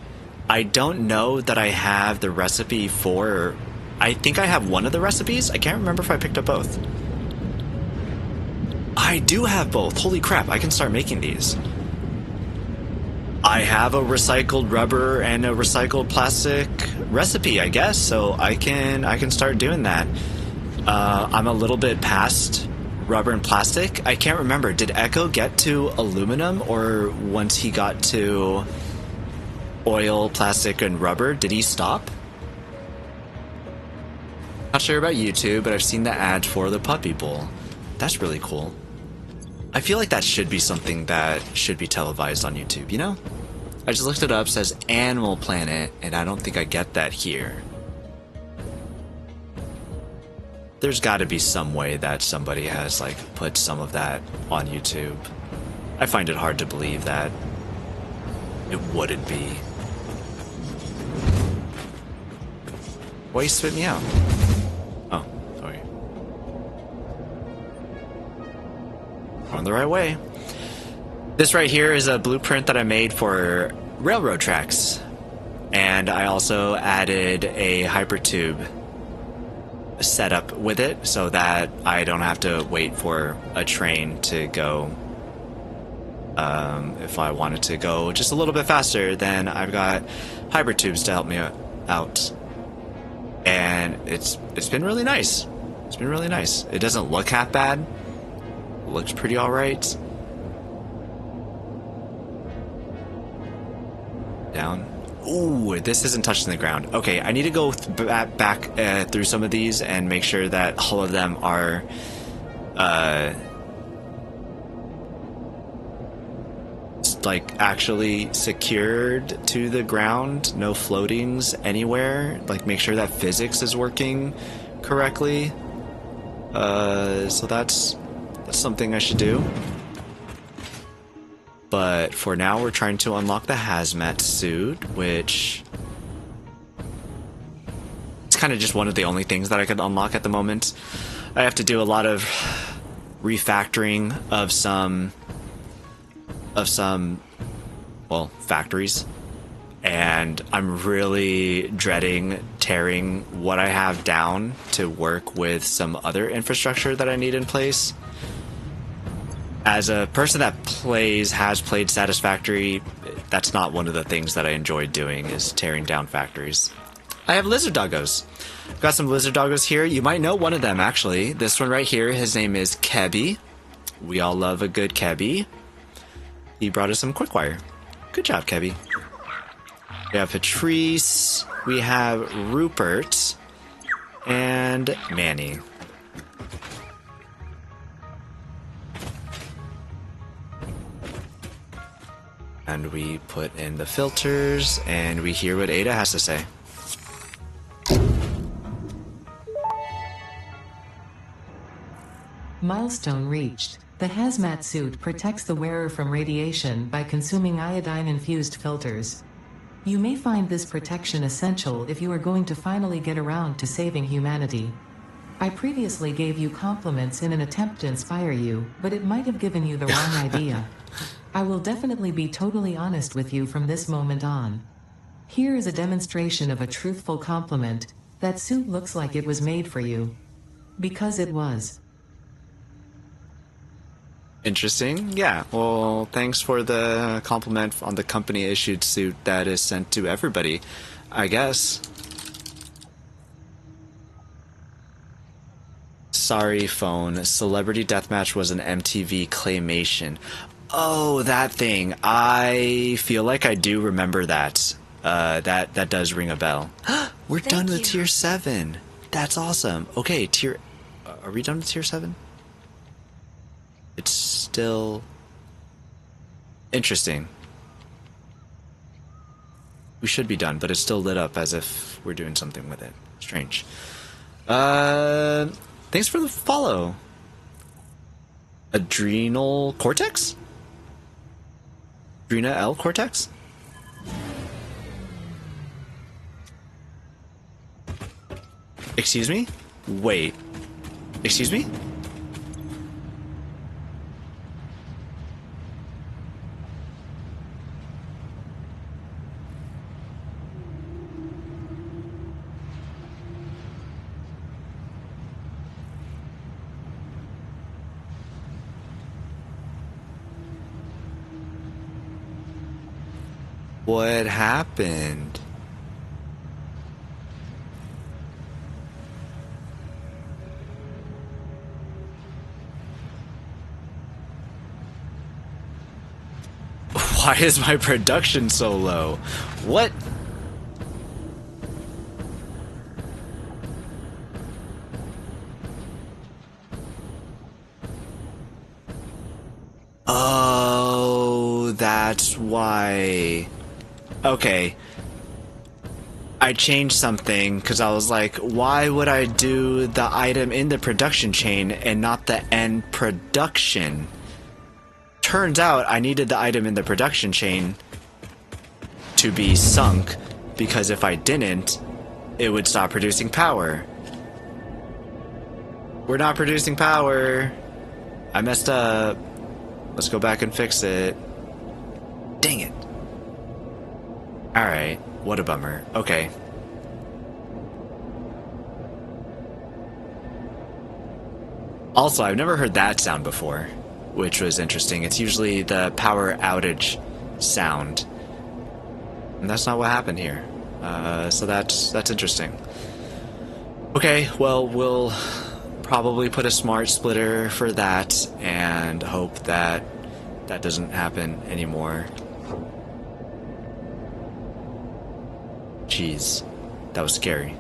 I don't know that I have the recipe for... I think I have one of the recipes. I can't remember if I picked up both. I do have both. Holy crap, I can start making these. I have a recycled rubber and a recycled plastic recipe, I guess, so I can start doing that. I'm a little bit past rubber and plastic. I can't remember. Did Echo get to aluminum, or once he got to oil, plastic, and rubber, did he stop? Not sure about YouTube, but I've seen the ad for the Puppy Bowl. That's really cool. I feel like that should be something that should be televised on YouTube, you know? I just looked it up, it says Animal Planet, and I don't think I get that here. There's got to be some way that somebody has, like, put some of that on YouTube. I find it hard to believe that it wouldn't be. Why you spit me out? Oh, sorry. On the right way. This right here is a blueprint that I made for railroad tracks. And I also added a hypertube setup with it so that I don't have to wait for a train to go. If I wanted to go just a little bit faster, then I've got hypertubes to help me out. And it's been really nice. It's been really nice. It doesn't look half bad. It looks pretty alright. Down. Ooh, this isn't touching the ground. Okay, I need to go back through some of these and make sure that all of them are like actually secured to the ground, no floatings anywhere. Like, make sure that physics is working correctly. So that's something I should do. But for now, we're trying to unlock the hazmat suit, which it's kind of just one of the only things that I could unlock at the moment. I have to do a lot of refactoring of some well, factories, and I'm really dreading tearing what I have down to work with some other infrastructure that I need in place. As a person that has played Satisfactory, that's not one of the things that I enjoy doing, is tearing down factories. I have lizard doggos. Got some lizard doggos here. You might know one of them, actually. This one right here, his name is Kebby. We all love a good Kebby. He brought us some quick wire. Good job, Kebby. We have Patrice. We have Rupert. And Manny. And we put in the filters, and we hear what Ada has to say. Milestone reached. The hazmat suit protects the wearer from radiation by consuming iodine-infused filters. You may find this protection essential if you are going to finally get around to saving humanity. I previously gave you compliments in an attempt to inspire you, but it might have given you the wrong idea. I will definitely be totally honest with you from this moment on. Here is a demonstration of a truthful compliment. That suit looks like it was made for you. Because it was. Interesting. Yeah. Well, thanks for the compliment on the company-issued suit that is sent to everybody, I guess. Sorry, phone. Celebrity Deathmatch was an MTV claymation. Oh, that thing. I feel like I do remember that. That does ring a bell. We're done with tier 7. That's awesome. Okay, tier... are we done with tier 7? It's still... interesting. We should be done, but it's still lit up as if we're doing something with it. Strange. Thanks for the follow. Adrenal Cortex? Adrena L Cortex? Excuse me? Wait. Excuse me? What happened? Why is my production so low? What? Oh, that's why. Okay. I changed something because I was like, why would I do the item in the production chain and not the end production? Turns out I needed the item in the production chain to be sunk, because if I didn't, it would stop producing power. We're not producing power. I messed up. Let's go back and fix it. Dang it. Alright, what a bummer. Okay. Also, I've never heard that sound before, which was interesting. It's usually the power outage sound. And that's not what happened here. So that's interesting. Okay, well, we'll probably put a smart splitter for that and hope that that doesn't happen anymore. Jeez, that was scary.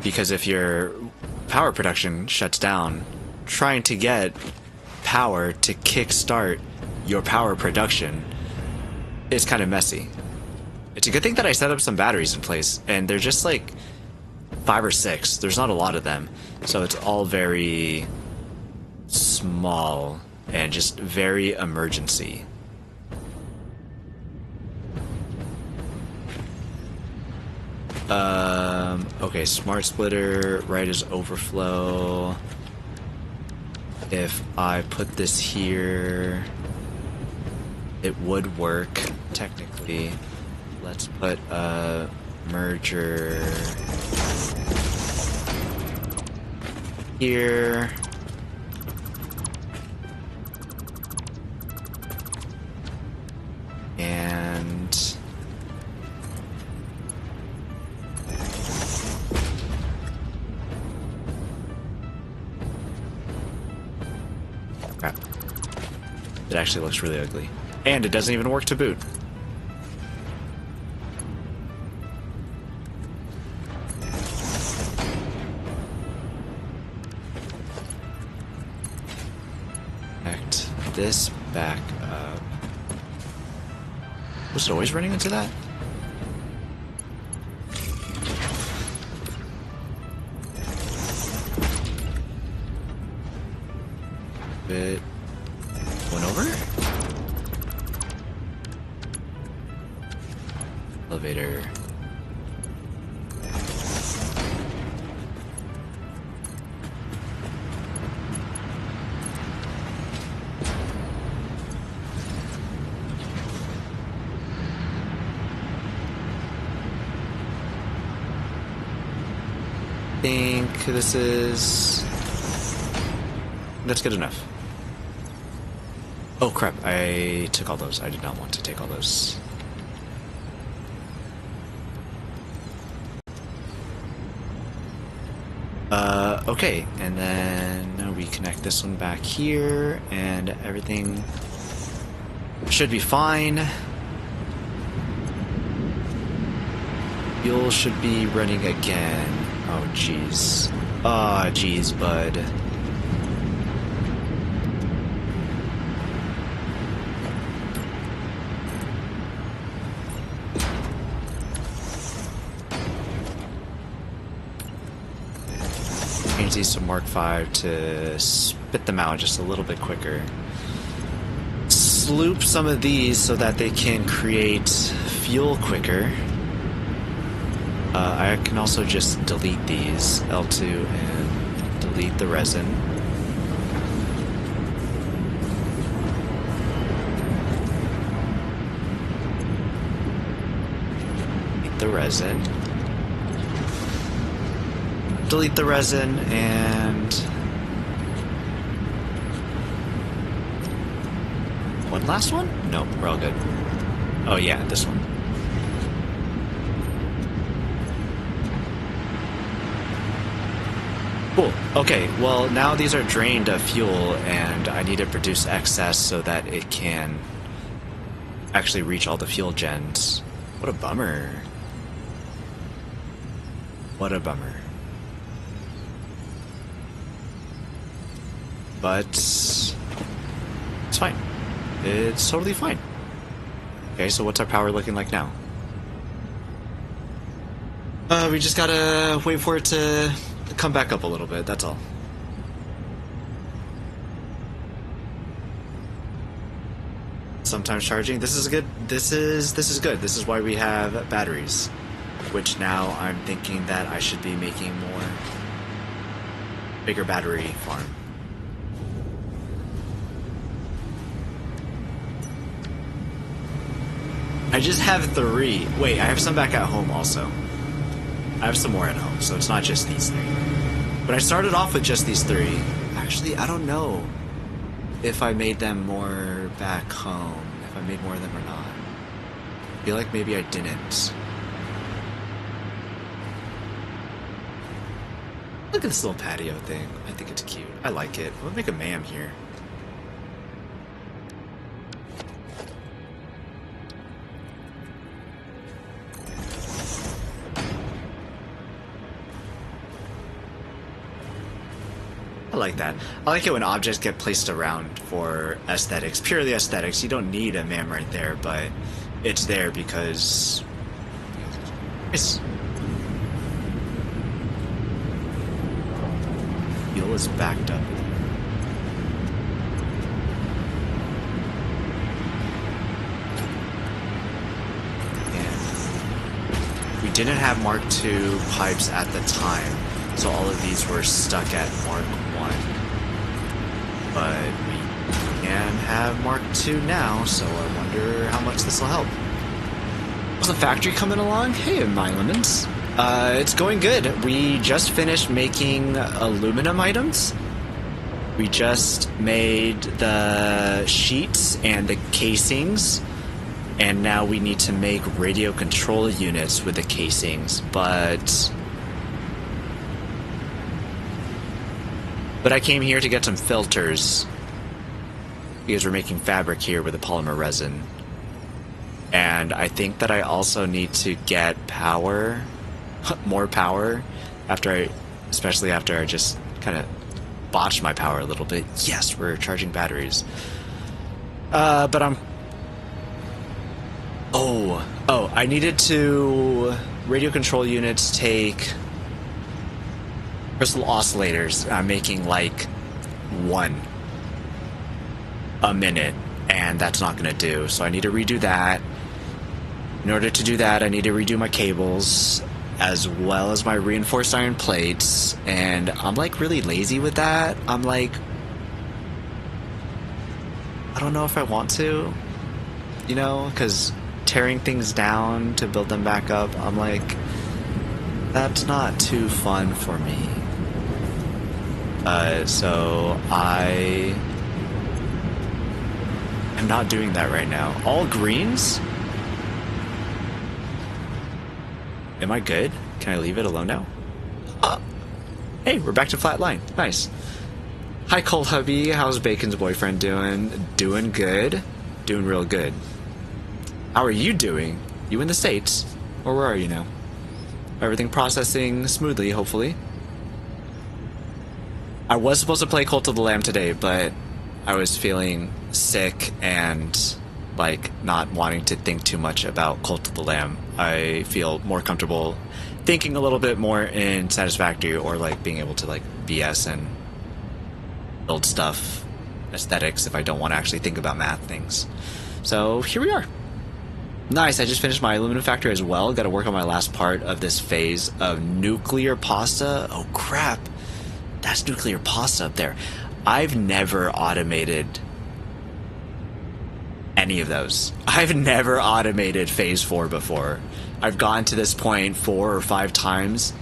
Because if your power production shuts down, trying to get power to kickstart your power production is kind of messy. It's a good thing that I set up some batteries in place, and they're just like 5 or 6. There's not a lot of them, so it's all very small and just very emergency. Okay, smart splitter, right is overflow. If I put this here, it would work, technically. Let's put a merger here. And crap. It actually looks really ugly. And it doesn't even work to boot. Connect this back up. Was it always running into that? It went over? Elevator. think this is... That's good enough. Oh crap, I took all those. I did not want to take all those. Okay, and then we connect this one back here, and everything should be fine. Fuel should be running again. Oh, jeez. Ah, jeez, bud. Change these to Mark 5 to spit them out just a little bit quicker. Sloop some of these so that they can create fuel quicker. I can also just delete these, L2, and delete the resin. Delete the resin. Delete the resin, and... one last one? No, we're all good. Oh yeah, this one. Cool. Okay, well now these are drained of fuel and I need to produce excess so that it can actually reach all the fuel gens. What a bummer. What a bummer. But it's fine. It's totally fine. Okay, so what's our power looking like now? We just gotta wait for it to come back up a little bit, that's all. Sometimes charging. This is good. This is good. This is why we have batteries. Which now I'm thinking that I should be making more bigger battery farm. I just have 3. Wait, I have some back at home also. I have some more at home, so it's not just these 3. But I started off with just these 3. Actually, I don't know if I made them more back home. If I made more of them or not. I feel like maybe I didn't. Look at this little patio thing. I think it's cute. I like it. We'll make a ma'am here. I like that. I like it when objects get placed around for aesthetics. Purely aesthetics. You don't need a ma'am right there, but it's there because it's... Fuel is backed up. And we didn't have Mark II pipes at the time, so all of these were stuck at Mark 1. But we can have Mark II now, so I wonder how much this will help. Is the factory coming along? Hey, my lemons. It's going good. We just finished making aluminum items. We just made the sheets and the casings, and now we need to make radio control units with the casings, but I came here to get some filters because we're making fabric here with the polymer resin. And I think that I also need to get power, more power, especially after I just kind of botched my power a little bit. Yes, we're charging batteries. But I'm... Oh, I needed to... Radio control units take... crystal oscillators. I'm making like 1 a minute, and that's not going to do. So I need to redo that. In order to do that, I need to redo my cables, as well as my reinforced iron plates, and I'm like really lazy with that. I'm like, I don't know if I want to, you know, because tearing things down to build them back up, I'm like, That's not too fun for me. So I am not doing that right now. All greens? Am I good? Can I leave it alone now? Hey, we're back to flat line. Nice. Hi, Cold Hubby. How's Bacon's boyfriend doing? Doing good. Doing real good. How are you doing? You in the States? Or where are you now? Everything processing smoothly, hopefully. I was supposed to play Cult of the Lamb today, but I was feeling sick and like not wanting to think too much about Cult of the Lamb. I feel more comfortable thinking a little bit more in Satisfactory, or like being able to like BS and build stuff, aesthetics, if I don't want to actually think about math things. So here we are. Nice, I just finished my aluminum factory as well. Got to work on my last part of this phase of nuclear pasta. Oh crap, that's nuclear pasta up there. I've never automated any of those. I've never automated phase 4 before. I've gone to this point 4 or 5 times.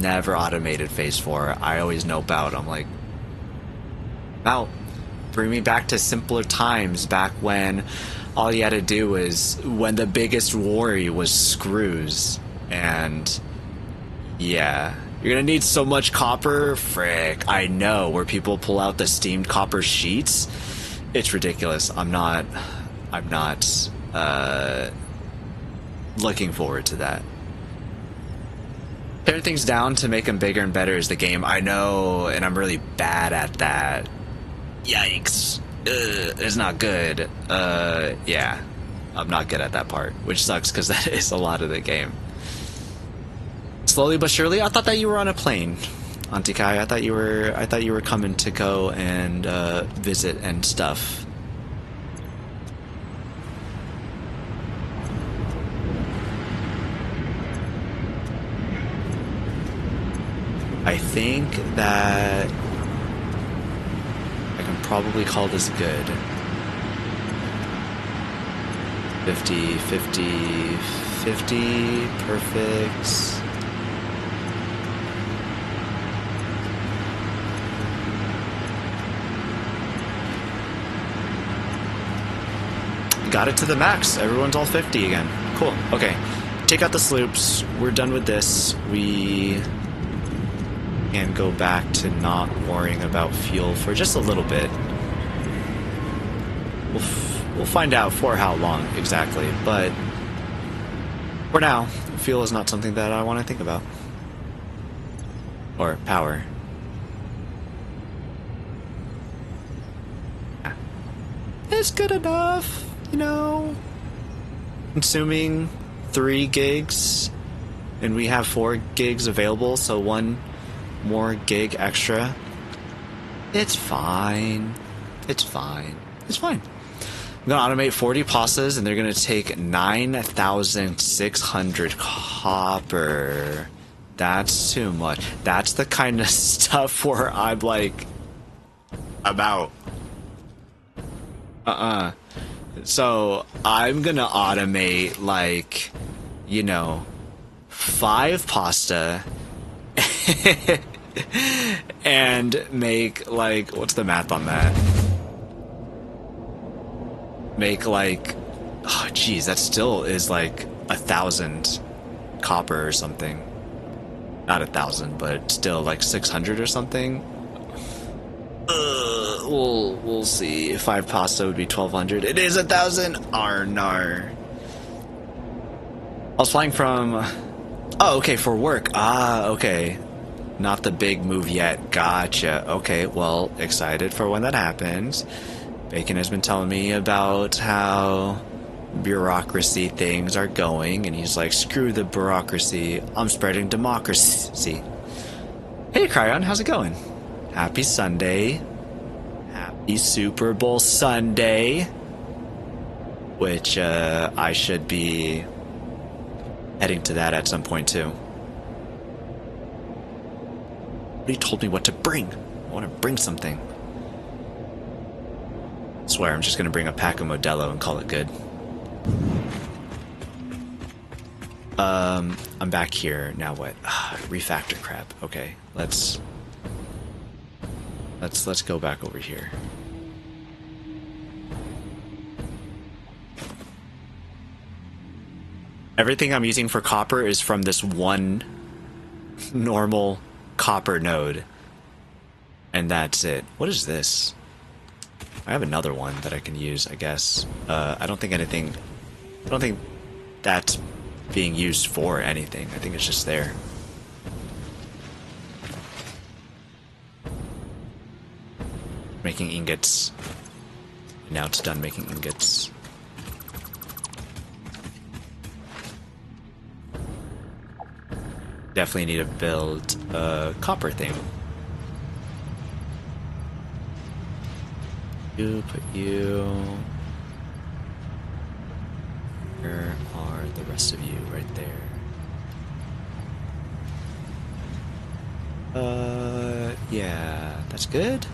Never automated phase 4. I always nope out. I'm like, wow, bring me back to simpler times, back when all you had to do was, when the biggest worry was screws. And yeah, you're gonna need so much copper. Frick, I know, where people pull out the steamed copper sheets. It's ridiculous. I'm not looking forward to that. Tearing things down to make them bigger and better is the game. I know, and I'm really bad at that. Yikes. It's not good. Yeah. I'm not good at that part, which sucks because that is a lot of the game. Slowly but surely. I thought that you were on a plane, Auntie Kai. I thought you were coming to go and visit and stuff. I think that I can probably call this good. 50, 50, 50, perfect. Got it to the max. Everyone's all 50 again. Cool. Okay. Take out the sloops. We're done with this. We can go back to not worrying about fuel for just a little bit. We'll find out for how long exactly, but for now, fuel is not something that I want to think about. Or power. It's good enough, you know. Consuming 3 gigs, and we have 4 gigs available, so 1 more gig extra. It's fine. It's fine. It's fine. I'm gonna automate 40 pastas, and they're gonna take 9,600 copper. That's too much. That's the kind of stuff where I'm like, about. So I'm gonna automate, like, you know, 5 pasta and make, like, what's the math on that? Make, like, oh geez, that still is like 1,000 copper or something. Not 1,000, but still like 600 or something. We'll see. 5 pasta would be 1,200. It is 1,000. Arnar. I was flying from. Oh, okay, for work. Ah, okay. Not the big move yet. Gotcha. Okay, well, excited for when that happens. Bacon has been telling me about how bureaucracy things are going, and he's like, screw the bureaucracy. I'm spreading democracy. Hey, Cryon, how's it going? Happy Sunday. Happy Super Bowl Sunday. Which, I should be heading to that at some point, too. He told me what to bring. I want to bring something. I swear, I'm just going to bring a pack of Modelo and call it good. I'm back here. Now what? Refactor crap. Okay, let's go back over here. Everything I'm using for copper is from this one normal copper node. And that's it. What is this? I have another one that I can use, I guess. I don't think that's being used for anything. I think it's just there. Making ingots. Now it's done making ingots. Definitely need to build a copper thing. You put you. Where are the rest of you? Right there. Yeah, that's good.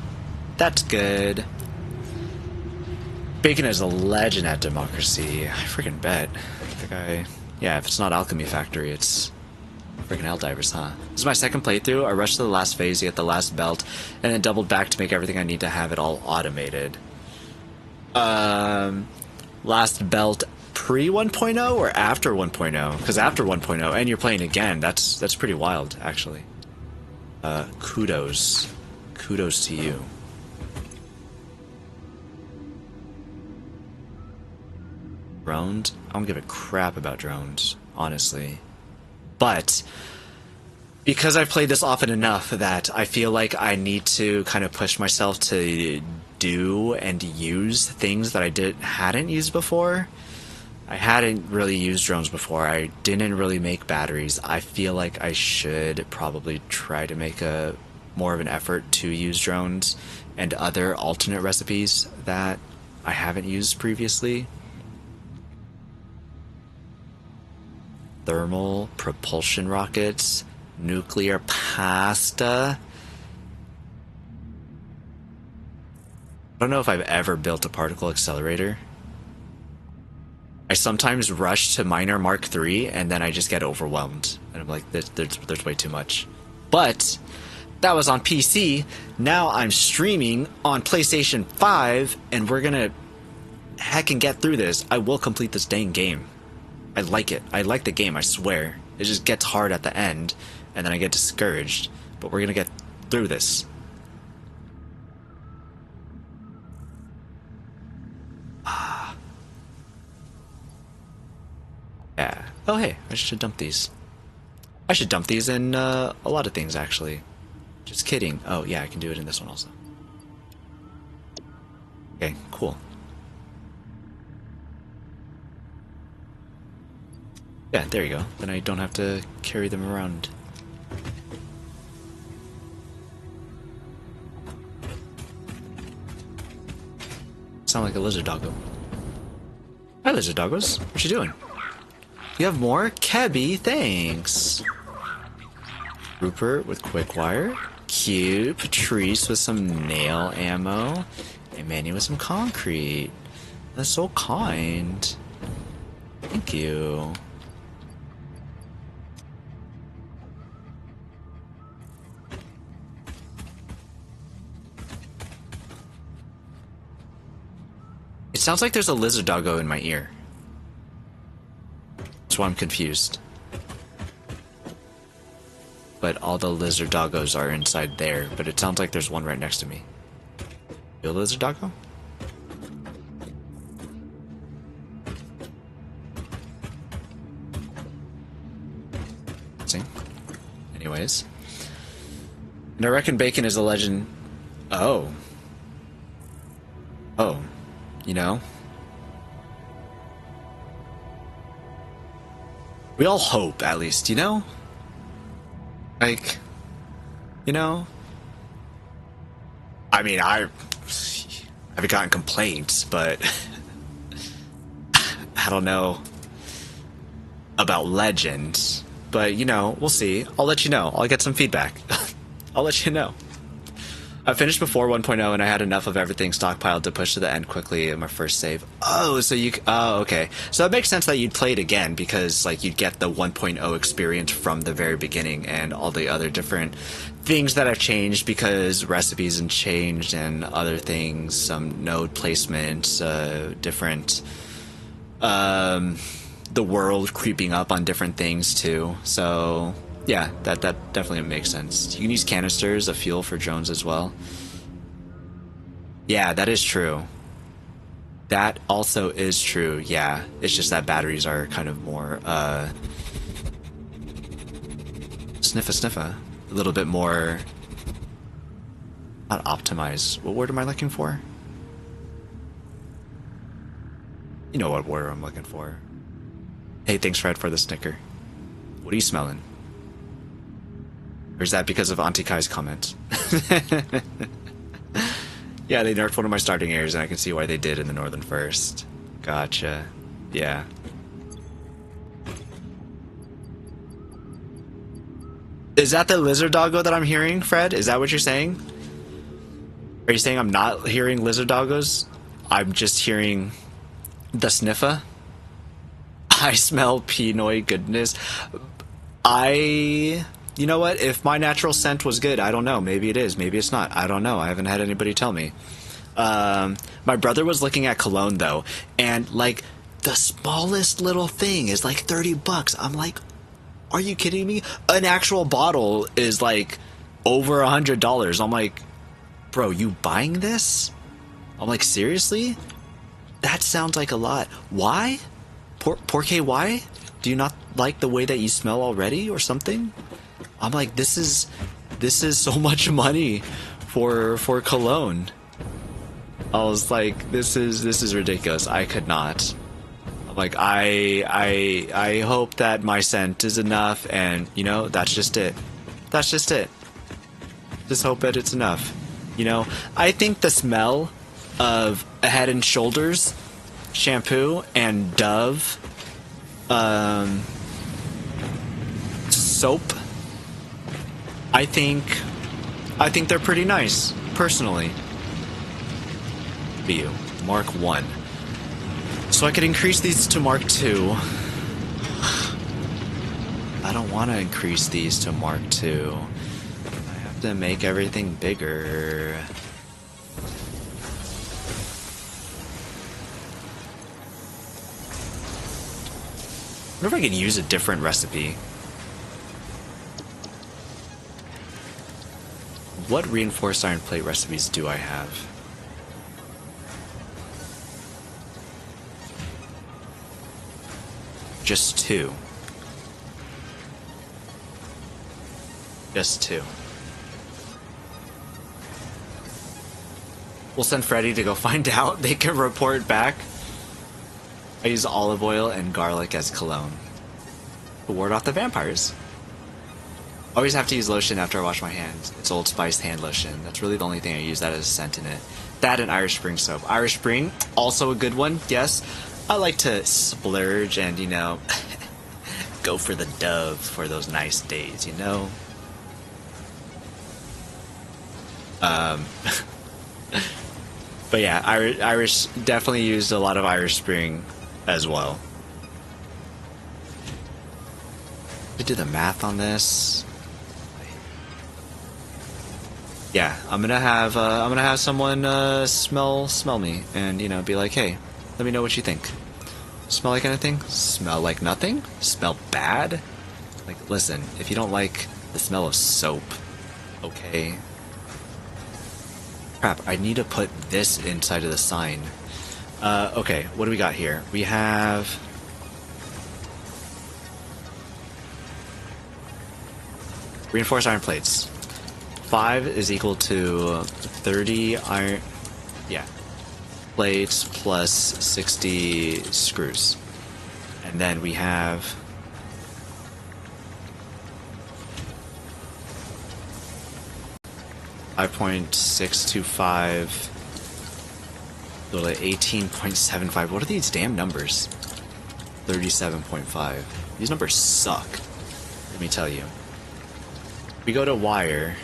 That's good. Bacon is a legend at Democracy. I freaking bet. The guy. Yeah, if it's not Alchemy Factory, it's freaking Helldivers, huh? This is my second playthrough. I rushed to the last phase to get the last belt, and then doubled back to make everything I need to have it all automated. Last belt pre 1.0 or after 1.0? Because after 1.0, and you're playing again, that's pretty wild, actually. Kudos to you. Drones? I don't give a crap about drones, honestly. But because I've played this often enough that I feel like I need to kind of push myself to do and use things that I hadn't used before. I hadn't really used drones before. I didn't really make batteries. I feel like I should probably try to make more of an effort to use drones and other alternate recipes that I haven't used previously. Thermal propulsion rockets, nuclear pasta. I don't know if I've ever built a particle accelerator. I sometimes rush to Miner Mark III and then I just get overwhelmed. And I'm like, there's way too much. But that was on PC. Now I'm streaming on PlayStation 5 and we're gonna heckin' get through this. I will complete this dang game. I like it. I like the game, I swear. It just gets hard at the end, and then I get discouraged. But we're gonna get through this. Yeah. Oh, hey, I should dump these. I should dump these in a lot of things, actually. Just kidding. Oh, yeah, I can do it in this one also. Okay, cool. Yeah, there you go. Then I don't have to carry them around. Sound like a lizard doggo. Hi, lizard doggos. What you doing? You have more? Kebby, thanks. Rupert with quick wire. Cute. Patrice with some nail ammo. And Manny with some concrete. That's so kind. Thank you. It sounds like there's a lizard doggo in my ear. That's why I'm confused. But all the lizard doggos are inside there, but it sounds like there's one right next to me. You a lizard doggo? See? Anyways. And I reckon bacon is a legend. Oh. Oh. You know? We all hope, at least, you know? Like, you know? I mean, I haven't gotten complaints, but I don't know about legends. But, you know, we'll see. I'll let you know. I'll get some feedback. I'll let you know. I finished before 1.0 and I had enough of everything stockpiled to push to the end quickly in my first save. Oh, so you... Oh, okay. So it makes sense that you'd play it again because, like, you'd get the 1.0 experience from the very beginning and all the other different things that have changed because recipes have changed and other things, some node placements, different... the world creeping up on different things, too. So... yeah, that definitely makes sense. You can use canisters of fuel for drones as well. Yeah, that is true. That also is true, yeah. It's just that batteries are kind of more, sniffa. A little bit more... not optimized. What word am I looking for? You know what word I'm looking for. Hey, thanks, Fred, for the snicker. What are you smelling? Or is that because of Auntie Kai's comment? Yeah, they nerfed one of my starting areas, and I can see why they did in the Northern First. Gotcha. Yeah. Is that the lizard doggo that I'm hearing, Fred? Is that what you're saying? Are you saying I'm not hearing lizard doggos? I'm just hearing the sniffa? I smell P-Noy goodness. You know what? If my natural scent was good, I don't know. Maybe it is. Maybe it's not. I don't know. I haven't had anybody tell me. My brother was looking at cologne, though, and, like, the smallest little thing is, like, $30. I'm like, are you kidding me? An actual bottle is, like, over $100. I'm like, bro, you buying this? I'm like, seriously? That sounds like a lot. Why? Porque why? Do you not like the way that you smell already or something? I'm like, this is so much money for cologne. I was like, this is ridiculous. I could not. I'm like, I hope that my scent is enough, and you know, that's just it. That's just it. Just hope that it's enough. You know, I think the smell of a Head and Shoulders shampoo and Dove soap, I think they're pretty nice, personally. View Mark 1. So I could increase these to Mark 2. I don't want to increase these to Mark 2. I have to make everything bigger. I wonder if I can use a different recipe. What reinforced iron plate recipes do I have? Just two. Just two. We'll send Freddy to go find out. They can report back. I use olive oil and garlic as cologne to ward off the vampires. Always have to use lotion after I wash my hands. It's Old Spice hand lotion. That's really the only thing I use that has a scent in it. That and Irish Spring soap. Irish Spring, also a good one, yes. I like to splurge and, you know, go for the Dove for those nice days, you know? But yeah, Irish definitely used a lot of Irish Spring as well. To do the math on this. Yeah, I'm gonna have someone smell me and, you know, be like, hey, let me know what you think. Smell like anything? Smell like nothing? Smell bad? Like, listen, if you don't like the smell of soap, okay. Crap, I need to put this inside of the sign. Okay, what do we got here? We have... reinforced iron plates. 5 is equal to 30 iron... yeah. Plates plus 60 screws. And then we have... 5.625... Little 18.75. What are these damn numbers? 37.5. These numbers suck. Let me tell you. We go to wire.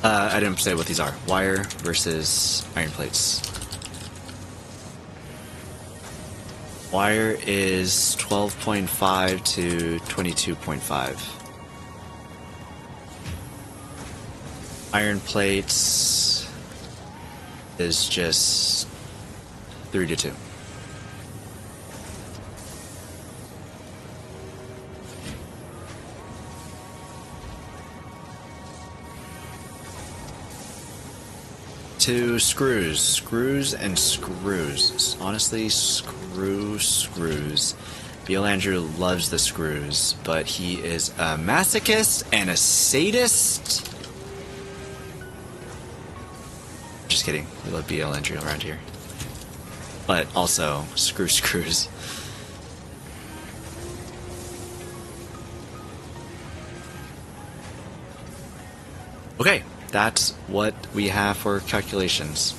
I didn't say what these are. Wire versus iron plates. Wire is 12.5 to 22.5. Iron plates is just 3 to 2. Two screws and screws. Honestly, screws. Beal Andrew loves the screws, but he is a masochist and a sadist. Just kidding. We love BL Andrew around here. But also, screws. Okay, that's what we have for calculations.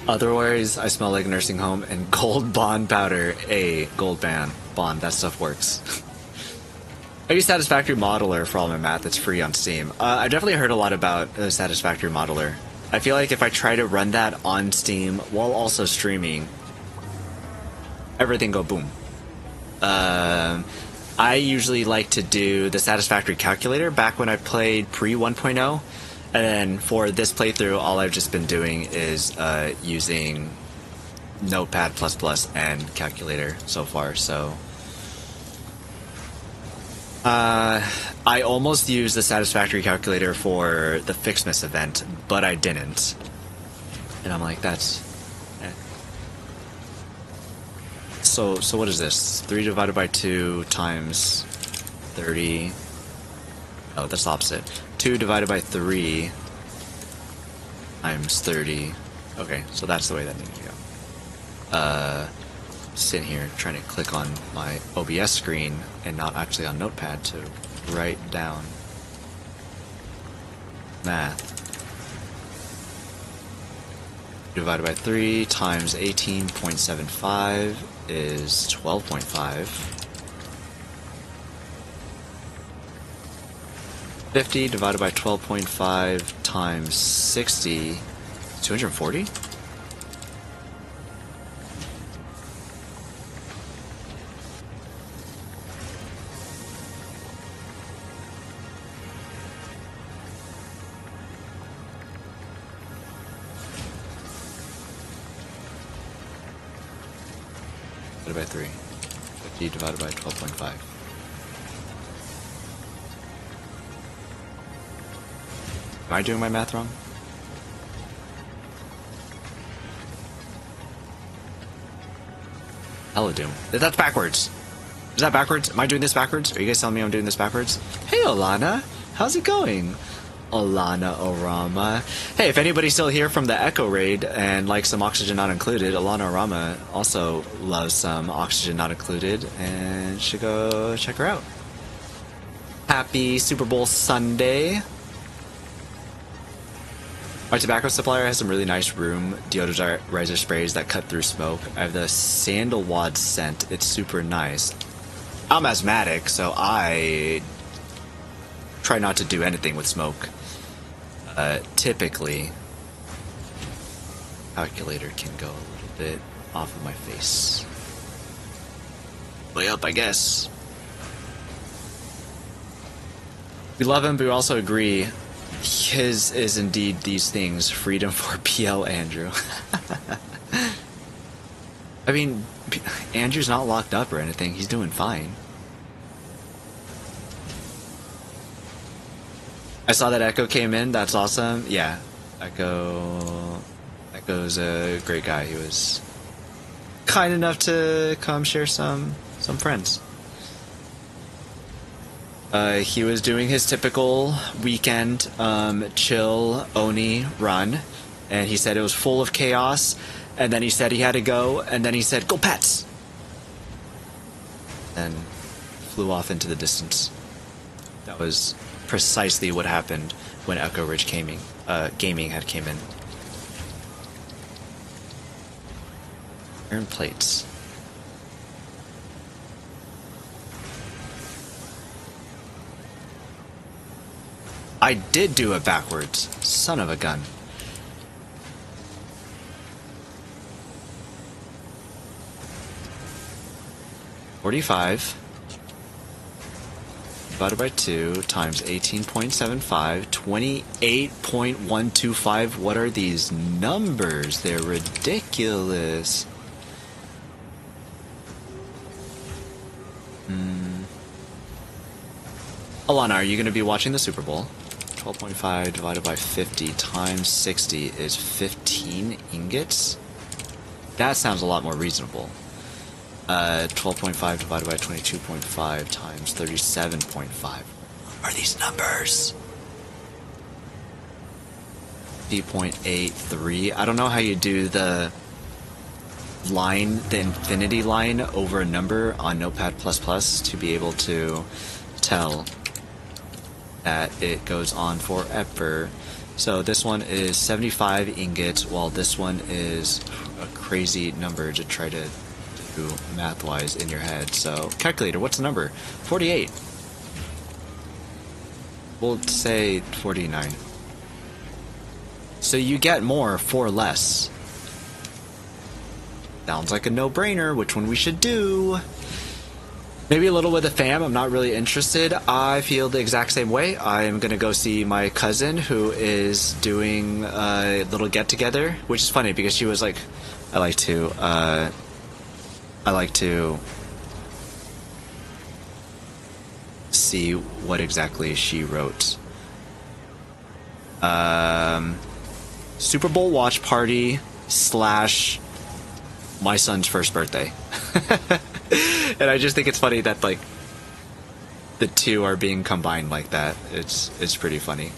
Otherwise, I smell like a nursing home and gold bond powder. Gold bond, that stuff works. I use Satisfactory Modeler for all my math. It's free on Steam. I've definitely heard a lot about the Satisfactory Modeler. I feel like if I try to run that on Steam while also streaming, everything go boom. I usually like to do the Satisfactory Calculator back when I played pre 1.0. And then for this playthrough, all I've just been doing is using Notepad++ and Calculator so far, so... I almost used the Satisfactory Calculator for the Fixmas event, but I didn't. And I'm like, that's... So what is this? 3 divided by 2 times 30... Oh, that's the opposite. 2 divided by 3 times 30. Okay, so that's the way that needs to go. Sitting here trying to click on my OBS screen and not actually on Notepad to write down math. Divided by 3 times 18.75 is 12.5. 50 divided by 12.5 times 60, 240? Divided by 3. 50 divided by 12.5. Am I doing my math wrong? Hello, Doom. That's backwards. Is that backwards? Am I doing this backwards? Are you guys telling me I'm doing this backwards? Hey, Alana. How's it going? Alana Orama. Hey, if anybody's still here from the Echo Raid and likes some Oxygen Not Included, Alana Orama also loves some Oxygen Not Included and should go check her out. Happy Super Bowl Sunday. My tobacco supplier has some really nice room deodorizer sprays that cut through smoke. I have the sandalwood scent. It's super nice. I'm asthmatic, so I try not to do anything with smoke. Typically, calculator can go a little bit off of my face. Way up, I guess. We love him, but we also agree his is indeed these things. Freedom for PL Andrew. I mean, Andrew's not locked up or anything. He's doing fine. I saw that Echo came in. That's awesome. Yeah, Echo's a great guy. He was kind enough to come share some friends. He was doing his typical weekend chill Oni run, and he said it was full of chaos, and then he said he had to go, and then he said, "Go Pets!" and flew off into the distance. That was precisely what happened when Echo Ridge Gaming had came in. Iron plates. I did do it backwards. Son of a gun. $45 divided by 2 times 18.75, 28.125. What are these numbers? They're ridiculous. Alana, are you going to be watching the Super Bowl? 12.5 divided by 50 times 60 is 15 ingots? That sounds a lot more reasonable. 12.5 divided by 22.5 times 37.5. Are these numbers? 3.83. I don't know how you do the line, the infinity line over a number on Notepad++ to be able to tell that it goes on forever. So this one is 75 ingots, while this one is a crazy number to try to do math-wise in your head. So, calculator, what's the number? 48. We'll say 49. So you get more for less. Sounds like a no-brainer, which one we should do. Maybe a little with the fam, I'm not really interested. I feel the exact same way. I am going to go see my cousin who is doing a little get-together, which is funny because she was like, I like to see what exactly she wrote. Super Bowl watch party / my son's first birthday. And I just think it's funny that like the two are being combined like that. It's pretty funny.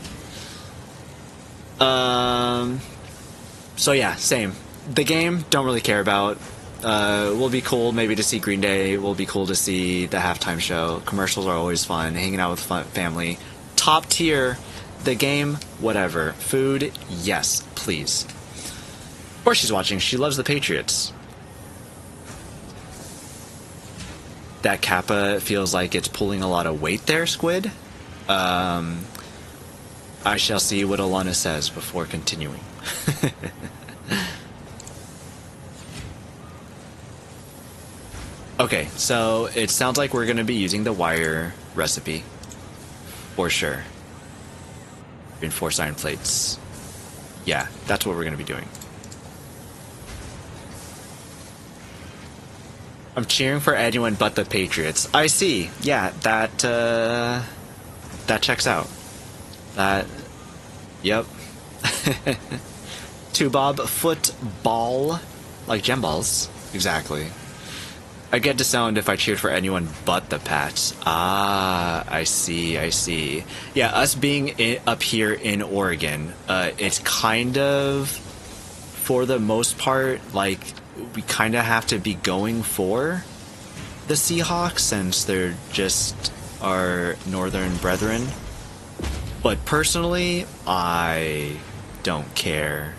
So yeah, same. The game, don't really care about. Will be cool maybe to see Green Day. Will be cool to see the halftime show. Commercials are always fun. Hanging out with family. Top tier. The game, whatever. Food, yes, please. Or she's watching. She loves the Patriots. That Kappa feels like it's pulling a lot of weight there, Squid. I shall see what Alana says before continuing. Okay, so it sounds like we're going to be using the wire recipe. For sure. Reinforced iron plates. Yeah, that's what we're going to be doing. I'm cheering for anyone but the Patriots. I see. Yeah, that checks out. Yep. Two-bob football. Like gem balls. Exactly. I get disowned if I cheered for anyone but the Pats. Ah, I see. Yeah, us being up here in Oregon, it's kind of, for the most part, like, we kind of have to be going for the Seahawks since they're just our northern brethren. But personally, I don't care.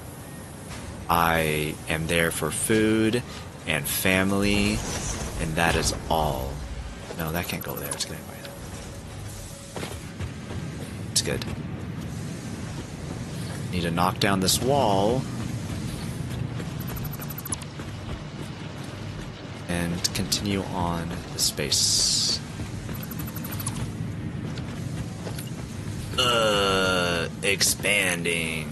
I am there for food and family, and that is all. No, that can't go there. It's getting away. It's good. Need to knock down this wall. And continue on the space. Expanding.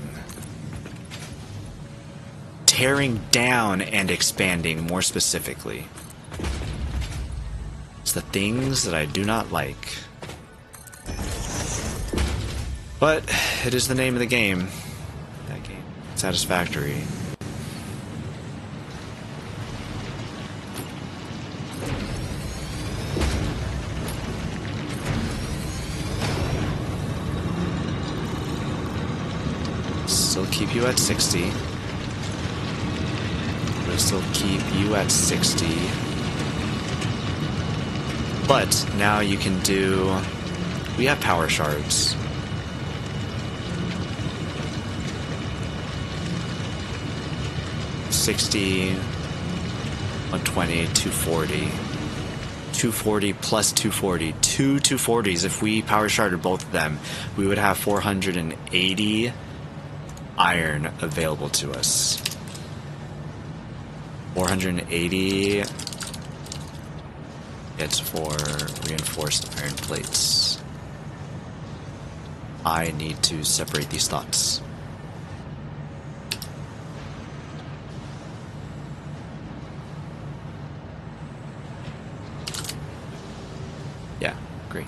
Tearing down and expanding, more specifically. It's the things that I do not like. But it is the name of the game. That game. Satisfactory. Still keep you at 60. We'll still keep you at 60. But now you can do... We have power shards. $60, $120, $240, 240 plus 240. Two 240s. If we power sharded both of them, we would have 480 iron available to us. 480 gets 4 reinforced iron plates. I need to separate these thoughts. Yeah, great.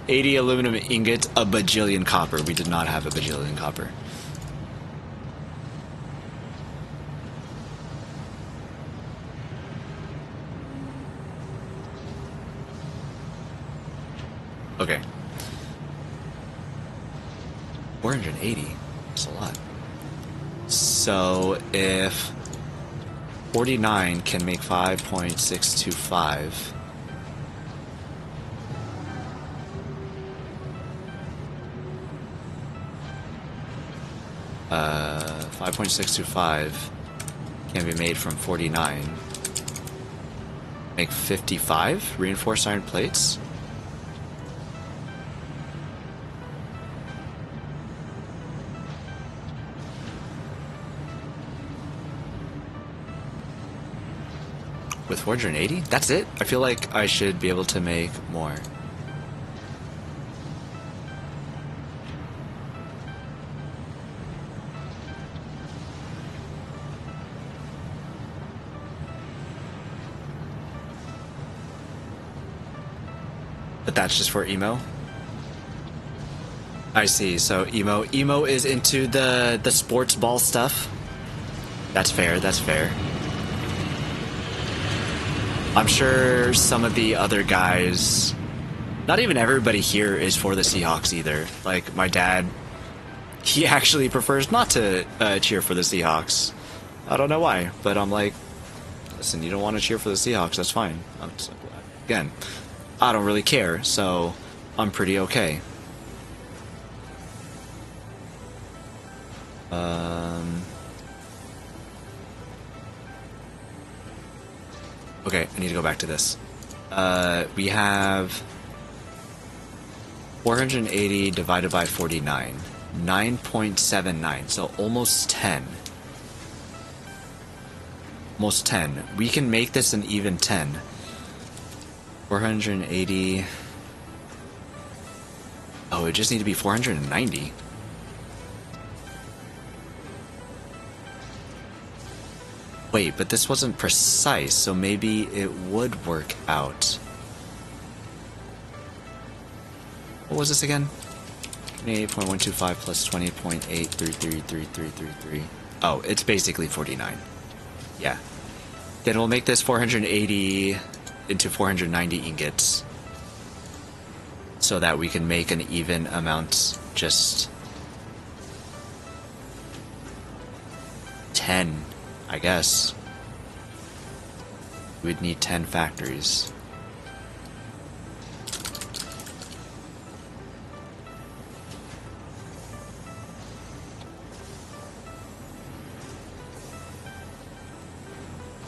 80 aluminum ingots, a bajillion copper. We did not have a bajillion copper. Okay. 480. That's a lot. So if 49 can make 5.625. 5.625 can be made from 49. Make 55 reinforced iron plates. With 480? That's it? I feel like I should be able to make more. But that's just for emo? I see, so emo is into the sports ball stuff? That's fair, that's fair. I'm sure some of the other guys, not even everybody here is for the Seahawks either. Like, my dad, he actually prefers not to cheer for the Seahawks. I don't know why, but I'm like, listen, you don't want to cheer for the Seahawks, that's fine. Again, I don't really care, so I'm pretty okay. Okay, I need to go back to this. We have 480 divided by 49. 9.79, so almost 10. Almost 10. We can make this an even 10. 480... Oh, it just need to be 490. Wait, but this wasn't precise, so maybe it would work out. What was this again? 28.125 plus 20.8333333. Oh, it's basically 49. Yeah. Then we'll make this 480 into 490 ingots. So that we can make an even amount, just 10, I guess. We'd need 10 factories.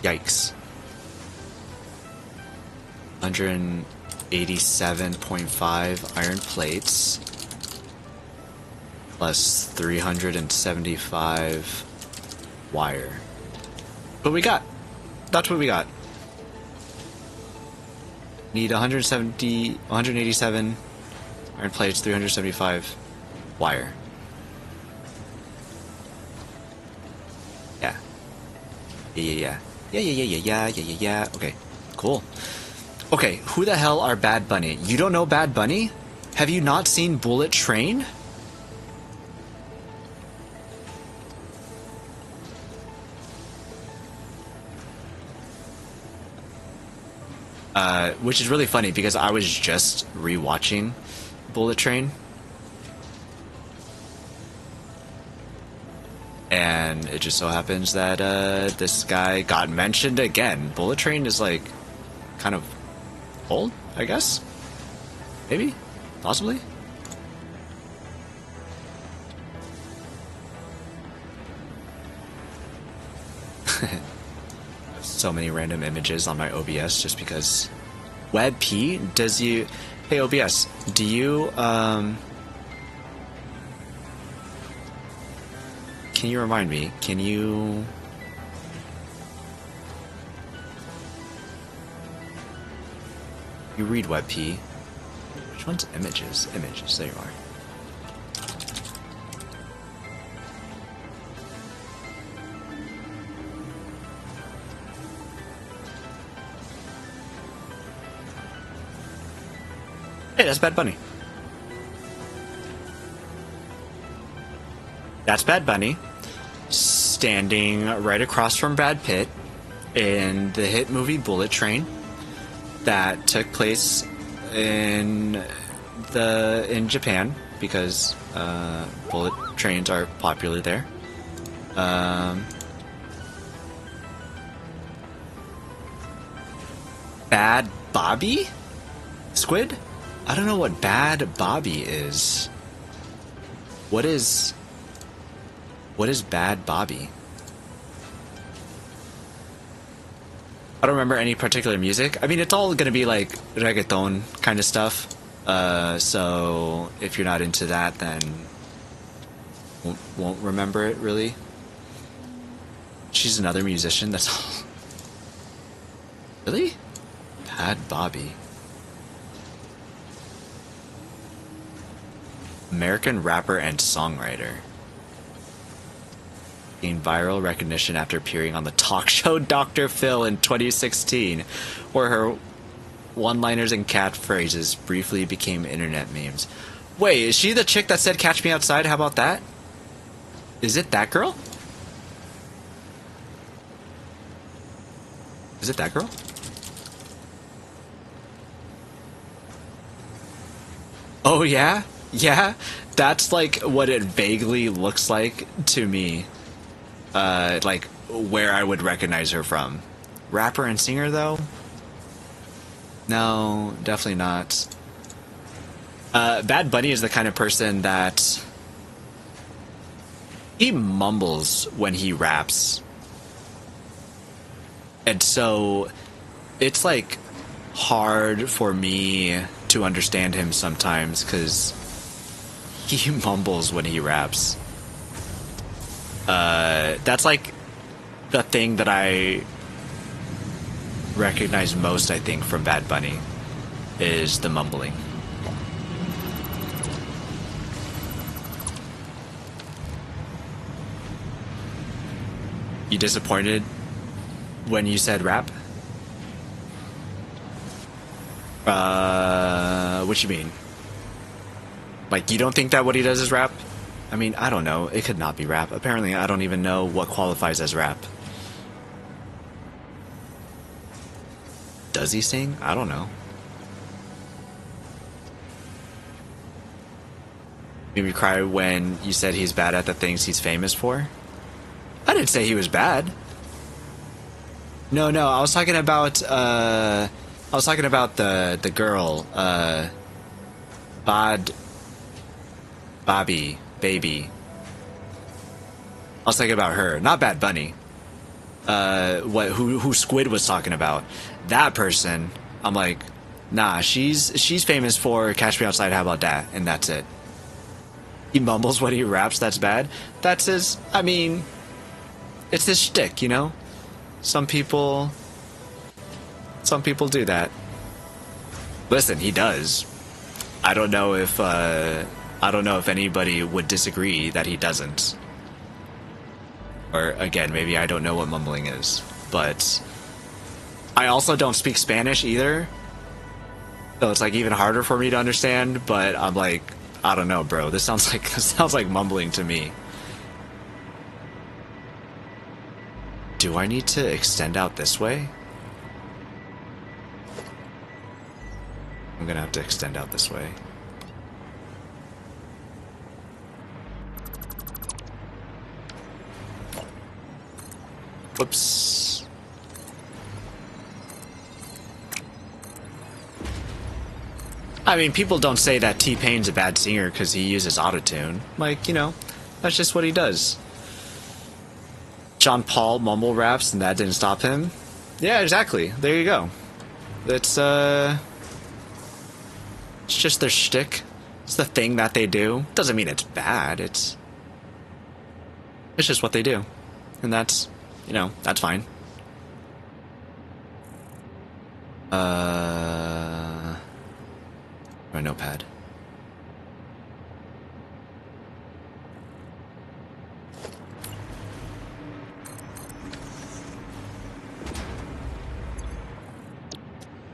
Yikes. 187.5 iron plates plus 375 wire. But we got. That's what we got. Need 187 iron plates, 375 wire. Yeah. Yeah. Okay, cool. Okay, who the hell are Bad Bunny? You don't know Bad Bunny? Have you not seen Bullet Train? Which is really funny because I was just rewatching Bullet Train. And it just so happens that this guy got mentioned again. Bullet Train is like kind of old, I guess? Maybe? Possibly? So many random images on my OBS just because. WebP, does you... Hey OBS, do you, can you remind me, can you... You read WebP. Which one's images? Images, there you are. Hey, that's Bad Bunny. That's Bad Bunny, standing right across from Brad Pitt in the hit movie Bullet Train that took place in Japan because bullet trains are popular there. Bad Bobby? Squid? I don't know what Bad Bobby is. What is Bad Bobby? I don't remember any particular music. I mean, it's all gonna be like reggaeton kind of stuff. So if you're not into that, then won't remember it really. She's another musician. That's all. Really? Bad Bobby. American rapper and songwriter. Gained viral recognition after appearing on the talk show Dr. Phil in 2016, where her one-liners and catchphrases briefly became internet memes. Wait, is she the chick that said "Catch me outside"? How about that? Is it that girl? Is it that girl? Oh yeah? Yeah? That's like what it vaguely looks like to me. Like where I would recognize her from. Rapper and singer though? No, definitely not. Bad Bunny is the kind of person that he mumbles when he raps. And so it's like hard for me to understand him sometimes because he mumbles when he raps. That's like the thing that I recognize most, I think, from Bad Bunny is the mumbling. You disappointed when you said rap? What you mean? Like, you don't think that what he does is rap? I mean, I don't know. It could not be rap. Apparently, I don't even know what qualifies as rap. Does he sing? I don't know. Made me cry when you said he's bad at the things he's famous for? I didn't say he was bad. No, I was talking about, the girl, Bobby, baby. I was thinking about her, not Bad Bunny. Who Squid was talking about. That person, I'm like, nah, she's famous for Catch Me Outside, how about that? And that's it. He mumbles when he raps, that's bad. That's his, I mean, it's his shtick, you know? Some people do that. Listen, he does. I don't know if anybody would disagree that he doesn't. Or again, maybe I don't know what mumbling is, but I also don't speak Spanish either. So it's like even harder for me to understand, but I'm like, I don't know, bro. This sounds like mumbling to me. Do I need to extend out this way? I'm gonna have to extend out this way. Whoops. I mean, people don't say that T-Pain's a bad singer because he uses autotune. Like, you know, that's just what he does. John Paul mumble raps and that didn't stop him. Yeah, exactly. There you go. It's just their shtick. It's the thing that they do. Doesn't mean it's bad. It's just what they do. And that's, you know, that's fine. My notepad.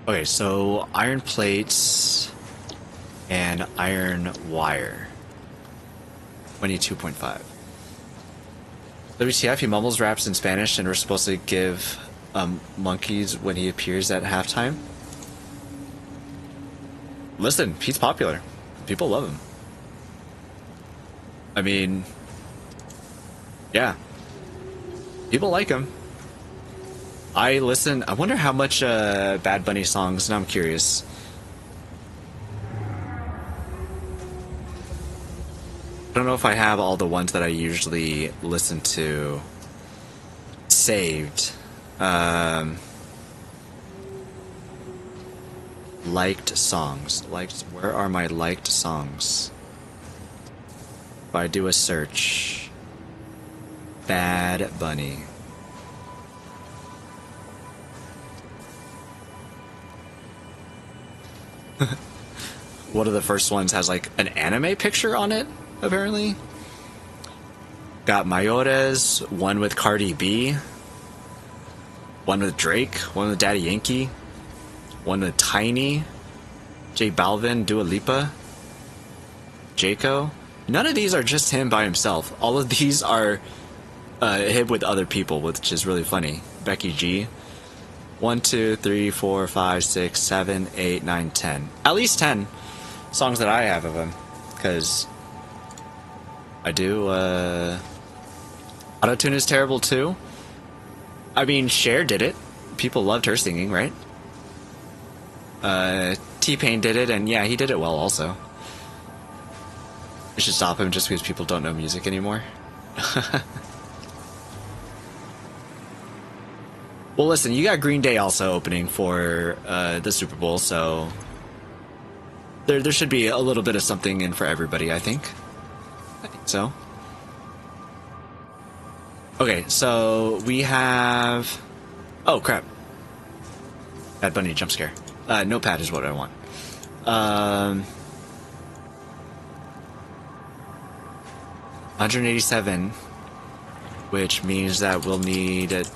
Okay, so iron plates and iron wire. 22.5. WTF, he mumbles raps in Spanish and we're supposed to give monkeys when he appears at halftime? Listen, he's popular. People love him. I mean, yeah. People like him. I listen. I wonder how much Bad Bunny songs, now I'm curious. I don't know if I have all the ones that I usually listen to saved. Liked songs. Where are my liked songs? If I do a search. Bad Bunny. One of the first ones has like an anime picture on it, apparently. Got Mayores, one with Cardi B, one with Drake, one with Daddy Yankee, one with Tiny, J Balvin, Dua Lipa, Jaco. None of these are just him by himself. All of these are him with other people, which is really funny. Becky G. 1, 2, 3, 4, 5, 6, 7, 8, 9, 10. At least 10 songs that I have of him. Because I do, Autotune is terrible too. I mean, Cher did it. People loved her singing, right? T-Pain did it, and yeah, he did it well also. We should stop him just because people don't know music anymore. Well, listen, you got Green Day also opening for the Super Bowl, so there should be a little bit of something in for everybody, I think. I think so. Okay, so we have... Oh, crap. Bad Bunny jump scare. Notepad is what I want. 187, which means that we'll need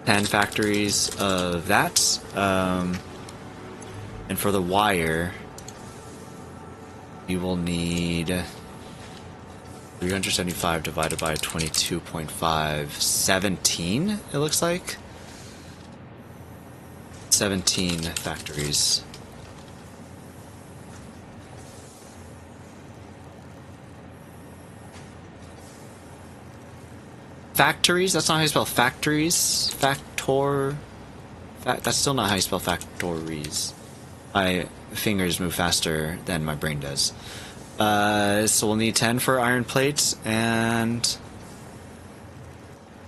10 factories of that. And for the wire, we will need 375 divided by 22.5. 17, it looks like. 17 factories. Factories? That's not how you spell factories. That's still not how you spell factories. My fingers move faster than my brain does. So we'll need 10 for iron plates and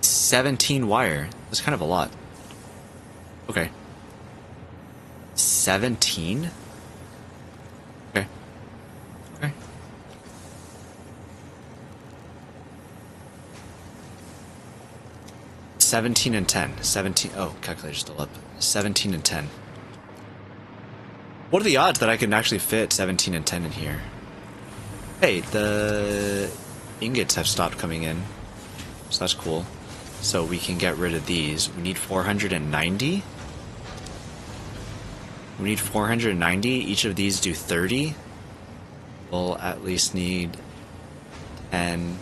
17 wire. That's kind of a lot. Okay. 17? Okay. Okay. $17 and $10. 17. Oh, calculator's still up. 17 and 10. What are the odds that I can actually fit 17 and 10 in here? Hey, the ingots have stopped coming in, so that's cool. So we can get rid of these. We need 490. We need 490. Each of these do 30. We'll at least need 10.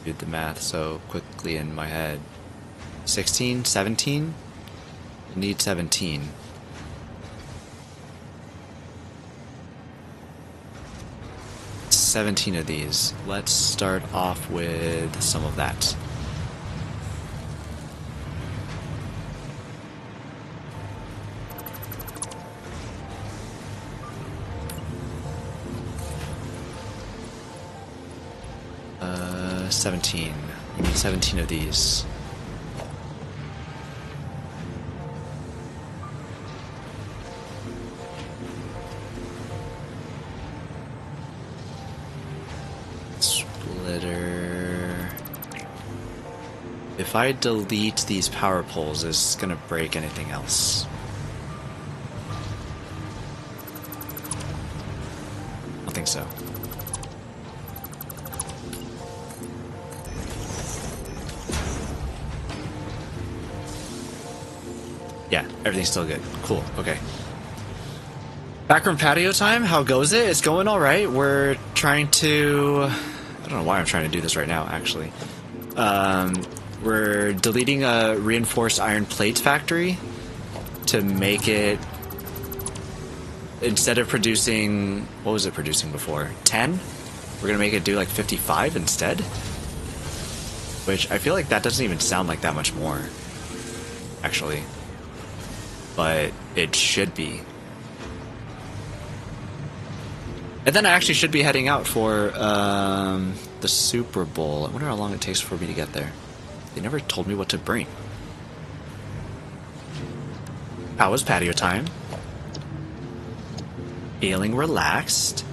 Did the math so quickly in my head. 16, 17? We need 17. $17 of these. Let's start off with some of that. 17. We need 17 of these. Splitter. If I delete these power poles, is it gonna break anything else? I don't think so. Yeah, everything's still good. Cool, okay. Backroom patio time, how goes it? It's going alright. We're trying to... I don't know why I'm trying to do this right now, actually. We're deleting a reinforced iron plate factory to make it... Instead of producing... What was it producing before? 10? We're gonna make it do like 55 instead? Which I feel like that doesn't even sound like that much more, actually. But it should be. And then I actually should be heading out for the Super Bowl. I wonder how long it takes for me to get there. They never told me what to bring. How was patio time? Feeling relaxed.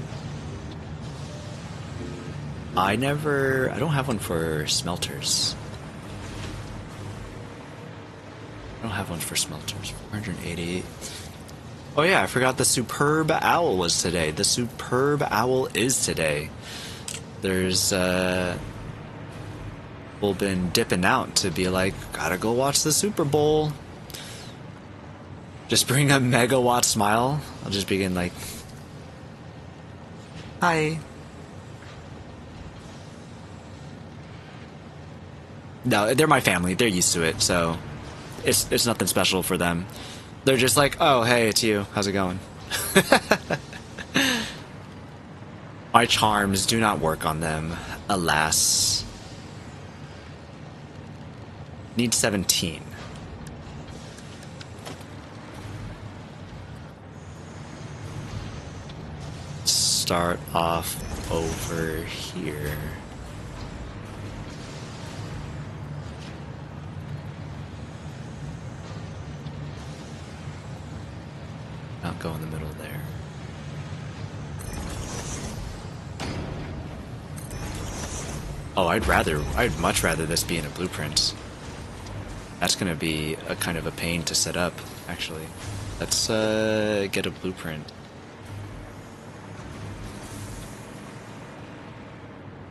I don't have one for smelters. I don't have one for smelters. 488. Oh yeah, I forgot the Superb Owl was today. The Superb Owl is today. There's, people been dipping out to be like, gotta go watch the Super Bowl. Just bring a megawatt smile. I'll just begin like, hi. No, they're my family. They're used to it, so it's nothing special for them. They're just like, oh, hey, it's you. How's it going? My charms do not work on them, alas. Need 17. Start off over here. Not go in the middle there. Oh, I'd much rather this be in a blueprint. That's gonna be a kind of a pain to set up, actually. Let's get a blueprint.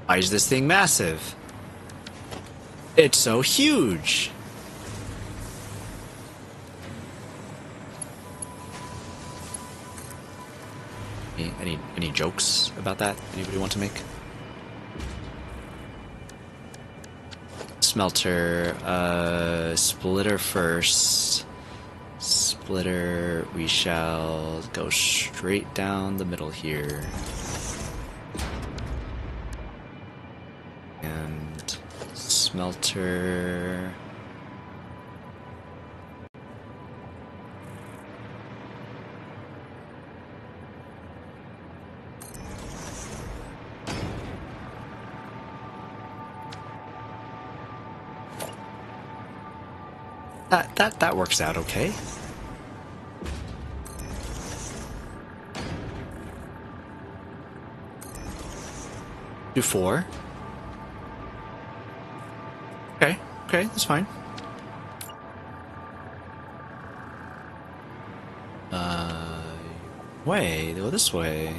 Why is this thing massive? It's so huge! Any jokes about that? Anybody want to make? Smelter, splitter first. Splitter, we shall go straight down the middle here. And smelter... That works out okay. Do 4. Okay, that's fine. They go this way.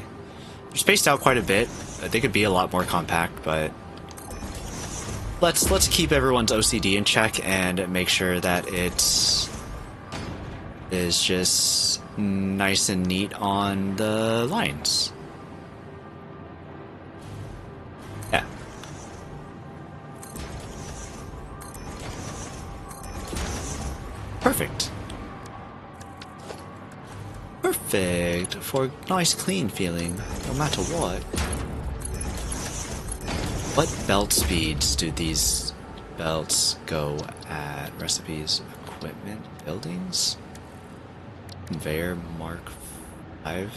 They're spaced out quite a bit. They could be a lot more compact, but let's keep everyone's OCD in check and make sure that it is just nice and neat on the lines. Yeah. Perfect. Perfect for nice clean feeling, no matter what. What belt speeds do these belts go at? Recipes, equipment, buildings? Conveyor Mark 5?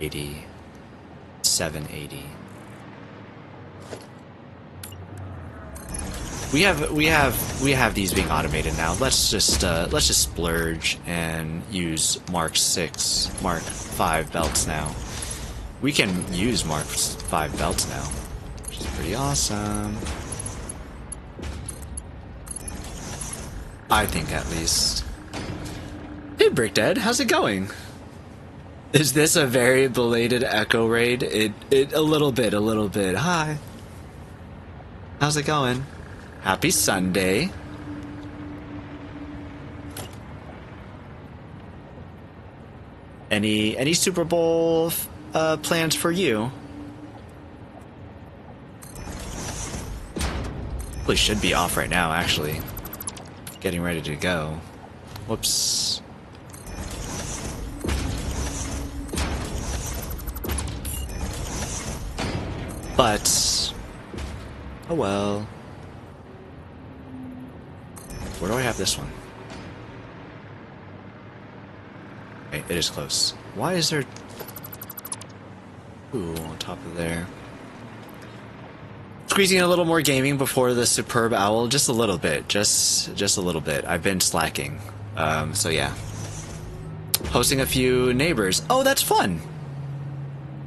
80, 780. We have these being automated now. Let's just splurge and use Mark 6, Mark 5 belts now. We can use Mark 5 belts now, which is pretty awesome. I think, at least. Hey, Brickdead, how's it going? Is this a very belated Echo raid? A little bit. Hi. How's it going? Happy Sunday. Any Super Bowl plans for you? Probably should be off right now, actually. Getting ready to go. Whoops. But, oh well. Where do I have this one? Okay, it is close. Why is there... Ooh, on top of there. Squeezing in a little more gaming before the superb owl. Just a little bit. Just a little bit. I've been slacking. So yeah. Hosting a few neighbors. Oh, that's fun!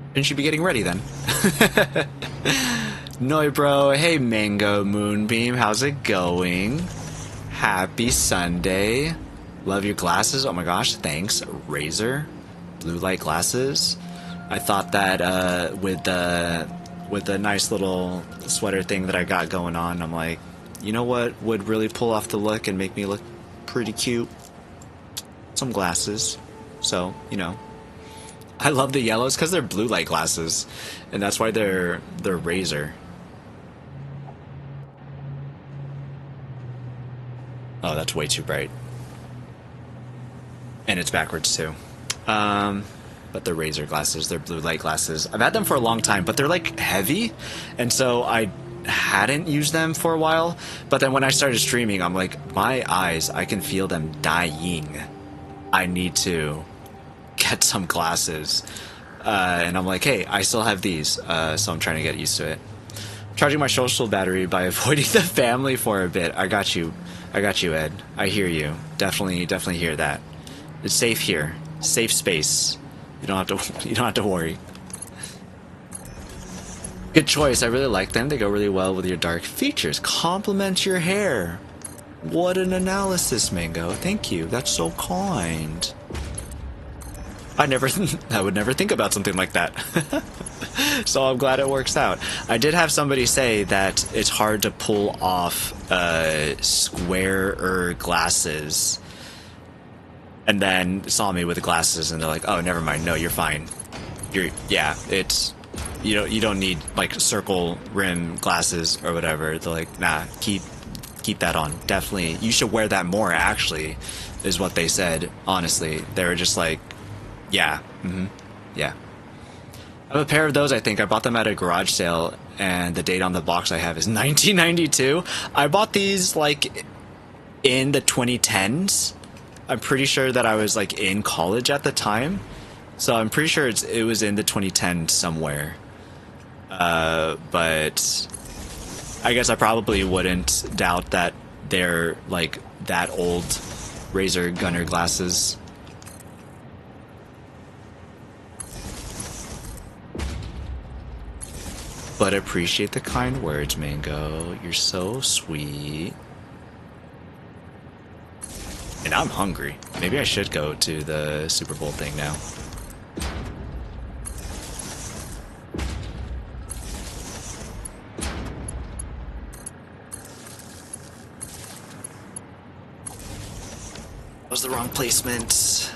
Shouldn't you be getting ready then? Noybro, hey Mango Moonbeam, how's it going? Happy Sunday. Love your glasses. Oh my gosh, thanks. Razor. Blue light glasses. I thought that with the nice little sweater thing that I got going on, I'm like, you know what would really pull off the look and make me look pretty cute? Some glasses. So, you know. I love the yellows because they're blue light glasses, and that's why they're razor. Oh, that's way too bright. And it's backwards too. But they're razor glasses, they're blue light glasses. I've had them for a long time, but they're like heavy, and so I hadn't used them for a while. But then when I started streaming, I'm like, my eyes, I can feel them dying. I need to get some glasses. And I'm like, hey, I still have these, so I'm trying to get used to it. Charging my social battery by avoiding the family for a bit. I got you, Ed. I hear you. Definitely hear that. It's safe here. Safe space. You don't have to worry. Good choice. I really like them. They go really well with your dark features. Complement your hair. What an analysis, Mango. Thank you. That's so kind. I would never think about something like that. So I'm glad it works out. I did have somebody say that it's hard to pull off squarer glasses, and then saw me with the glasses, and they're like, "Oh, never mind. No, you're fine. It's you don't need like circle rim glasses or whatever." They're like, "Nah, keep that on. Definitely, you should wear that more." Actually, is what they said. Honestly, they were just like, "Yeah, yeah." I have a pair of those, I think. I bought them at a garage sale, and the date on the box I have is 1992. I bought these, like, in the 2010s. I'm pretty sure that I was, like, in college at the time. So I'm pretty sure it was in the 2010s somewhere. But I guess I probably wouldn't doubt that they're, like, that old Razer Gunner glasses. But appreciate the kind words, Mango. You're so sweet. And I'm hungry. Maybe I should go to the Super Bowl thing now. That was the wrong placement.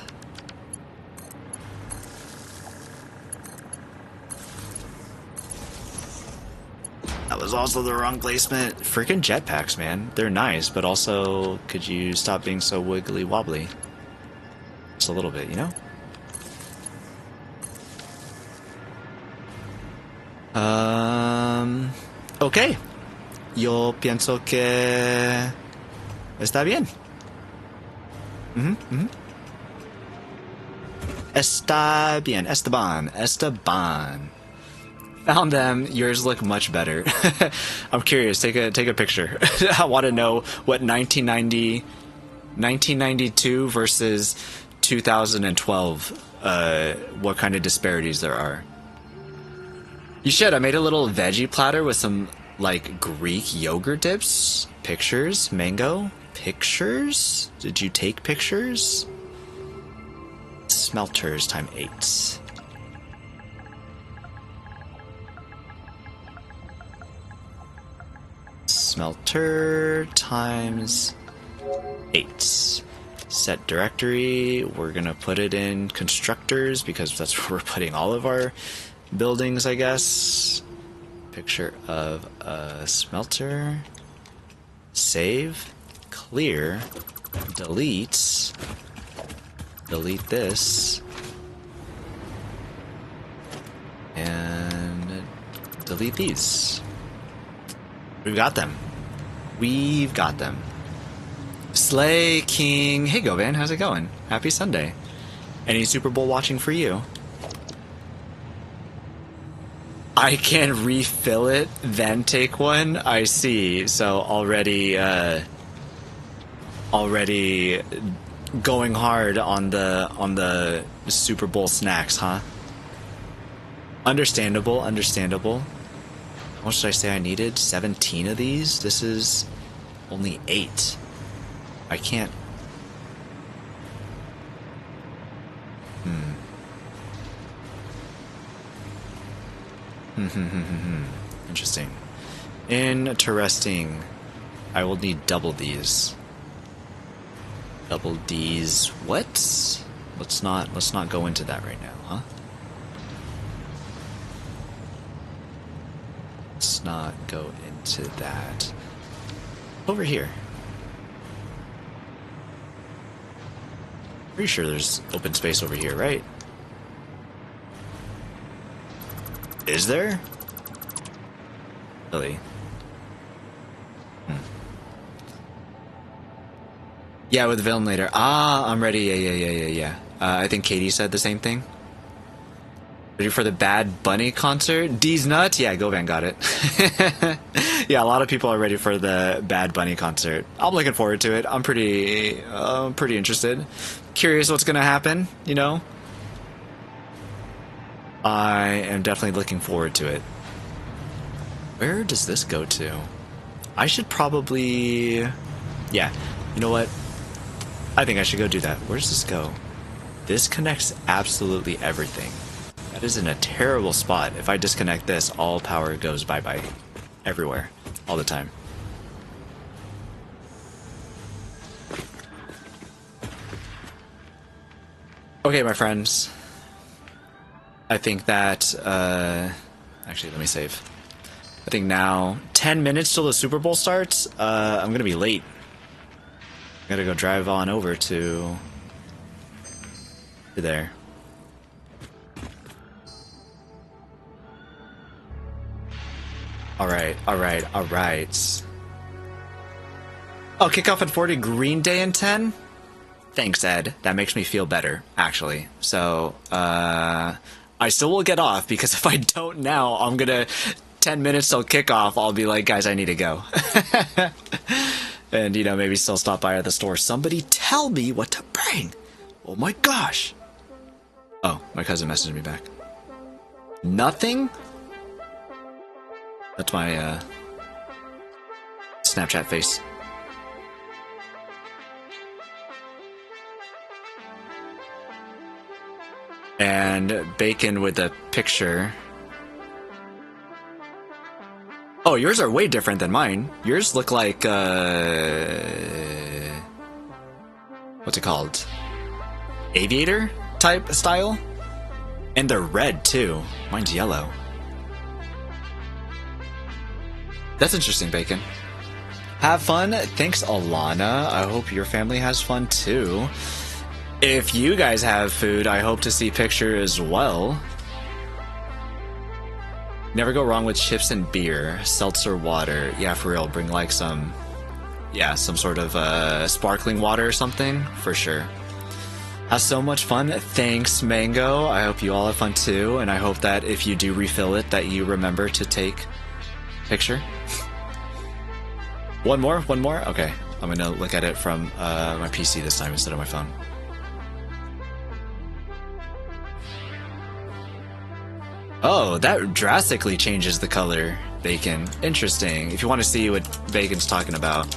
That was also the wrong placement. Freaking jetpacks, man. They're nice, but also, could you stop being so wiggly wobbly? Just a little bit, you know? Ok. Yo pienso que está bien. Está bien. Esteban. Found them. Yours look much better. I'm curious. Take a picture. I want to know what 1992 versus 2012. What kind of disparities there are. You should. I made a little veggie platter with some like Greek yogurt dips. Pictures. Mango. Pictures. Did you take pictures? Smelters time 8. Smelter times 8. Set directory. We're gonna put it in constructors because that's where we're putting all of our buildings, I guess. Picture of a smelter. Save. Clear. Delete. Delete this. And delete these. We've got them. We've got them. Slay King. Hey, Govan, how's it going? Happy Sunday. Any Super Bowl watching for you? I can refill it, then take one? I see. So already going hard on the Super Bowl snacks, huh? Understandable, understandable. How much did I say I needed? 17 of these? This is only 8. I can't... Interesting. Interesting. I will need double these. Double D's. What? Let's not go into that right now, huh? Let's not go into that. Over here. Pretty sure there's open space over here, right? Is there? Really? Yeah, with Villain later. Ah, I'm ready. Yeah. I think Katie said the same thing. Ready for the Bad Bunny concert? D's Nut? Yeah, Govan got it. Yeah, a lot of people are ready for the Bad Bunny concert. I'm looking forward to it. I'm pretty interested. Curious what's gonna happen, you know? I am definitely looking forward to it. Where does this go to? I should probably... Yeah, you know what? I think I should go do that. Where does this go? This connects absolutely everything. That is in a terrible spot. If I disconnect this, all power goes bye-bye. Everywhere. All the time. Okay, my friends. I think that, actually, let me save. I think now, 10 minutes till the Super Bowl starts, I'm gonna be late. I gotta go drive on over to there. Alright. Oh, kickoff at 40, Green Day in 10? Thanks, Ed. That makes me feel better, actually. So, I still will get off, because if I don't now, I'm gonna... 10 minutes till kickoff, I'll be like, guys, I need to go. And, you know, maybe still stop by at the store. Somebody tell me what to bring! Oh my gosh! Oh, my cousin messaged me back. Nothing? That's my, Snapchat face. And bacon with a picture. Oh, yours are way different than mine. Yours look like, what's it called? Aviator type style? And they're red, too. Mine's yellow. That's interesting, Bacon. Have fun. Thanks, Alana. I hope your family has fun, too. If you guys have food, I hope to see pictures as well. Never go wrong with chips and beer. Seltzer water. Yeah, for real. Bring like some sort of sparkling water or something. For sure. Have so much fun. Thanks, Mango. I hope you all have fun too, and I hope that if you do refill it, that you remember to take a picture. One more? Okay. I'm gonna look at it from my PC this time instead of my phone. Oh, that drastically changes the color, Bacon. Interesting. If you want to see what Bacon's talking about.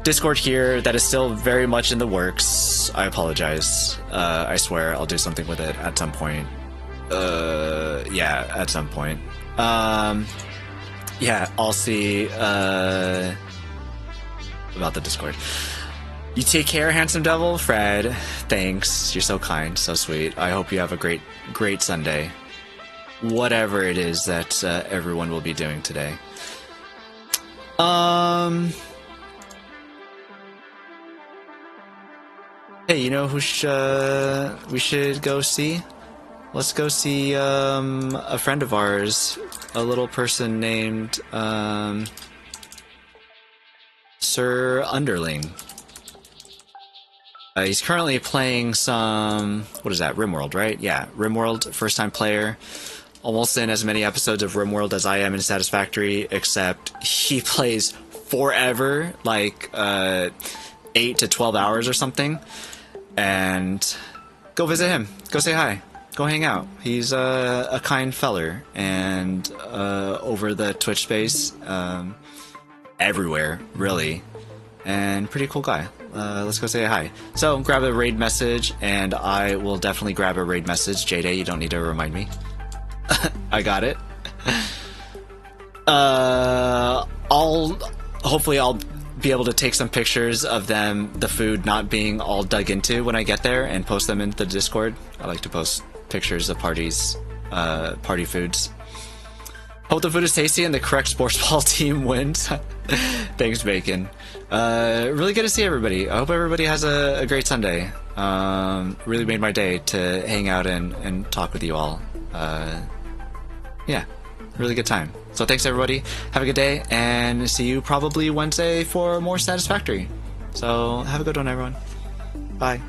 Discord here, that is still very much in the works. I apologize. I swear I'll do something with it at some point. Yeah, at some point. Yeah, I'll see about the Discord. You take care, handsome devil. Fred, thanks. You're so kind, so sweet. I hope you have a great Sunday. Whatever it is that everyone will be doing today. Hey, you know who we should go see? Let's go see a friend of ours, a little person named Sir Underling. He's currently playing some, what is that, RimWorld, right? Yeah, RimWorld, first time player. Almost in as many episodes of RimWorld as I am in Satisfactory, except he plays forever, like 8 to 12 hours or something. And go visit him. Go say hi. Go hang out. He's a kind feller. And over the Twitch space, everywhere, really. And pretty cool guy. Let's go say hi. So grab a raid message, and I will definitely grab a raid message. J-Day, you don't need to remind me. I got it. Hopefully I'll be able to take some pictures of them, the food not being all dug into when I get there, and post them into the Discord. I like to post pictures of parties, party foods. Hope the food is tasty and the correct sports ball team wins. Thanks, Bacon. Really good to see everybody. I hope everybody has a great Sunday. Really made my day to hang out and talk with you all. Yeah, really good time. So thanks everybody. Have a good day, and see you probably Wednesday for more Satisfactory. So have a good one, everyone. Bye.